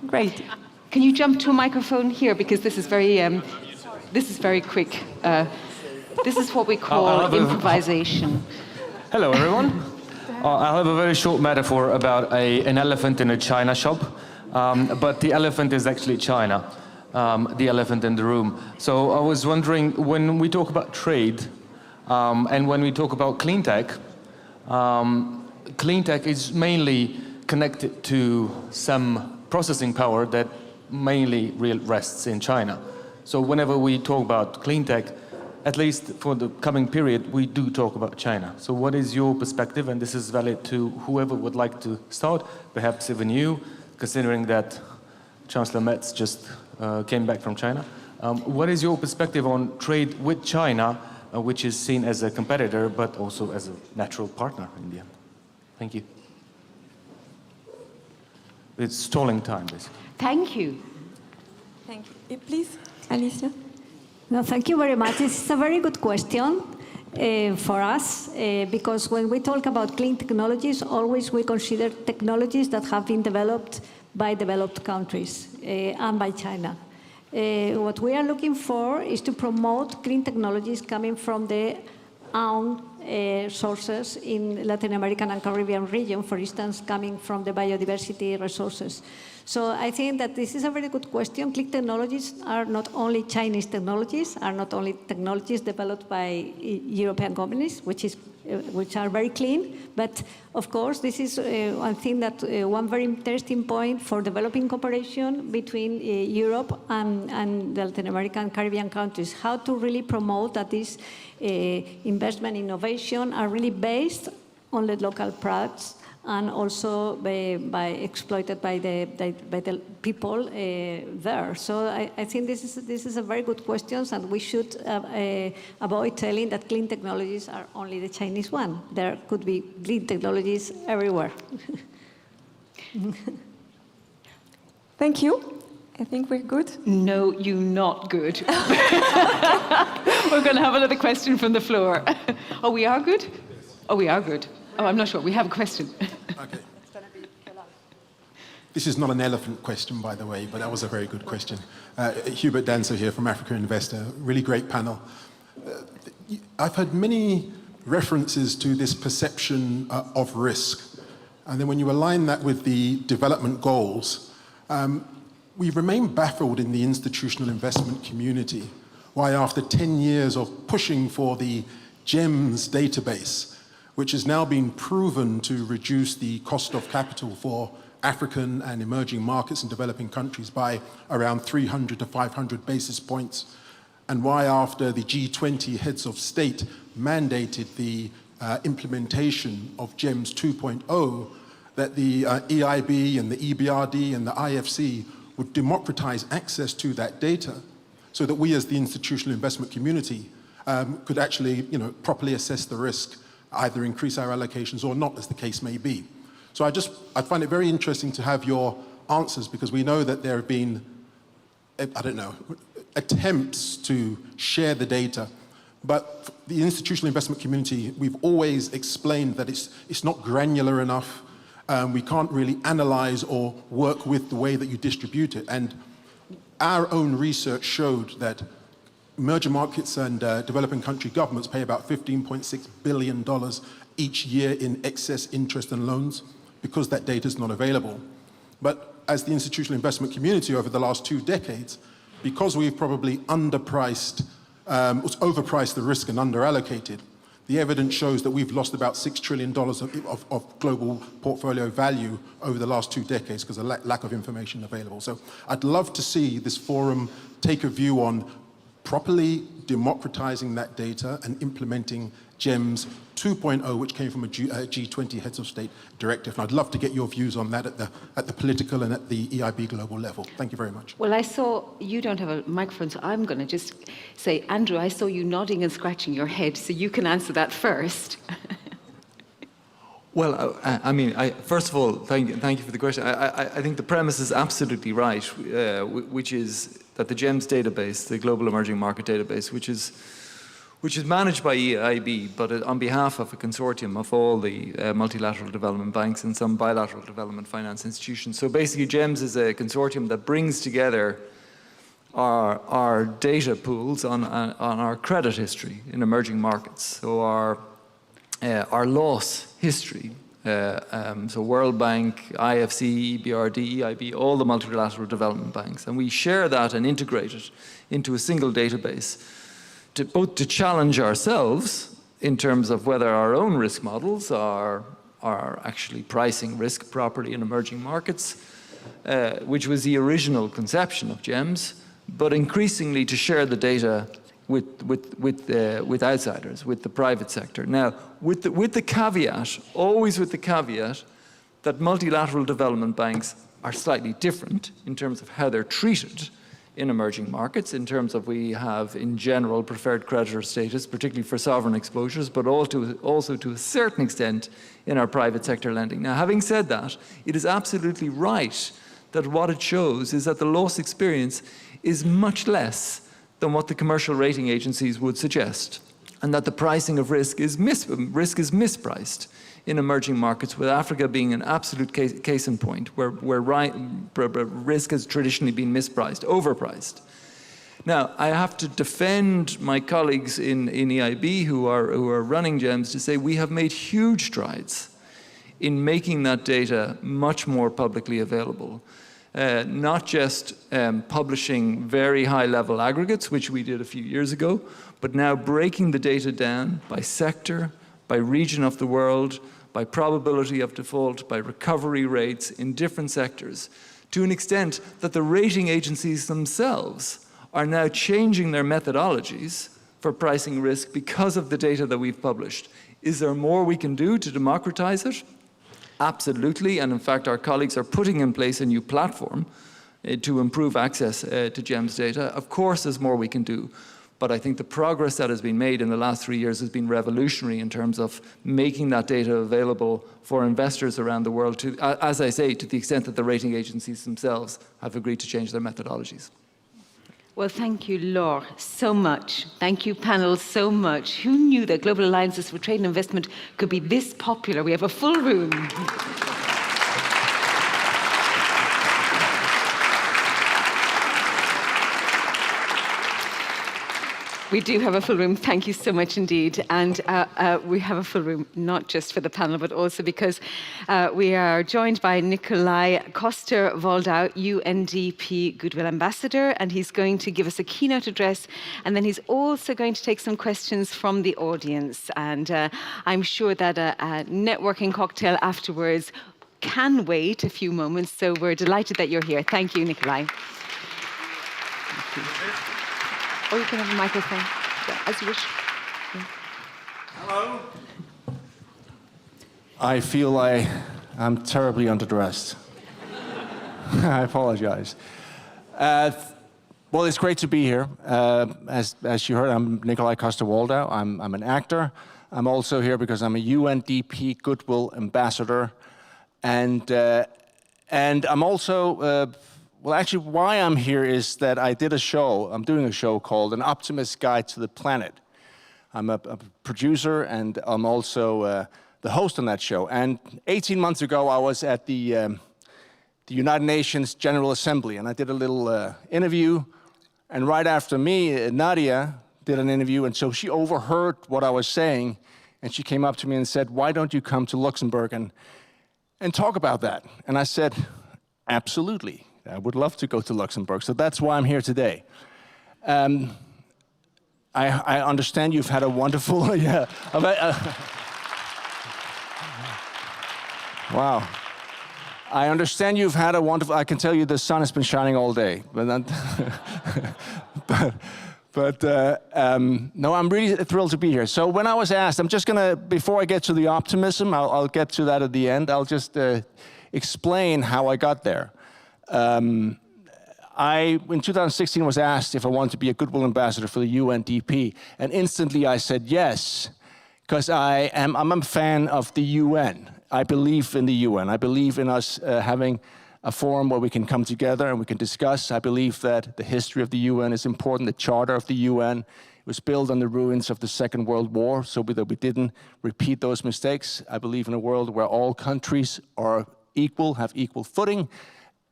Great. Can you jump to a microphone here, because this is very quick. This is what we call improvisation. Hello, everyone. I'll have a very short metaphor about an elephant in a china shop, but the elephant is actually China, the elephant in the room. So I was wondering, when we talk about trade and when we talk about clean tech is mainly connected to some processing power that mainly rests in China. So whenever we talk about clean tech, at least for the coming period, we do talk about China. So what is your perspective? And this is valid to whoever would like to start, perhaps even you, considering that Chancellor Metz just came back from China. What is your perspective on trade with China, which is seen as a competitor, but also as a natural partner in the end? Thank you. It's stalling time, basically. Thank you. Thank you. Please, Alicia. No, thank you very much. This is a very good question for us, because when we talk about clean technologies, always we consider technologies that have been developed by developed countries and by China. What we are looking for is to promote clean technologies coming from the own sources in Latin American and Caribbean region, for instance, coming from the biodiversity resources. So I think that this is a very good question. Clean technologies are not only Chinese technologies, are not only technologies developed by European companies, which are very clean, but of course this is one thing that one very interesting point for developing cooperation between Europe and the Latin American Caribbean countries, how to really promote that this investment innovation are really based on the local products and also exploited by the people there. So I think this is a very good question, and we should avoid telling that clean technologies are only the Chinese one. There could be clean technologies everywhere. Thank you. I think we're good. No, you're not good. We're going to have another question from the floor. Oh, we are good? Oh, we are good. Oh, I'm not sure. We have a question. Okay. This is not an elephant question, by the way, but that was a very good question. Hubert Danso here from Africa Investor. Really great panel. I've heard many references to this perception of risk. And then when you align that with the development goals, we remain baffled in the institutional investment community why after 10 years of pushing for the GEMS database, which has now been proven to reduce the cost of capital for African and emerging markets and developing countries by around 300 to 500 basis points, and why after the G20 heads of state mandated the implementation of GEMS 2.0, that the EIB and the EBRD and the IFC would democratize access to that data so that we as the institutional investment community could actually properly assess the risk, either increase our allocations or not, as the case may be. So I find it very interesting to have your answers, because we know that there have been I don't know, attempts to share the data. But the institutional investment community, we've always explained that it's not granular enough. We can't really analyze or work with the way that you distribute it. And our own research showed that emerging markets and developing country governments pay about $15.6 billion each year in excess interest and loans because that data is not available. But as the institutional investment community over the last 2 decades, because we've probably overpriced the risk and underallocated, the evidence shows that we've lost about $6 trillion of global portfolio value over the last 2 decades because of lack of information available. So I'd love to see this forum take a view on properly democratizing that data and implementing GEMS 2.0, which came from a G20 heads of state directive. And I'd love to get your views on that at the political and at the EIB global level. Thank you very much. Well, I saw, you don't have a microphone, so I'm going to just say, Andrew, I saw you nodding and scratching your head, so you can answer that first. Well, first of all, thank you for the question. I think the premise is absolutely right, which is that the GEMS database, the Global Emerging Market Database, which is managed by EIB, but on behalf of a consortium of all the multilateral development banks and some bilateral development finance institutions. So basically, GEMS is a consortium that brings together our data pools on our credit history in emerging markets. So our loss history. So World Bank, IFC, EBRD, EIB, all the multilateral development banks. And we share that and integrate it into a single database both to challenge ourselves in terms of whether our own risk models are actually pricing risk properly in emerging markets, which was the original conception of GEMS, but increasingly to share the data with outsiders, with the private sector. Now, with the caveat, always with the caveat, that multilateral development banks are slightly different in terms of how they're treated in emerging markets, in terms of we have, in general, preferred creditor status, particularly for sovereign exposures, but also to a certain extent in our private sector lending. Now, having said that, it is absolutely right that what it shows is that the loss experience is much less than what the commercial rating agencies would suggest, and that the pricing of risk is mispriced in emerging markets, with Africa being an absolute case in point, where risk has traditionally been mispriced, overpriced. Now, I have to defend my colleagues in EIB who are running GEMS to say we have made huge strides in making that data much more publicly available. Not just publishing very high-level aggregates, which we did a few years ago, but now breaking the data down by sector, by region of the world, by probability of default, by recovery rates in different sectors, to an extent that the rating agencies themselves are now changing their methodologies for pricing risk because of the data that we've published. Is there more we can do to democratize it? Absolutely, and in fact our colleagues are putting in place a new platform to improve access to GEMS data. Of course there's more we can do, but I think the progress that has been made in the last 3 years has been revolutionary in terms of making that data available for investors around the world, to, as I say, to the extent that the rating agencies themselves have agreed to change their methodologies. Well, thank you, Laure, so much. Thank you, panel, so much. Who knew that Global Alliances for Trade and Investment could be this popular? We have a full room. We do have a full room, thank you so much indeed. And we have a full room, not just for the panel, but also because we are joined by Nikolai Koster-Waldau, UNDP Goodwill Ambassador, and he's going to give us a keynote address, and then he's also going to take some questions from the audience. And I'm sure that a networking cocktail afterwards can wait a few moments, so we're delighted that you're here. Thank you, Nikolai. Thank you. Or you can have a microphone, as you wish. Yeah. Hello. I feel I'm terribly underdressed. I apologize. Well, it's great to be here. As you heard, I'm Nikolai Koster-Waldau. I'm an actor. I'm also here because I'm a UNDP Goodwill Ambassador. And I'm also Well, actually, why I'm here is that I'm doing a show called An Optimist's Guide to the Planet. I'm a producer, and I'm also the host on that show. And 18 months ago, I was at the United Nations General Assembly, and I did a little interview. And right after me, Nadia did an interview, and so she overheard what I was saying, and she came up to me and said, "Why don't you come to Luxembourg and talk about that?" And I said, "Absolutely, I would love to go to Luxembourg." So that's why I'm here today. I understand you've had a wonderful, yeah. Wow. I understand you've had a wonderful, I can tell you the sun has been shining all day. No, I'm really thrilled to be here. So when I was asked, I'm just gonna, before I get to the optimism, I'll get to that at the end. I'll just explain how I got there. I, in 2016, was asked if I wanted to be a Goodwill Ambassador for the UNDP, and instantly I said yes, because I'm a fan of the UN. I believe in the UN. I believe in us having a forum where we can come together and we can discuss. I believe that the history of the UN is important. The Charter of the UN was built on the ruins of the Second World War, so that we didn't repeat those mistakes. I believe in a world where all countries are equal, have equal footing.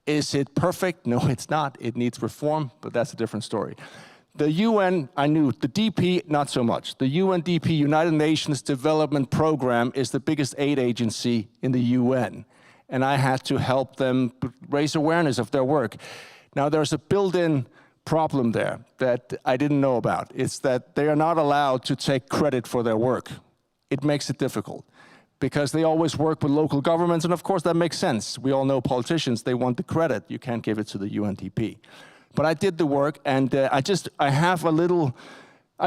Is it perfect? No, it's not. It needs reform, but that's a different story. The UN, I knew. The DP, not so much. The UNDP, United Nations Development Program, is the biggest aid agency in the UN. And I had to help them raise awareness of their work. Now, there's a built-in problem there that I didn't know about. It's that they are not allowed to take credit for their work. It makes it difficult, because they always work with local governments, and of course that makes sense. We all know politicians, they want the credit. You can't give it to the UNDP. But I did the work, and I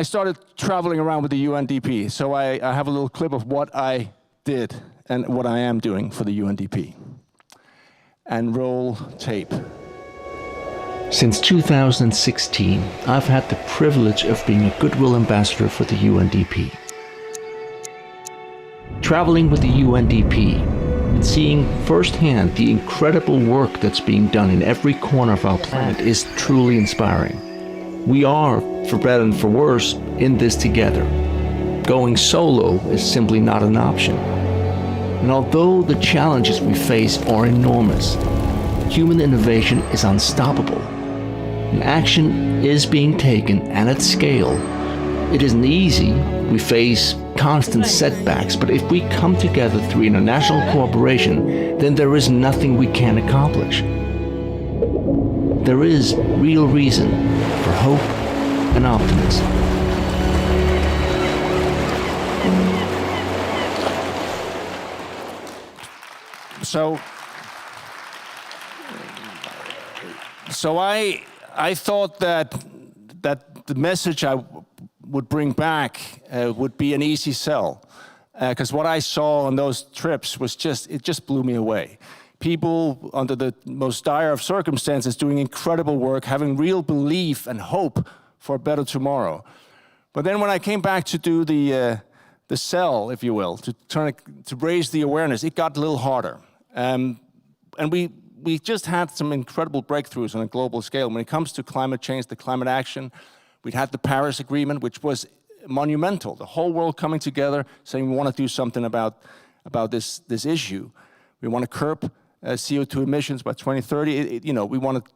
started traveling around with the UNDP, so I have a little clip of what I did and what I am doing for the UNDP. And roll tape. Since 2016, I've had the privilege of being a Goodwill Ambassador for the UNDP. Traveling with the UNDP and seeing firsthand the incredible work that's being done in every corner of our planet is truly inspiring. We are, for better and for worse, in this together. Going solo is simply not an option. And although the challenges we face are enormous, human innovation is unstoppable. And action is being taken, and at scale. It isn't easy. We face constant setbacks, but if we come together through international cooperation, then there is nothing we can't accomplish. There is real reason for hope and optimism. So I thought that the message I would bring back would be an easy sell, because what I saw on those trips was it just blew me away. People under the most dire of circumstances doing incredible work, having real belief and hope for a better tomorrow. But then when I came back to do the sell, if you will, to raise the awareness, it got a little harder. And we just had some incredible breakthroughs on a global scale. When it comes to climate change, the climate action, we'd had the Paris Agreement, which was monumental. The whole world coming together, saying we want to do something about this issue. We want to curb CO2 emissions by 2030. We want to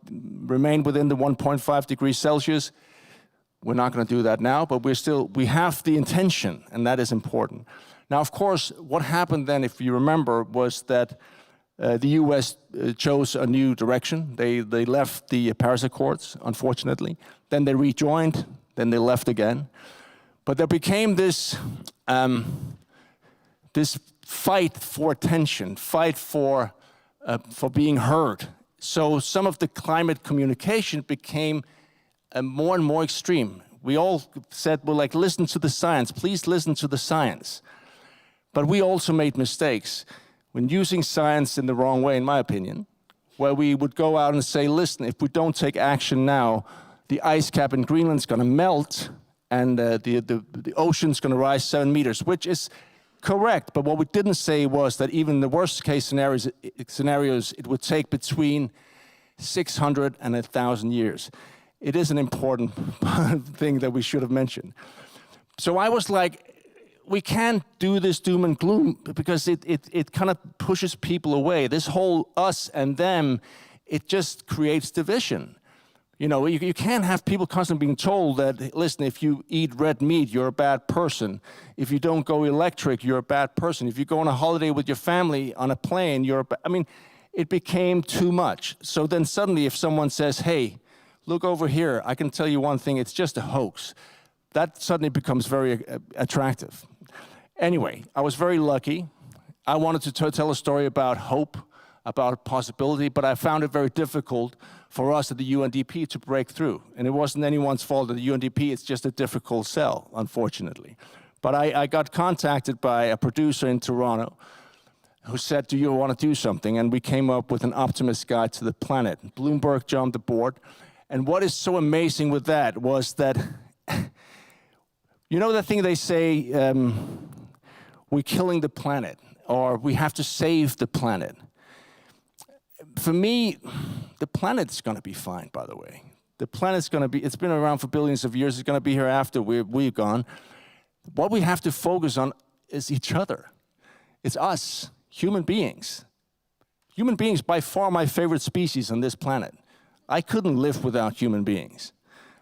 remain within the 1.5 degrees Celsius. We're not going to do that now, but we have the intention, and that is important. Now, of course, what happened then, if you remember, was that the US chose a new direction. They left the Paris Accords, unfortunately. Then they rejoined, then they left again. But there became this fight for attention, fight for being heard. So some of the climate communication became more and more extreme. We all said, well, like, listen to the science, please listen to the science. But we also made mistakes when using science in the wrong way, in my opinion, where we would go out and say, listen, if we don't take action now, the ice cap in Greenland's going to melt, and the ocean's going to rise 7 meters, which is correct. But what we didn't say was that even the worst case scenarios, it would take between 600 and 1,000 years. It is an important thing that we should have mentioned. So I was like, we can't do this doom and gloom because it kind of pushes people away. This whole us and them, it just creates division. You know, you can't have people constantly being told that, listen, if you eat red meat, you're a bad person. If you don't go electric, you're a bad person. If you go on a holiday with your family on a plane, I mean, it became too much. So then suddenly if someone says, hey, look over here, I can tell you one thing, it's just a hoax. That suddenly becomes very attractive. Anyway, I was very lucky. I wanted to tell a story about hope, about possibility, but I found it very difficult for us at the UNDP to break through. And it wasn't anyone's fault at the UNDP, it's just a difficult sell, unfortunately. But I got contacted by a producer in Toronto who said, do you want to do something? And we came up with an optimist guide to the planet. Bloomberg jumped aboard. And what is so amazing with that was that, you know the thing they say, we're killing the planet, or we have to save the planet. For me, the planet's going to be fine, by the way. The planet's going to be, it's been around for billions of years, it's going to be here after we're gone. What we have to focus on is each other. It's us, human beings. Human beings, by far my favorite species on this planet. I couldn't live without human beings.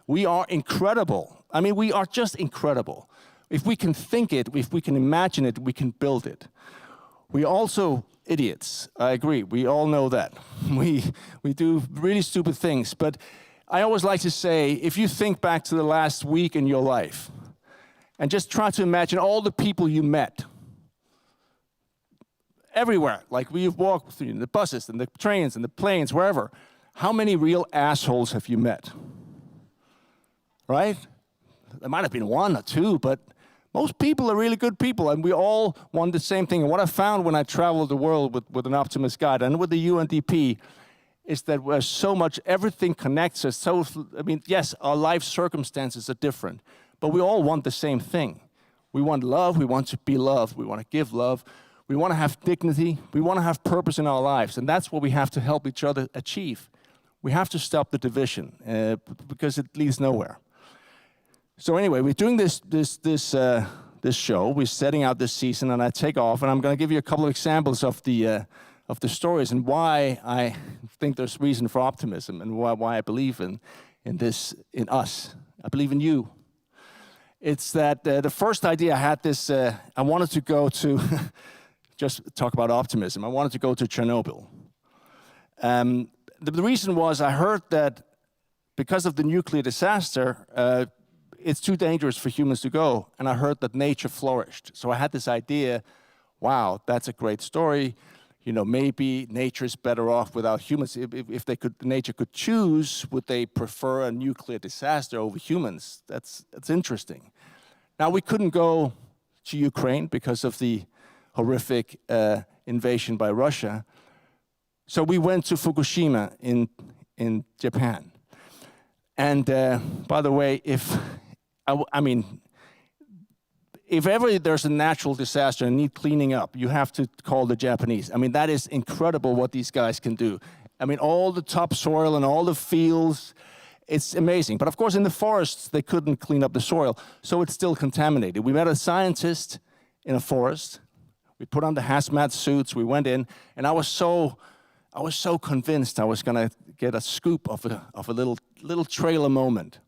We are incredible. I mean, we are just incredible. If we can think it, if we can imagine it, we can build it. We also idiots, I agree, we all know that. We do really stupid things, but I always like to say, if you think back to the last week in your life, and just try to imagine all the people you met, everywhere, like we've walked through the buses and the trains and the planes, wherever, how many real assholes have you met? Right? There might have been one or two, but most people are really good people, and we all want the same thing. And what I found when I traveled the world with an optimist guide and with the UNDP is that we're so much, everything connects us. So, I mean, yes, our life circumstances are different, but we all want the same thing. We want love, we want to be loved, we want to give love, we want to have dignity, we want to have purpose in our lives, and that's what we have to help each other achieve. We have to stop the division because it leads nowhere. So anyway, we're doing this show. We're setting out this season, and I take off, and I'm going to give you a couple of examples of the stories and why I think there's reason for optimism and why I believe in us. I believe in you. It's that the first idea I had this. I wanted to go to just talk about optimism. I wanted to go to Chernobyl. The reason was I heard that because of the nuclear disaster. It's too dangerous for humans to go, and I heard that nature flourished. So I had this idea, wow, that's a great story. You know, maybe nature is better off without humans. If nature could choose, would they prefer a nuclear disaster over humans? That's interesting. Now, we couldn't go to Ukraine because of the horrific invasion by Russia. So we went to Fukushima in Japan. And by the way, if ever there's a natural disaster and need cleaning up, you have to call the Japanese. I mean, that is incredible what these guys can do. I mean, all the topsoil and all the fields, it's amazing. But of course, in the forests, they couldn't clean up the soil, so it's still contaminated. We met a scientist in a forest. We put on the hazmat suits, we went in, and I was so convinced I was gonna get a scoop of a little trailer moment.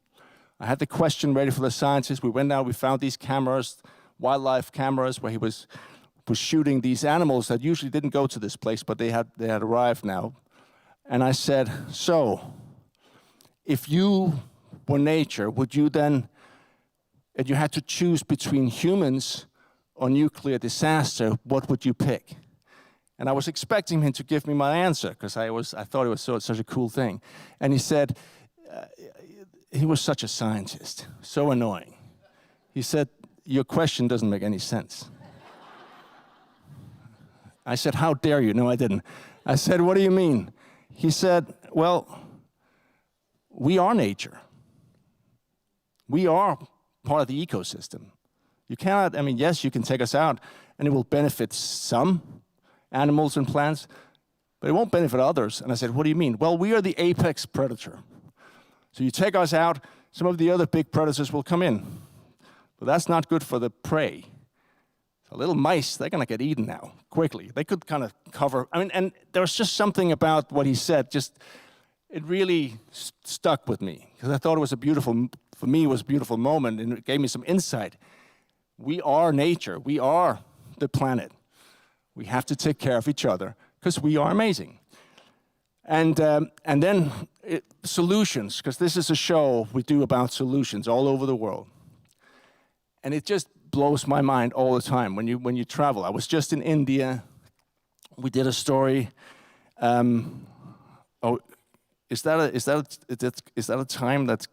I had the question ready for the scientist. We went out, we found these cameras, wildlife cameras, where he was shooting these animals that usually didn't go to this place, but they had arrived now. And I said, so, if you were nature, would you then, and you had to choose between humans or nuclear disaster, what would you pick? And I was expecting him to give me my answer, because I thought it was such a cool thing. And he said, he was such a scientist, so annoying. He said, your question doesn't make any sense. I said, how dare you? No, I didn't. I said, what do you mean? He said, well, we are nature. We are part of the ecosystem. You cannot, I mean, yes, you can take us out, and it will benefit some animals and plants, but it won't benefit others. And I said, what do you mean? Well, we are the apex predator. So you take us out, some of the other big predators will come in. But that's not good for the prey. So little mice, they're going to get eaten now, quickly. They could kind of cover, and there was just something about what he said, it really stuck with me, because I thought it was for me, it was a beautiful moment, and it gave me some insight. We are nature. We are the planet. We have to take care of each other, because we are amazing. And then solutions, because this is a show we do about solutions all over the world. And it just blows my mind all the time when you travel. I was just in India. We did a story. Is that a time that's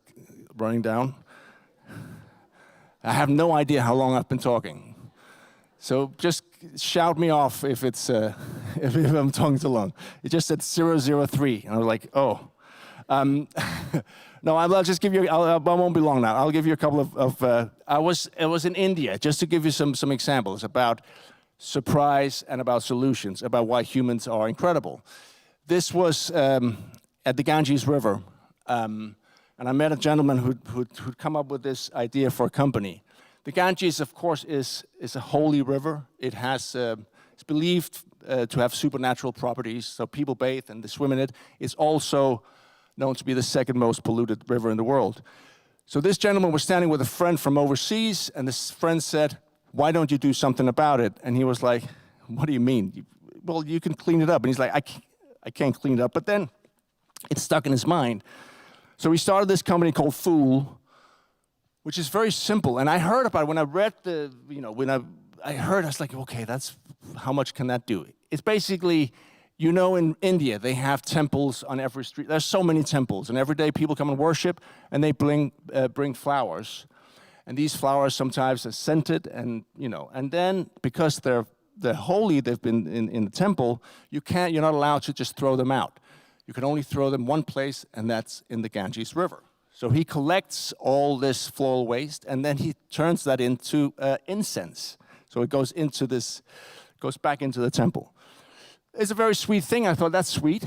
running down? I have no idea how long I've been talking. So just shout me off if it's if I'm talking too long. It just said 003, and I was like, oh. No, I'll just give you. I won't be long now. I'll give you a couple of. I was in India, just to give you some examples about surprise and about solutions, about why humans are incredible. This was at the Ganges River, and I met a gentleman who'd come up with this idea for a company. The Ganges, of course, is a holy river. It has it's believed to have supernatural properties, so people bathe and they swim in it. It's also known to be the second most polluted river in the world. So this gentleman was standing with a friend from overseas, and this friend said, why don't you do something about it? And he was like, what do you mean? Well, you can clean it up. And he's like, I can't clean it up. But then it stuck in his mind. So we started this company called Fool, which is very simple. And I heard about it when I read I heard, I was like, okay, how much can that do? It's basically, in India, they have temples on every street. There's so many temples, and every day people come and worship, and they bring flowers. And these flowers sometimes are scented, and then because they're holy, they've been in the temple, you're not allowed to just throw them out. You can only throw them one place, and that's in the Ganges River. So he collects all this floral waste, and then he turns that into incense. So it goes back into the temple. It's a very sweet thing. I thought, that's sweet.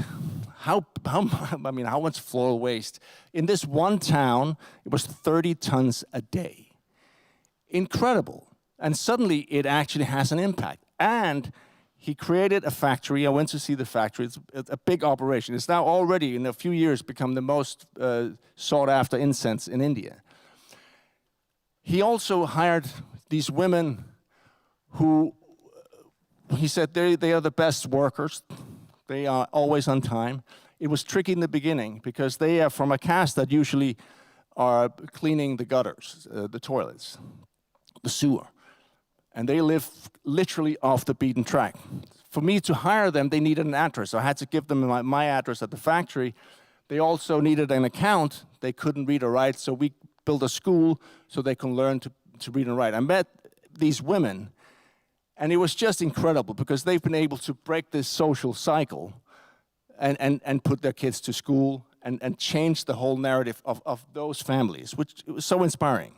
How much floral waste? In this one town, it was 30 tons a day. Incredible. And suddenly, it actually has an impact. And he created a factory. I went to see the factory. It's a big operation. It's now already, in a few years, become the most sought-after incense in India. He also hired these women who, he said, they are the best workers. They are always on time. It was tricky in the beginning because they are from a caste that usually are cleaning the gutters, the toilets, the sewer. And they live literally off the beaten track. For me to hire them, they needed an address. So I had to give them my address at the factory. They also needed an account. They couldn't read or write, so we built a school so they can learn to read and write. I met these women, and it was just incredible because they've been able to break this social cycle and put their kids to school and change the whole narrative of those families, which was so inspiring.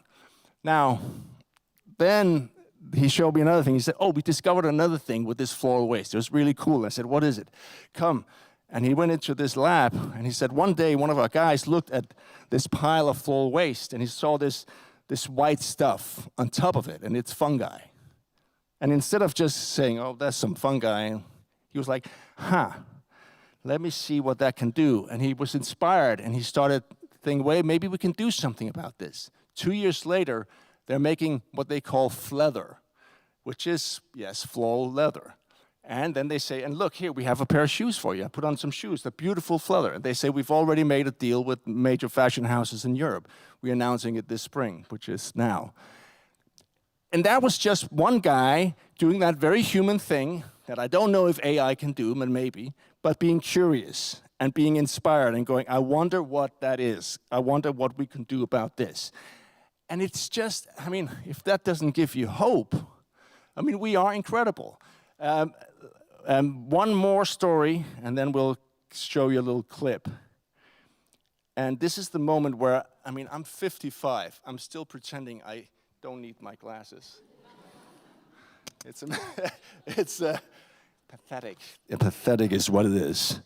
Now, then he showed me another thing. He said, oh, we discovered another thing with this floral waste. It was really cool. I said, what is it? Come. And he went into this lab, and he said, one day, one of our guys looked at this pile of floral waste, and he saw this white stuff on top of it, and it's fungi. And instead of just saying, oh, that's some fungi, he was like, let me see what that can do. And he was inspired, and he started thinking, wait, maybe we can do something about this. 2 years later, they're making what they call fleather, which is, yes, floral leather. And then they say, and look, here, we have a pair of shoes for you. I put on some shoes, they're beautiful fleather. And they say, we've already made a deal with major fashion houses in Europe. We're announcing it this spring, which is now. And that was just one guy doing that very human thing that I don't know if AI can do, but maybe, but being curious and being inspired and going, I wonder what that is. I wonder what we can do about this. And it's just, if that doesn't give you hope, we are incredible. One more story, and then we'll show you a little clip. And this is the moment where, I'm 55. I'm still pretending I don't need my glasses. Pathetic. Yeah, pathetic is what it is.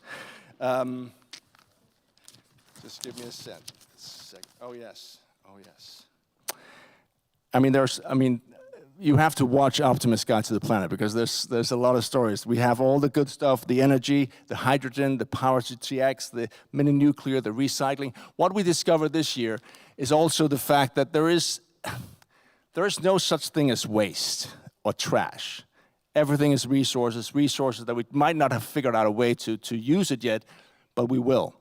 Just give me a sec. Oh yes. Oh yes. You have to watch Optimist Guide to the Planet because there's a lot of stories. We have all the good stuff, the energy, the hydrogen, the power to TX, the mini nuclear, the recycling. What we discovered this year is also the fact that there is no such thing as waste or trash. Everything is resources that we might not have figured out a way to use it yet, but we will.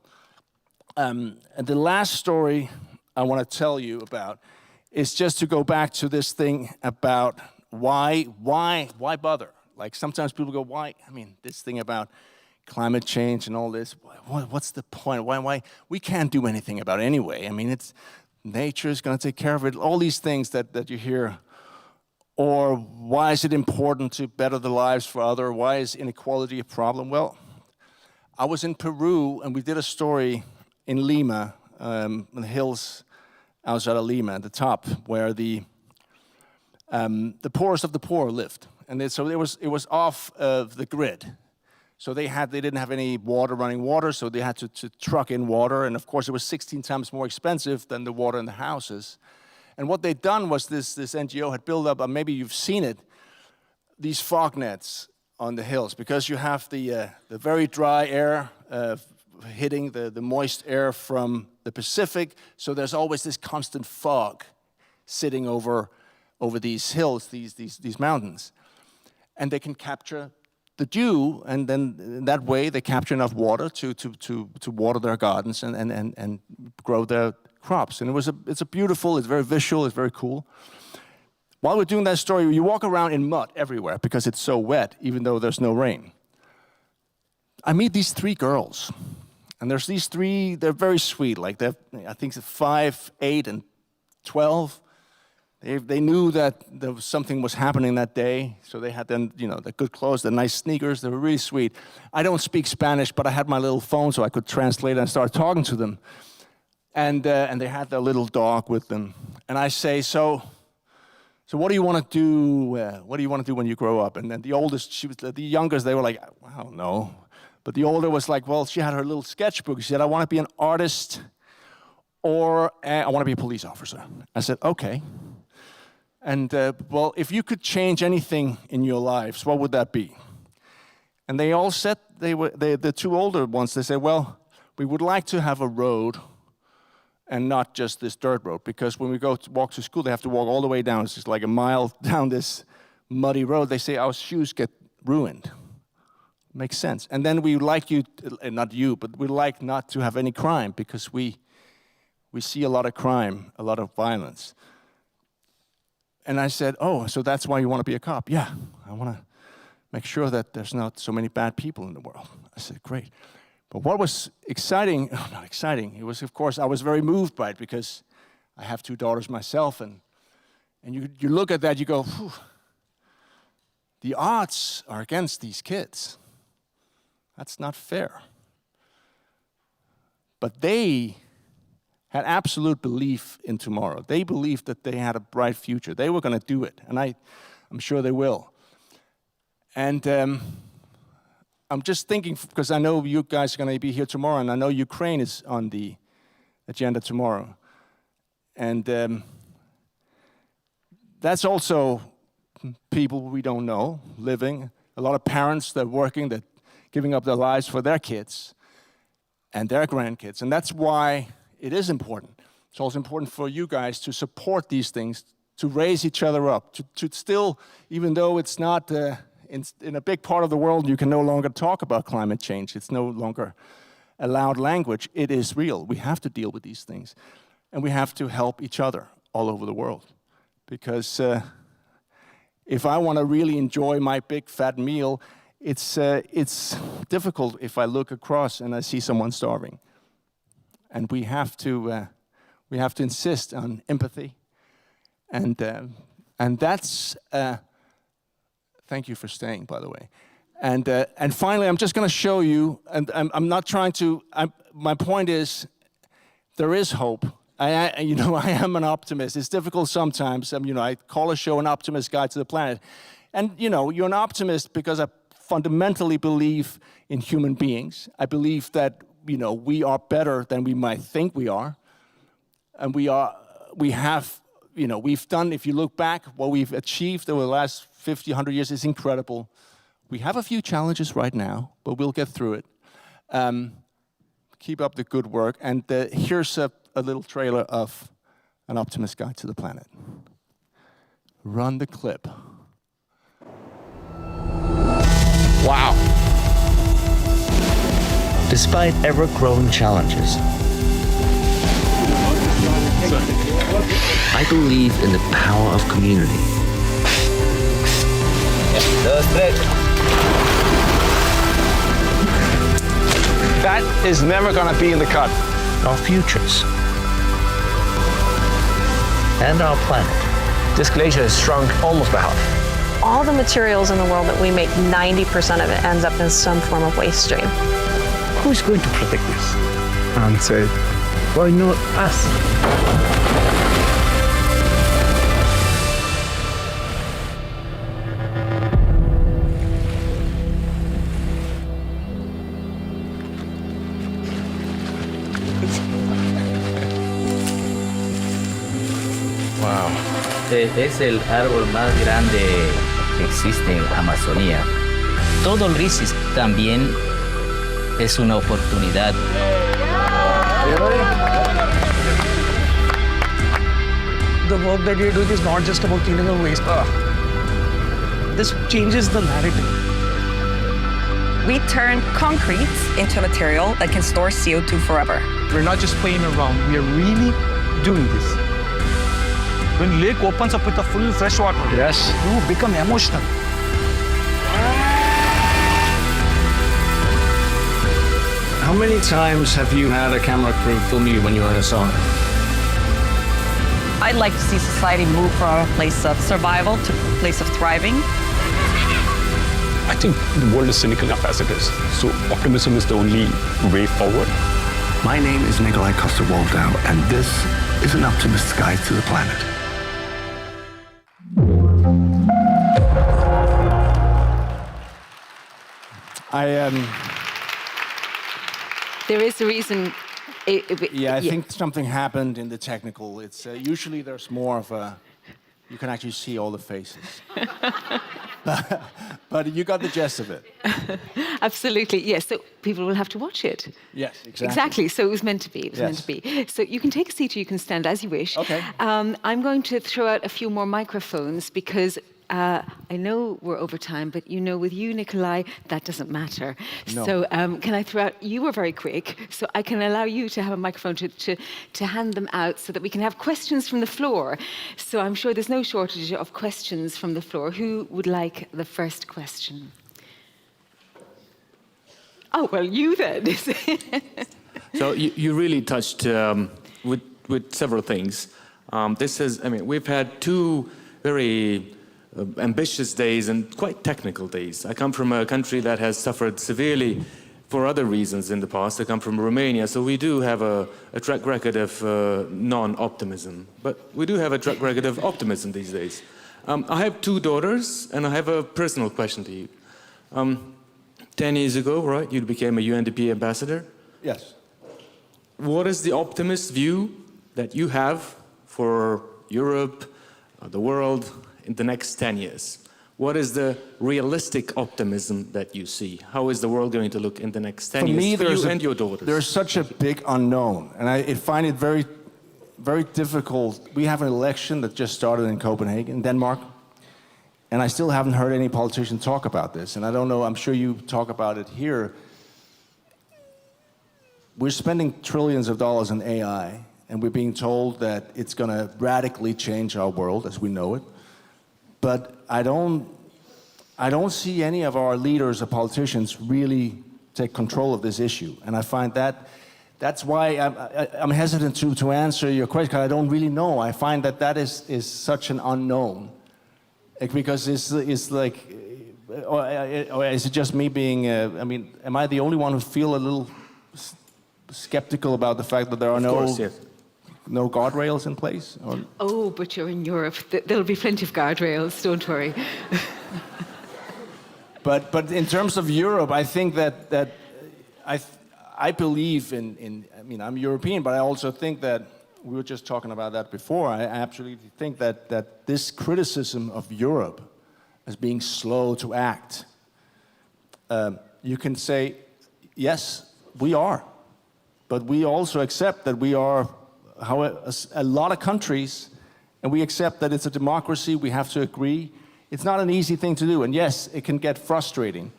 And the last story I want to tell you about is just to go back to this thing about why bother? Like sometimes people go, why? This thing about climate change and all this, what's the point? Why? We can't do anything about it anyway. It's nature is going to take care of it. All these things that you hear. Or why is it important to better the lives for others? Why is inequality a problem? Well, I was in Peru and we did a story in Lima, in the hills outside of Lima, at the top, where the poorest of the poor lived, and so it was off of the grid. So they didn't have any running water, so they had to truck in water, and of course it was 16 times more expensive than the water in the houses. And what they'd done was this NGO had built up, maybe you've seen it, these fog nets on the hills, because you have the very dry air hitting the moist air from the Pacific, so there's always this constant fog sitting over these hills, these mountains. And they can capture the dew, and then in that way they capture enough water to water their gardens and grow their crops. And it's beautiful, it's very visual, it's very cool. While we're doing that story, you walk around in mud everywhere because it's so wet, even though there's no rain. I meet these 3 girls. And there's these 3, they're very sweet, like I think 5, 8, and 12. They knew that something was happening that day, so they had the good clothes, the nice sneakers, they were really sweet. I don't speak Spanish, but I had my little phone so I could translate and start talking to them. And they had their little dog with them. And I say, so what do you want to do? What do you want to do when you grow up? And then the oldest, the youngest, they were like, I don't know. But the older was like, well, she had her little sketchbook. She said, I want to be an artist or I want to be a police officer. I said, okay. And well, if you could change anything in your lives, what would that be? And they all said, the 2 older ones, they said, well, we would like to have a road and not just this dirt road, because when we go to walk to school, they have to walk all the way down. It's just like a mile down this muddy road. They say our shoes get ruined. Makes sense. And then we like not you, but we like not to have any crime, because we see a lot of crime, a lot of violence. And I said, oh, so that's why you want to be a cop? Yeah, I want to make sure that there's not so many bad people in the world. I said, great. But what was exciting, not exciting, it was, of course, I was very moved by it, because I have 2 daughters myself, and you look at that, you go, whew, the odds are against these kids. That's not fair. But they had absolute belief in tomorrow. They believed that they had a bright future. They were going to do it, and I'm sure they will. And I'm just thinking, because I know you guys are going to be here tomorrow, and I know Ukraine is on the agenda tomorrow. And that's also people we don't know living. A lot of parents that are working, that giving up their lives for their kids and their grandkids. And that's why it is important. It's also important for you guys to support these things, to raise each other up, to still, even though it's not in a big part of the world, you can no longer talk about climate change. It's no longer a loud language. It is real. We have to deal with these things. And we have to help each other all over the world. Because if I want to really enjoy my big fat meal, it's difficult if I look across and I see someone starving. And we have to insist on empathy. And that's... Thank you for staying, by the way. And finally, I'm just going to show you, and I'm not trying to, my point is, there is hope. I am an optimist. It's difficult sometimes. I call a show An Optimist Guide to the Planet. And, you're an optimist because I fundamentally believe in human beings. I believe that, we are better than we might think we are. And we've done, if you look back, what we've achieved over the last 50, 100 years is incredible. We have a few challenges right now, but we'll get through it. Keep up the good work. And here's a little trailer of An Optimist Guide to the Planet. Run the clip. Wow. Despite ever-growing challenges, I believe in the power of community. That is never going to be in the cut. Our futures. And our planet. This glacier has shrunk almost by half. All the materials in the world that we make, 90% of it ends up in some form of waste stream. Who's going to protect this? And say, why not us? Wow. Es el árbol más grande que existe en Amazonía. Todo el crisis también es una oportunidad. The work that you're doing is not just about cleaning up waste. This changes the narrative. We turn concrete into a material that can store CO2 forever. We're not just playing around, we are really doing this. When lake opens up with a full fresh water, yes, you become emotional. How many times have you had a camera crew film you when you were in a sauna? I'd like to see society move from a place of survival to a place of thriving. I think the world is cynical enough as it is, so optimism is the only way forward. My name is Nikolai Coster-Waldau, and this is An Optimist's Guide to the Planet. There is a reason. I think something happened in the technical. It's usually there's more of a. You can actually see all the faces. But you got the gist of it. Absolutely, yes. So people will have to watch it. Yes, exactly. Exactly. So it was meant to be. It was meant to be. So you can take a seat or you can stand as you wish. Okay. I'm going to throw out a few more microphones because I know we're over time, but with you, Nikolai, that doesn't matter. No. So can I throw out, you were very quick, so I can allow you to have a microphone to hand them out so that we can have questions from the floor. So I'm sure there's no shortage of questions from the floor. Who would like the first question? Oh, well, you then. So you really touched with several things. We've had two very ambitious days and quite technical days. I come from a country that has suffered severely for other reasons in the past. I come from Romania, so we do have a track record of non-optimism. But we do have a track record of optimism these days. I have two daughters, and I have a personal question to you. 10 years ago, right, you became a UNDP ambassador. Yes. What is the optimist view that you have for Europe, the world, in the next 10 years? What is the realistic optimism that you see? How is the world going to look in the next 10 years for you and your daughters? There's such a big unknown, and I find it very, very difficult. We have an election that just started in Copenhagen, Denmark, and I still haven't heard any politician talk about this, and I don't know, I'm sure you talk about it here. We're spending trillions of dollars on AI, and we're being told that it's going to radically change our world as we know it. But I don't see any of our leaders or politicians really take control of this issue. And I find that's why I'm hesitant to answer your question, because I don't really know. I find that is such an unknown. Because it's like, or is it just me being, am I the only one who feel a little skeptical about the fact that there are no guardrails in place? Or? Oh, but you're in Europe. There'll be plenty of guardrails, don't worry. But in terms of Europe, I think that I believe in. I mean, I'm European, but I also think that we were just talking about that before. I absolutely think that this criticism of Europe as being slow to act, you can say, yes, we are, but we also accept that we are a lot of countries, and we accept that it's a democracy. We have to agree. It's not an easy thing to do, and yes, it can get frustrating.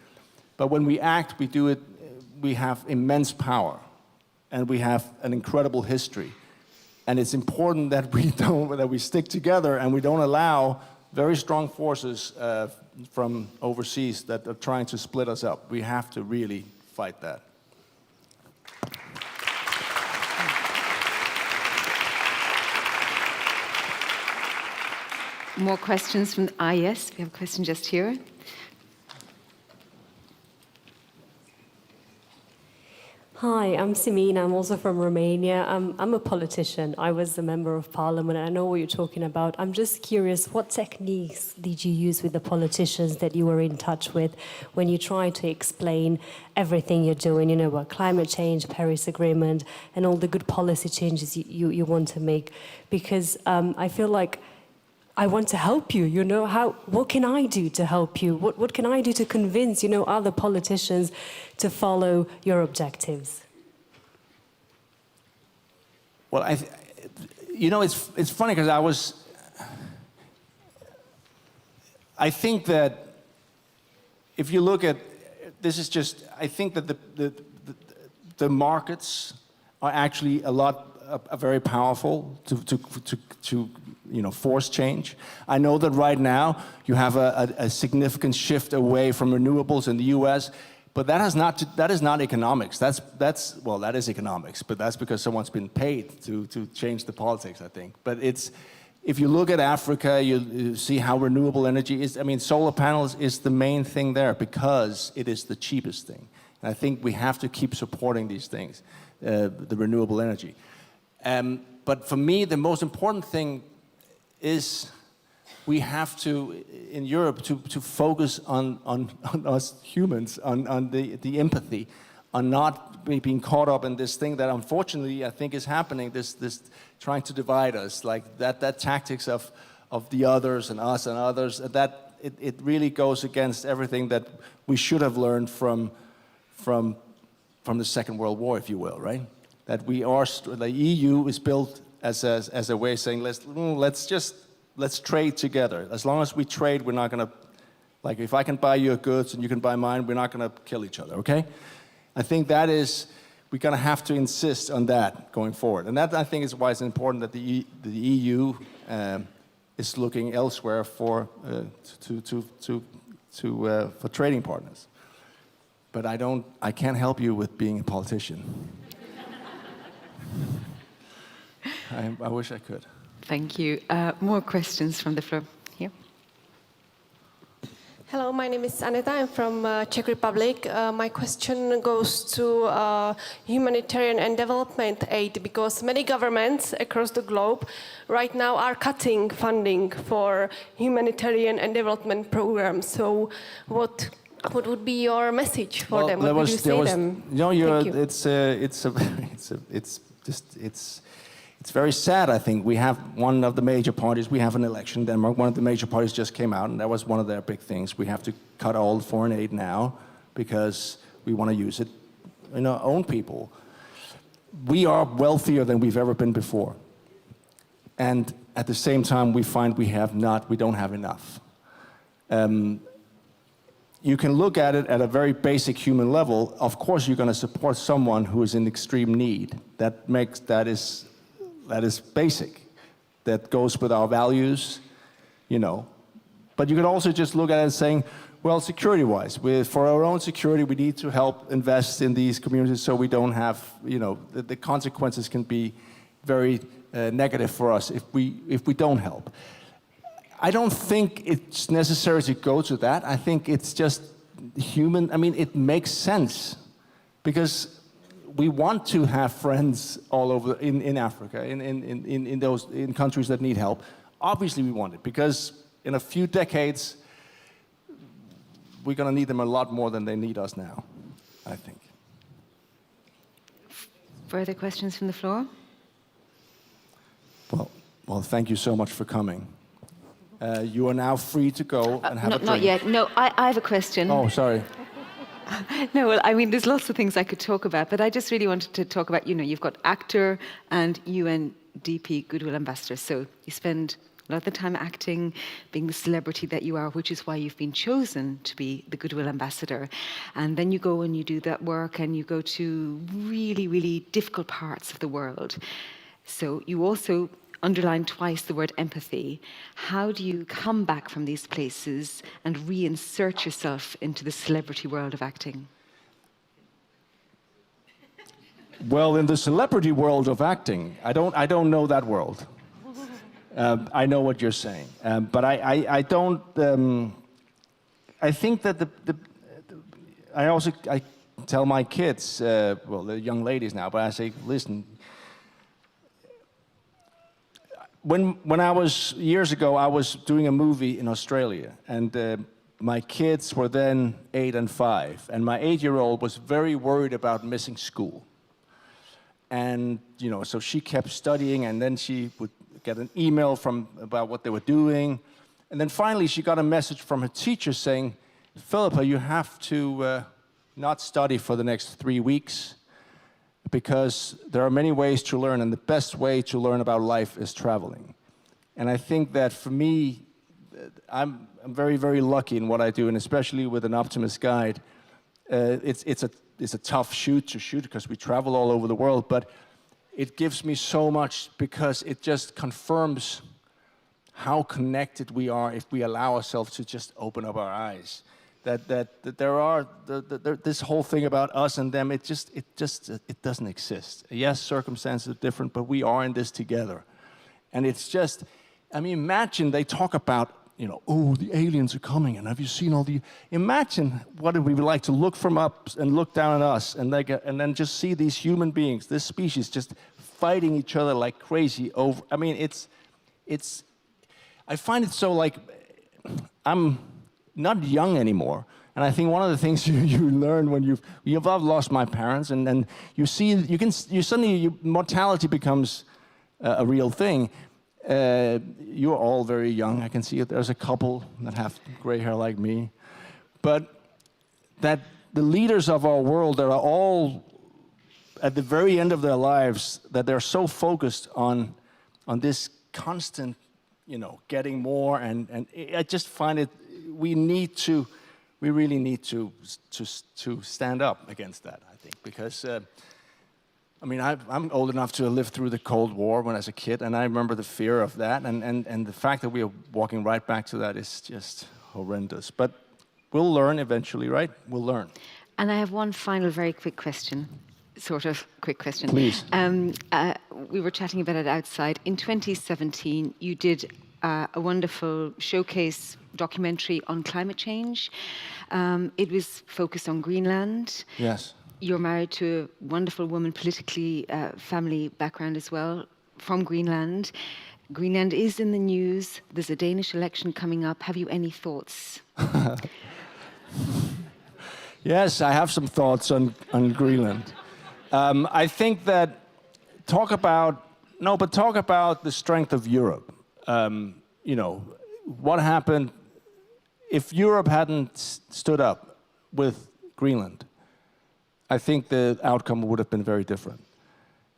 But when we act, we do it. We have immense power, and we have an incredible history. And it's important that we stick together and we don't allow very strong forces from overseas that are trying to split us up. We have to really fight that. More questions from, yes, we have a question just here. Hi, I'm Simina. I'm also from Romania. I'm a politician. I was a member of parliament, and I know what you're talking about. I'm just curious, what techniques did you use with the politicians that you were in touch with when you tried to explain everything you're doing, you know, about climate change, Paris Agreement, and all the good policy changes you want to make? Because I feel like I want to help you, you know, what can I do to help you? What can I do to convince, you know, other politicians to follow your objectives? Well, you know, it's funny because I think that if you look at, this is just, I think that the markets are actually very powerful to you know, force change. I know that right now you have a significant shift away from renewables in the US, but that is not economics. That is economics, but that's because someone's been paid to change the politics, I think. But if you look at Africa, you see how renewable energy is. I mean, solar panels is the main thing there because it is the cheapest thing. And I think we have to keep supporting these things, the renewable energy. But for me, the most important thing is we have to, in Europe, to focus on us humans, on the empathy, on not being caught up in this thing that unfortunately I think is happening, this trying to divide us, like that tactics of the others and us and others, that it really goes against everything that we should have learned from the Second World War, if you will, right? That the EU is built as a way of saying, let's trade together. As long as we trade, we're not going to, like, if I can buy your goods and you can buy mine, we're not going to kill each other, okay? I think we're going to have to insist on that going forward. And that, I think, is why it's important that the EU is looking elsewhere for trading partners. But I can't help you with being a politician. I wish I could. Thank you. More questions from the floor here. Hello, my name is Aneta. I'm from Czech Republic. My question goes to humanitarian and development aid, because many governments across the globe right now are cutting funding for humanitarian and development programs. So what would be your message for them? What would you say to them? It's very sad, I think. We have one of the major parties, we have an election in Denmark, one of the major parties just came out, and that was one of their big things. We have to cut all the foreign aid now because we want to use it in our own people. We are wealthier than we've ever been before. And at the same time, we find we don't have enough. You can look at it at a very basic human level. Of course, you're going to support someone who is in extreme need. That is basic. That goes with our values, you know. But you could also just look at it and saying, well, security-wise, for our own security, we need to help invest in these communities so we don't have, you know, the consequences can be very negative for us if we don't help. I don't think it's necessary to go to that. I think it's just human. I mean, it makes sense because we want to have friends all over in Africa, in countries that need help. Obviously, we want it because in a few decades, we're going to need them a lot more than they need us now, I think. Further questions from the floor? Well, thank you so much for coming. You are now free to go and have a drink. Not yet. No, I have a question. Oh, sorry. No, well, I mean, there's lots of things I could talk about, but I just really wanted to talk about, you've got actor and UNDP Goodwill Ambassador. So you spend a lot of the time acting, being the celebrity that you are, which is why you've been chosen to be the Goodwill Ambassador. And then you go and you do that work and you go to really, really difficult parts of the world. So you also underlined twice the word empathy. How do you come back from these places and reinsert yourself into the celebrity world of acting? Well, in the celebrity world of acting, I don't know that world. I know what you're saying, but I don't. I think that I tell my kids, well, they're young ladies now, but I say, listen. When I was, years ago, I was doing a movie in Australia, and my kids were then 8 and 5, and my 8-year-old was very worried about missing school. And, so she kept studying, and then she would get an email about what they were doing. And then finally, she got a message from her teacher saying, Philippa, you have to not study for the next 3 weeks, because there are many ways to learn, and the best way to learn about life is traveling. And I think that for me, I'm very, very lucky in what I do, and especially with an Optimist guide. It's a tough shoot to shoot because we travel all over the world, but it gives me so much because it just confirms how connected we are if we allow ourselves to just open up our eyes. That there are this whole thing about us and them. It doesn't exist. Yes, circumstances are different, but we are in this together. And it's just, I mean, imagine they talk about, oh, the aliens are coming, and have you seen all the? Imagine what it would be like to look from up and look down at us, and then just see these human beings, this species, just fighting each other like crazy over. I mean, it's. I find it so like, I'm not young anymore, and I think one of the things you learn when I've lost my parents, and then you see suddenly mortality becomes a real thing. You're all very young. I can see it. There's a couple that have gray hair like me, but that the leaders of our world that are all at the very end of their lives, that they're so focused on this constant, getting more, and I just find it. We really need to stand up against that, I think, because I'm old enough to have lived through the Cold War when I was a kid, and I remember the fear of that, and the fact that we are walking right back to that is just horrendous. But we'll learn eventually, right? We'll learn. And I have one final very quick question, sort of quick question. Please. We were chatting about it outside. In 2017, you did a wonderful showcase documentary on climate change. It was focused on Greenland. Yes. You're married to a wonderful woman, politically, family background as well, from Greenland. Greenland is in the news. There's a Danish election coming up. Have you any thoughts? Yes, I have some thoughts on Greenland. I think that talk about the strength of Europe. What happened if Europe hadn't stood up with Greenland? I think the outcome would have been very different.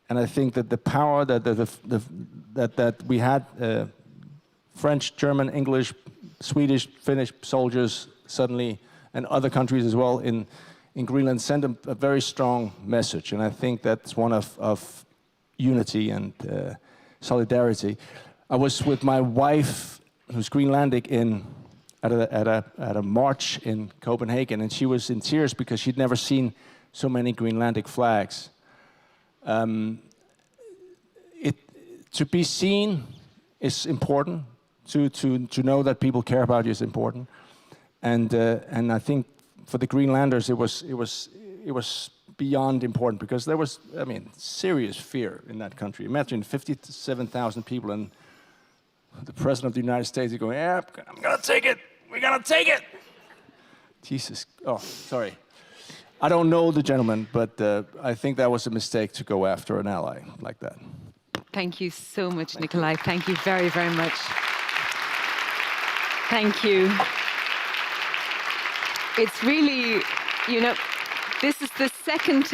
And I think that the power that we had, French, German, English, Swedish, Finnish soldiers suddenly, and other countries as well in Greenland, sent a very strong message. And I think that's one of unity and solidarity. I was with my wife, who's Greenlandic, at a march in Copenhagen, and she was in tears because she'd never seen so many Greenlandic flags. To be seen is important. To know that people care about you is important. And I think for the Greenlanders it was beyond important, because there was, serious fear in that country. Imagine 57,000 people, and the President of the United States is going, yeah, I'm gonna take it. We're gonna take it. Jesus. Oh, sorry. I don't know the gentleman, but I think that was a mistake to go after an ally like that. Thank you so much, Nikolai. Thank you very, very much. Thank you. It's really, you know, this is the second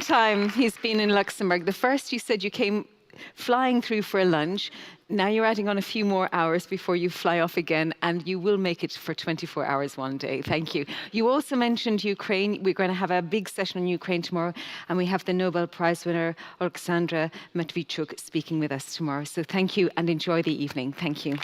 time he's been in Luxembourg. The first, you said you came flying through for a lunch. Now you're adding on a few more hours before you fly off again, and you will make it for 24 hours one day. Thank you. You also mentioned Ukraine. We're going to have a big session on Ukraine tomorrow, and we have the Nobel Prize winner, Oleksandra Matvichuk, speaking with us tomorrow. So thank you, and enjoy the evening. Thank you.